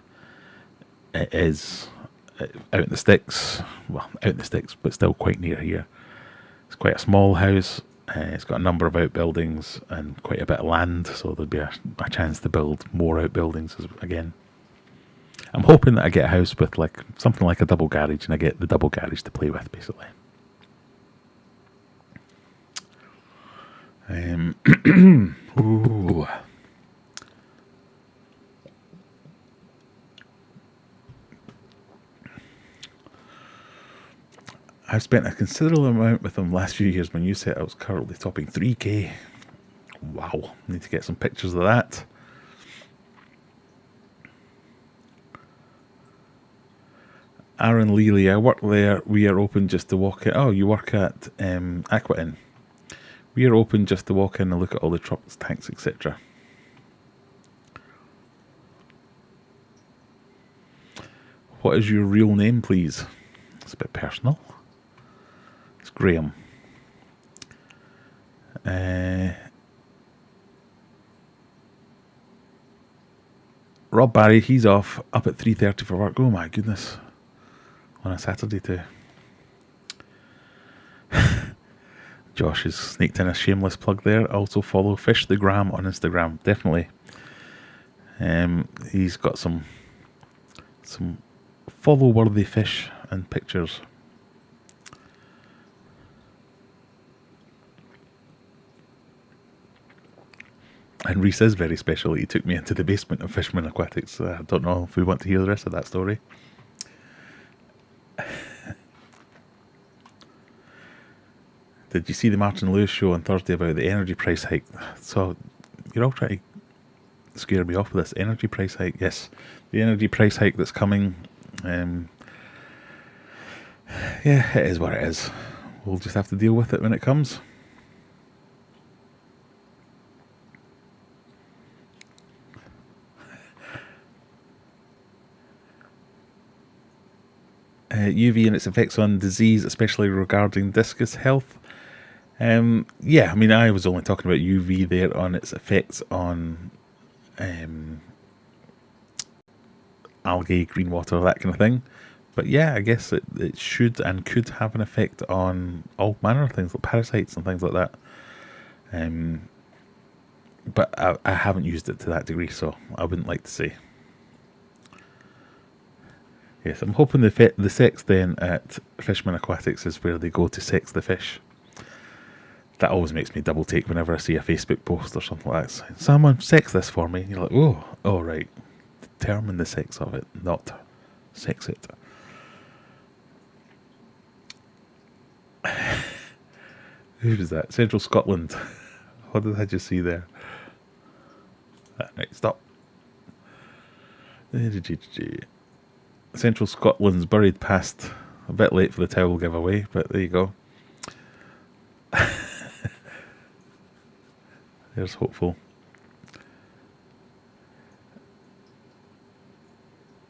it is out in the sticks, but still quite near here. It's quite a small house. It's got a number of outbuildings and quite a bit of land, so there'll be a chance to build more outbuildings again. I'm hoping that I get a house with something like a double garage, and I get the double garage to play with, basically. Ooh. I've spent a considerable amount with them last few years. My new setup was currently topping 3K. Wow, need to get some pictures of that. Aaron Leely, I work there. We are open just to walk in. Oh, you work at Aquarium. We are open just to walk in and look at all the trucks, tanks, etc. What is your real name, please? It's a bit personal. It's Graham. Rob Barry, he's off up at 3:30 for work. Oh my goodness. On a Saturday too. Josh has sneaked in a shameless plug there. Also follow Fish the Gram on Instagram. Definitely. He's got some follow-worthy fish and pictures. And Reese is very special. He took me into the basement of Fishman Aquatics. I don't know if we want to hear the rest of that story. Did you see the Martin Lewis show on Thursday about the energy price hike? So you're all trying to scare me off with this energy price hike. Yes, the energy price hike that's coming. Yeah, it is what it is. We'll just have to deal with it when it comes. UV and its effects on disease, especially regarding discus health. Yeah, I mean, I was only talking about UV there on its effects on algae, green water, that kind of thing. But yeah, I guess it should and could have an effect on all manner of things like parasites and things like that. But I haven't used it to that degree, so I wouldn't like to say. Yes, I'm hoping the sex then at Fishman Aquatics is where they go to sex the fish. That always makes me double take whenever I see a Facebook post or something like that. Saying, someone sex this for me. You're like, oh right. Determine the sex of it, not sex it. Who was that? Central Scotland. What did I just see there? Right, stop. Central Scotland's buried past. A bit late for the towel giveaway, but there you go. There's hopeful.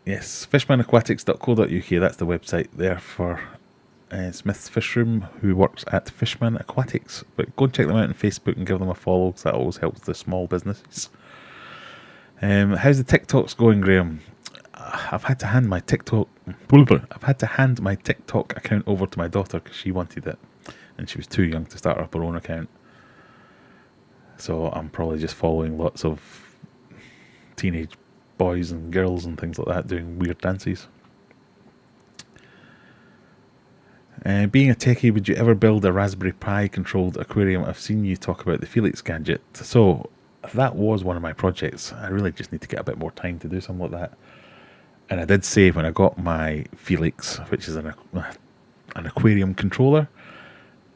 Yes, fishmanaquatics.co.uk, that's the website there for Smith's Fish Room, who works at Fishman Aquatics. But go and check them out on Facebook and give them a follow, because that always helps the small businesses. How's the TikToks going, Graham? I've had to hand my TikTok account over to my daughter because she wanted it, and she was too young to start up her own account. So I'm probably just following lots of teenage boys and girls and things like that doing weird dances. Being a techie, would you ever build a Raspberry Pi controlled aquarium? I've seen you talk about the Felix gadget. So that was one of my projects. I really just need to get a bit more time to do something like that. And I did say when I got my Felix, which is an aquarium controller,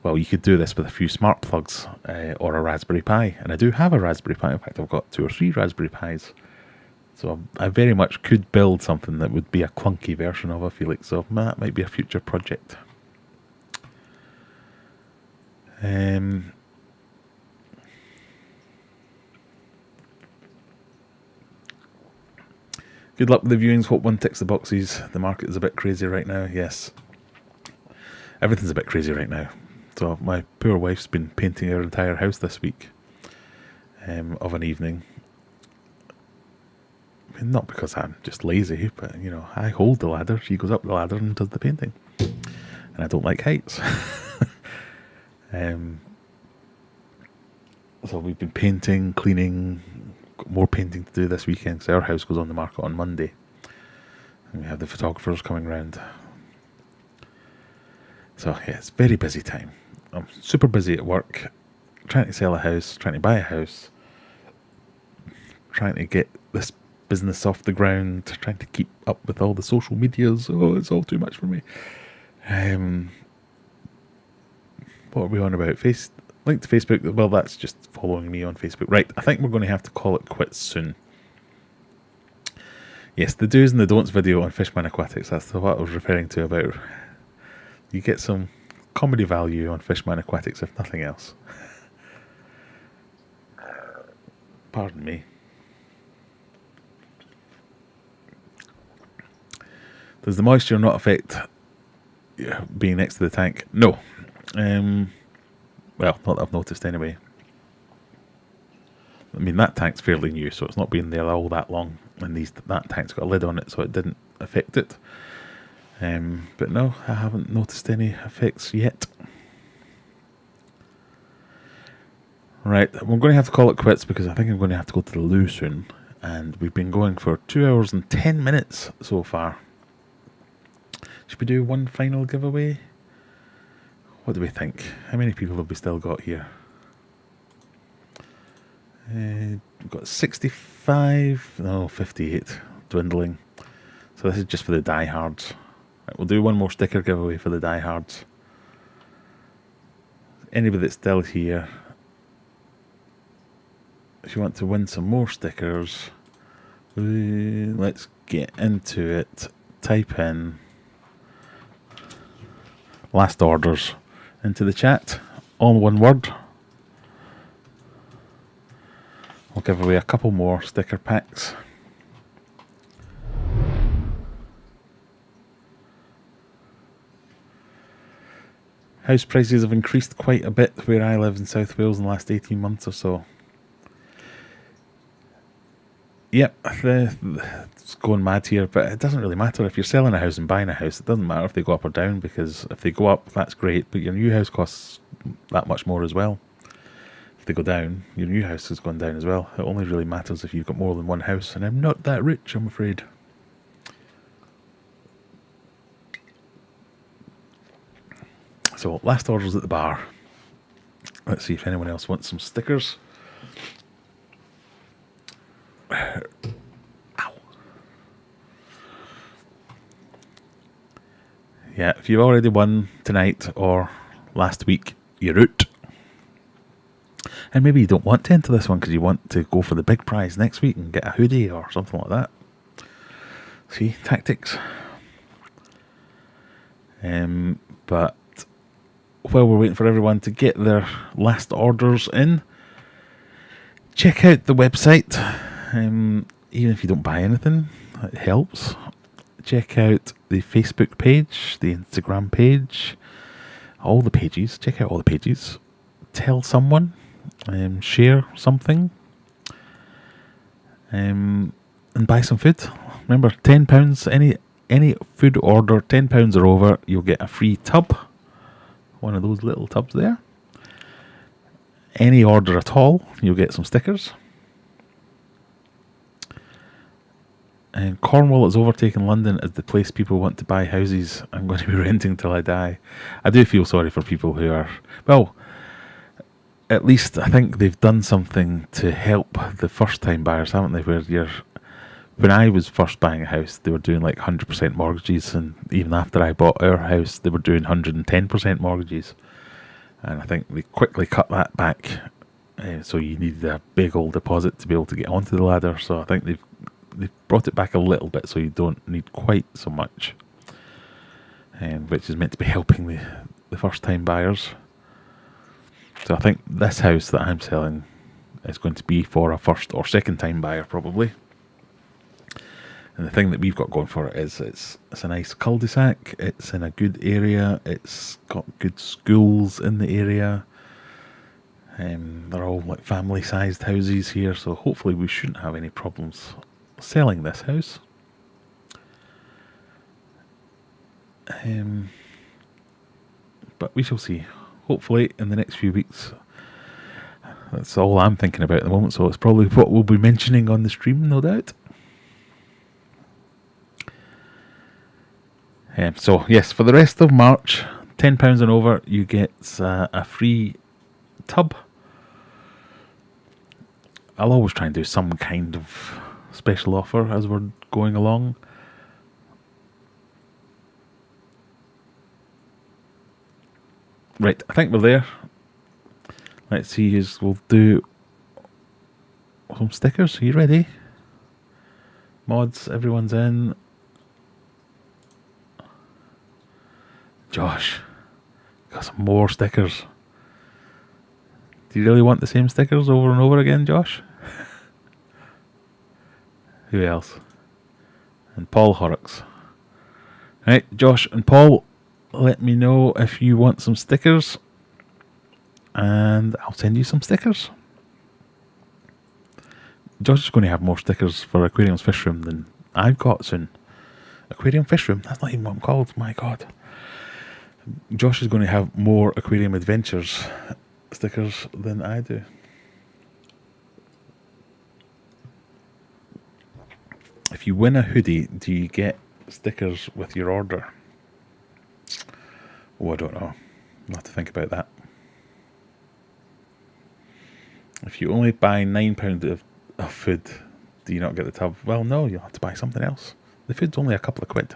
well, you could do this with a few smart plugs or a Raspberry Pi. And I do have a Raspberry Pi. In fact, I've got 2 or 3 Raspberry Pis. So I very much could build something that would be a clunky version of a Felix. So that might be a future project. Good luck with the viewings. Hope one ticks the boxes. The market is a bit crazy right now. Yes. Everything's a bit crazy right now. So my poor wife's been painting our entire house this week of an evening. I mean, not because I'm just lazy, but, you know, I hold the ladder. She goes up the ladder and does the painting. And I don't like heights. So we've been painting, cleaning, got more painting to do this weekend because our house goes on the market on Monday. And we have the photographers coming round. So yeah, it's a very busy time. I'm super busy at work, trying to sell a house, trying to buy a house, trying to get this business off the ground, trying to keep up with all the social medias. Oh, it's all too much for me. What are we on about? Link to Facebook. Well, that's just following me on Facebook. Right, I think we're going to have to call it quits soon. Yes, the do's and the don'ts video on Fishman Aquatics. That's what I was referring to about. You get some comedy value on Fishman Aquatics, if nothing else. Pardon me. Does the moisture not affect being next to the tank? No. Well, not that I've noticed anyway. I mean, that tank's fairly new, so it's not been there all that long. And that tank's got a lid on it, so it didn't affect it. But no, I haven't noticed any effects yet. Right, we're going to have to call it quits because I think I'm going to have to go to the loo soon. And we've been going for 2 hours and 10 minutes so far. Should we do one final giveaway? What do we think? How many people have we still got here? We've got 65, no, 58, dwindling. So this is just for the diehards. Right, we'll do one more sticker giveaway for the diehards. Anybody that's still here, if you want to win some more stickers, let's get into it. Type in last orders into the chat, all one word. I'll give away a couple more sticker packs. House prices have increased quite a bit where I live in South Wales in the last 18 months or so. Yep, it's going mad here, but it doesn't really matter if you're selling a house and buying a house. It doesn't matter if they go up or down, because if they go up, that's great, but your new house costs that much more as well. If they go down, your new house is going down as well. It only really matters if you've got more than one house, and I'm not that rich, I'm afraid. So, last orders at the bar. Let's see if anyone else wants some stickers. Ow. Yeah, if you've already won tonight or last week, you're out. And maybe you don't want to enter this one because you want to go for the big prize next week and get a hoodie or something like that. See, tactics. But while we're waiting for everyone to get their last orders in, check out the website. Even if you don't buy anything, it helps. Check out the Facebook page, the Instagram page, all the pages. Check out all the pages. Tell someone, share something, and buy some food. Remember, £10. Any food order £10 or over, you'll get a free tub. One of those little tubs there. Any order at all, you'll get some stickers. And Cornwall has overtaken London as the place people want to buy houses. I'm going to be renting till I die. I do feel sorry for people who are, well, at least I think they've done something to help the first time buyers, haven't they? When I was first buying a house, they were doing like 100% mortgages, and even after I bought our house, they were doing 110% mortgages. And I think they quickly cut that back, so you needed a big old deposit to be able to get onto the ladder. So I think they've brought it back a little bit, so you don't need quite so much, which is meant to be helping the first time buyers. So I think this house that I'm selling is going to be for a first or second time buyer probably. And the thing that we've got going for it is it's a nice cul-de-sac, it's in a good area, it's got good schools in the area. They're all like family sized houses here, so hopefully we shouldn't have any problems selling this house. But we shall see. Hopefully in the next few weeks. That's all I'm thinking about at the moment, so it's probably what we'll be mentioning on the stream, no doubt. So yes, for the rest of March, £10 and over, you get a free tub. I'll always try and do some kind of special offer as we're going along. Right, I think we're there. Let's see, we'll do some stickers. Are you ready? Mods, everyone's in. Josh, got some more stickers. Do you really want the same stickers over and over again, Josh? Who else? And Paul Horrocks. Right, Josh and Paul, let me know if you want some stickers, and I'll send you some stickers. Josh is going to have more stickers for Aquarium's Fish Room than I've got soon. Aquarium Fish Room, that's not even what I'm called, my god. Josh is going to have more Aquarium Adventures stickers than I do. If you win a hoodie, do you get stickers with your order? Oh, I don't know. I'll have to think about that. If you only buy £9 of food, do you not get the tub? Well, no, you'll have to buy something else. The food's only a couple of quid.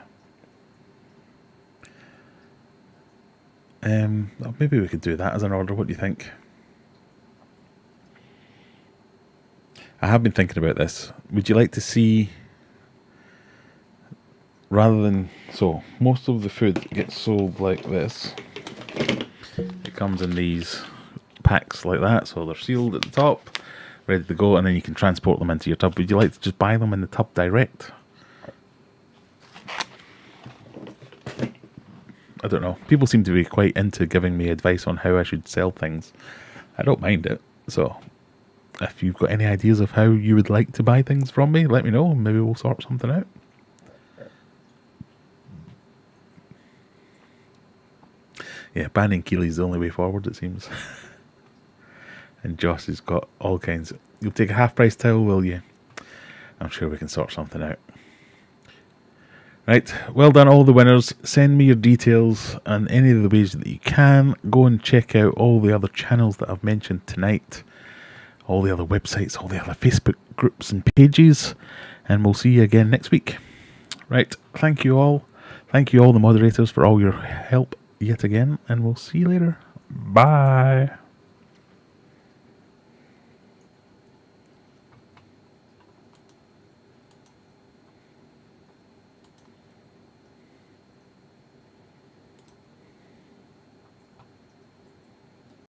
Maybe we could do that as an order. What do you think? I have been thinking about this. Would you like to see, rather than, so most of the food gets sold like this. It comes in these packs like that, so they're sealed at the top, ready to go, and then you can transport them into your tub. Would you like to just buy them in the tub direct? I don't know. People seem to be quite into giving me advice on how I should sell things. I don't mind it. So if you've got any ideas of how you would like to buy things from me, let me know. Maybe we'll sort something out. Yeah, banning Keely's the only way forward, it seems. And Josh has got all kinds. You'll take a half-price towel, will you? I'm sure we can sort something out. Right, well done all the winners. Send me your details and any of the ways that you can. Go and check out all the other channels that I've mentioned tonight. All the other websites, all the other Facebook groups and pages. And we'll see you again next week. Right, thank you all. Thank you all the moderators for all your help yet again. And we'll see you later. Bye.